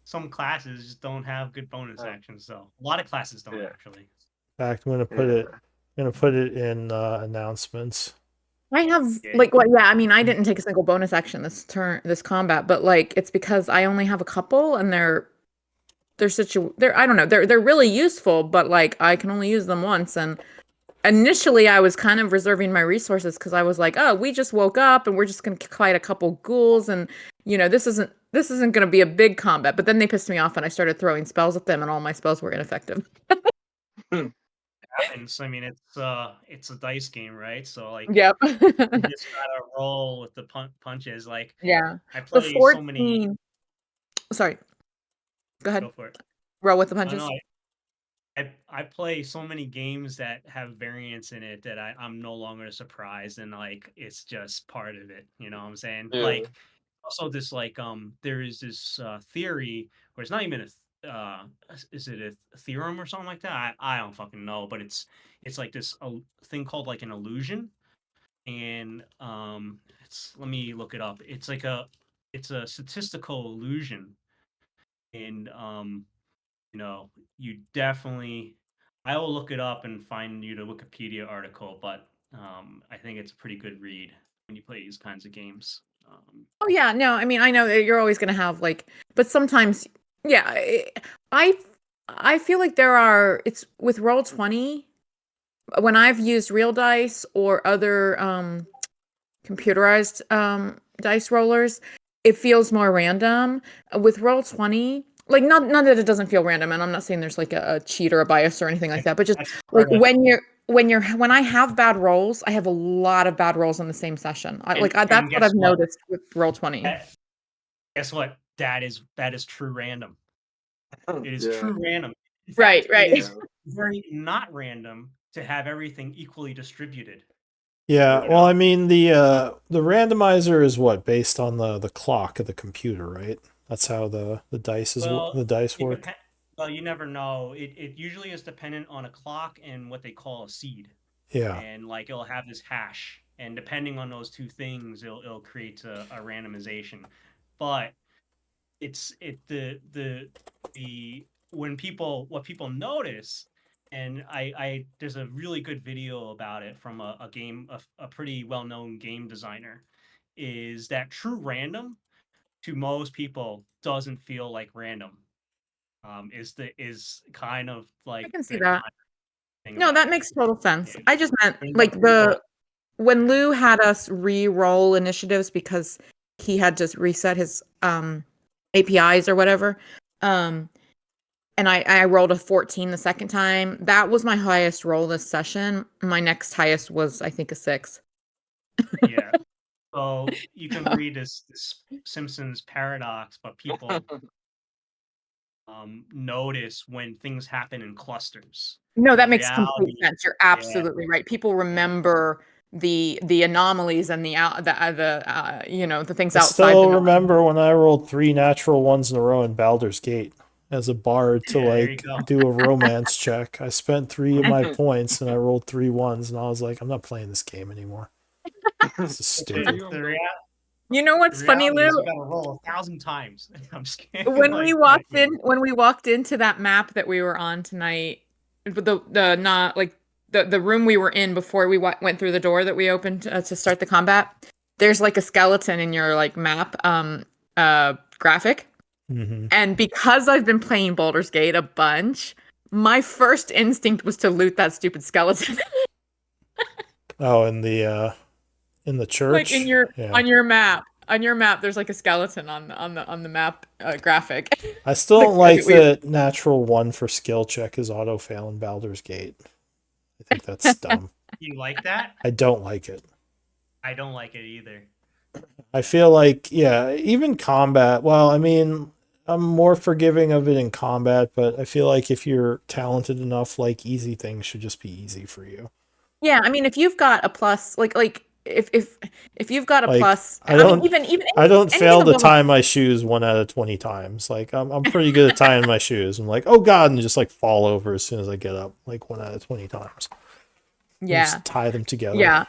Speaker 2: some classes don't have good bonus
Speaker 5: Oh,
Speaker 2: actions, though. A lot of classes don't
Speaker 5: yeah.
Speaker 2: actually.
Speaker 3: In fact,
Speaker 5: Yeah.
Speaker 3: I'm gonna put it in announcements.
Speaker 4: I have
Speaker 2: Yeah,
Speaker 4: like what yeah, I mean I didn't take a single bonus action this combat, but like it's because I only have a couple and they're I don't know, they're really useful, but like I can only use them once and initially I was kind of reserving my resources because I was like, "Oh, we just woke up and we're just going to fight a couple ghouls and this isn't going to be a big combat." But then they pissed me off and I started throwing spells at them and all my spells were ineffective.
Speaker 2: happens. I mean, it's a dice game, right? So like
Speaker 4: Yep.
Speaker 2: you just gotta roll with the punches. Like
Speaker 4: Yeah.
Speaker 2: I
Speaker 4: The
Speaker 2: play so many.
Speaker 4: 14 Sorry, go ahead.
Speaker 2: Go for it.
Speaker 4: Roll with the
Speaker 2: I know
Speaker 4: punches.
Speaker 2: I play so many games that have variants in it that I'm no longer surprised and like it's just part of it. You know what I'm saying?
Speaker 5: Yeah.
Speaker 2: Like also this like there is this theory where it's not even is it a theorem or something like that? I don't fucking know, but it's like this thing called like an illusion, and it's let me look it up. It's a statistical illusion, and you know, you definitely. I will look it up and find you the Wikipedia article, but I think it's a pretty good read when you play these kinds of games.
Speaker 4: Oh yeah, no, I mean I know that you're always going to have like but sometimes yeah, I I feel like there are it's with Roll20 when I've used real dice or other computerized dice rollers, it feels more random. With Roll20, like not that it doesn't feel random, and I'm not saying there's like a cheat or a bias or anything like that, but just
Speaker 2: That's
Speaker 4: like
Speaker 2: part of,
Speaker 4: when I have bad rolls, I have a lot of bad rolls in the same session. That's
Speaker 2: and
Speaker 4: what
Speaker 2: guess
Speaker 4: I've
Speaker 2: what?
Speaker 4: noticed with Roll20.
Speaker 2: That- Guess what? That is true random. It is
Speaker 5: Yeah.
Speaker 2: true random. In
Speaker 4: Right,
Speaker 2: fact, it
Speaker 4: right.
Speaker 5: Yeah.
Speaker 2: is very not random to have everything equally distributed.
Speaker 3: Yeah,
Speaker 2: You
Speaker 3: well, I
Speaker 2: know,
Speaker 3: mean the randomizer is what based on the clock of the computer, right? That's how
Speaker 2: well,
Speaker 3: the dice
Speaker 2: it
Speaker 3: work.
Speaker 2: depends. Well, you never know. It usually is dependent on a clock and what they call a seed,
Speaker 3: Yeah,
Speaker 2: and like it'll have this hash, and depending on those two things, it'll create a randomization. But the when people what people notice, and I there's a really good video about it from a pretty well known game designer, is that true random to most people doesn't feel like random. Is kind of
Speaker 4: I
Speaker 2: like
Speaker 4: can see
Speaker 2: the
Speaker 4: that.
Speaker 2: kind of thing
Speaker 4: No,
Speaker 2: about
Speaker 4: that
Speaker 2: it.
Speaker 4: makes total sense.
Speaker 2: Yeah.
Speaker 4: I just meant
Speaker 2: It ends up
Speaker 4: like
Speaker 2: being
Speaker 4: the when Lou had us re-roll initiatives because he had to reset his APIs or whatever. Um and I rolled a 14 the second time. That was my highest roll this session. My next highest was I think a 6.
Speaker 2: yeah. So you can read this Simpsons paradox, but people notice when things happen in clusters.
Speaker 4: No, that
Speaker 2: In
Speaker 4: makes complete
Speaker 2: reality,
Speaker 4: sense. You're absolutely right. People remember the anomalies and the the things
Speaker 3: I
Speaker 4: outside the
Speaker 3: still
Speaker 4: norm.
Speaker 3: remember when I rolled 3 natural ones in a row in Baldur's Gate as a bard to
Speaker 2: there you
Speaker 3: like
Speaker 2: go.
Speaker 3: do a romance check. I spent 3 of my points and I rolled 3 ones, and I was like, I'm not playing this game anymore. This is stupid.
Speaker 4: You know what's funny, Lou?
Speaker 2: You gotta roll 1,000 times. I'm just kidding.
Speaker 4: When we walked into that map that we were on tonight, the not like the room we were in before we went through the door that we opened to start the combat. There's like a skeleton in your like map graphic.
Speaker 3: Mm-hmm.
Speaker 4: And because I've been playing Baldur's Gate a bunch, my first instinct was to loot that stupid skeleton.
Speaker 3: Oh, in the church,
Speaker 4: like in your on your map. On your map, there's like a skeleton on the map graphic.
Speaker 3: I still don't like that natural 1 for skill check is auto fail in Baldur's Gate. I think that's dumb.
Speaker 2: You like that?
Speaker 3: I don't like it.
Speaker 2: I don't like it either.
Speaker 3: I feel like, yeah, even combat. Well, I mean, I'm more forgiving of it in combat, but I feel like if you're talented enough, like easy things should just be easy for you.
Speaker 4: Yeah, I mean, if you've got a plus, like if you've got a
Speaker 3: Like,
Speaker 4: plus,
Speaker 3: I don't
Speaker 4: mean, even
Speaker 3: I don't fail to
Speaker 4: above
Speaker 3: tie my shoes 1 out of 20 times. Like I'm pretty good at tying my shoes. I'm like, oh god, and just like fall over as soon as I get up, like 1 out of 20 times.
Speaker 4: Yeah.
Speaker 3: Just tie them together.
Speaker 4: Yeah.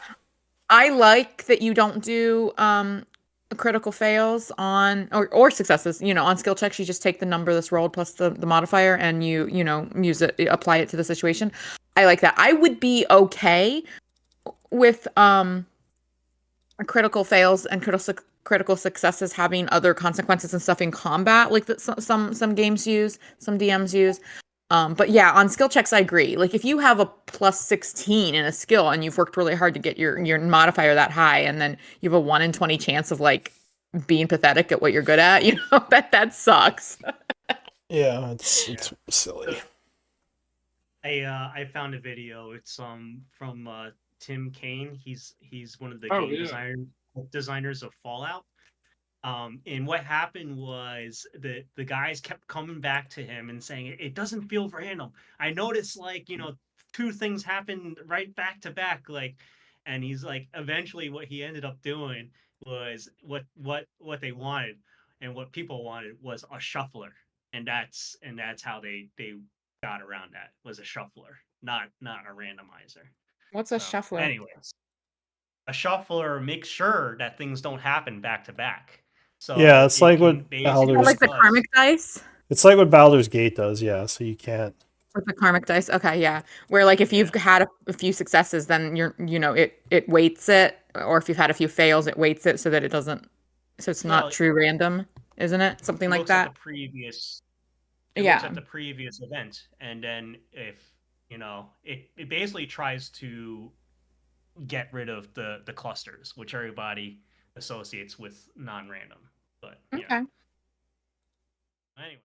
Speaker 4: I like that you don't do critical fails on or successes, on skill checks. You just take the number that's rolled plus the modifier and you use it, apply it to the situation. I like that. I would be okay with critical fails and critical successes having other consequences and stuff in combat, like that some games use, some DMs use. But yeah, on skill checks, I agree. Like if you have a plus 16 in a skill and you've worked really hard to get your modifier that high, and then you have a 1 in 20 chance of like being pathetic at what you're good at, that sucks.
Speaker 3: Yeah, it's silly.
Speaker 2: I found a video. It's from Tim Kaine. He's one of the game designers of Fallout. And what happened was the guys kept coming back to him and saying it doesn't feel random. I noticed 2 things happened right back to back, and he's like, eventually what he ended up doing was what they wanted and what people wanted was a shuffler, and that's how they got around that, was a shuffler, not a randomizer.
Speaker 4: What's a shuffler?
Speaker 2: Anyways, a shuffler makes sure that things don't happen back to back. So
Speaker 3: yeah, it's like what Baldur's
Speaker 4: like the karmic dice.
Speaker 3: It's like what Baldur's Gate does, yeah. So you can't
Speaker 4: with the karmic dice. Okay, yeah. Where like if you've had a few successes, then it weights it, or if you've had a few fails, it weights it so that it doesn't, so it's not true random, isn't it? Something like that.
Speaker 2: At the previous, looks at the previous event, and then if it basically tries to get rid of the clusters, which everybody associates with non-random. But
Speaker 4: okay.
Speaker 2: Anyway.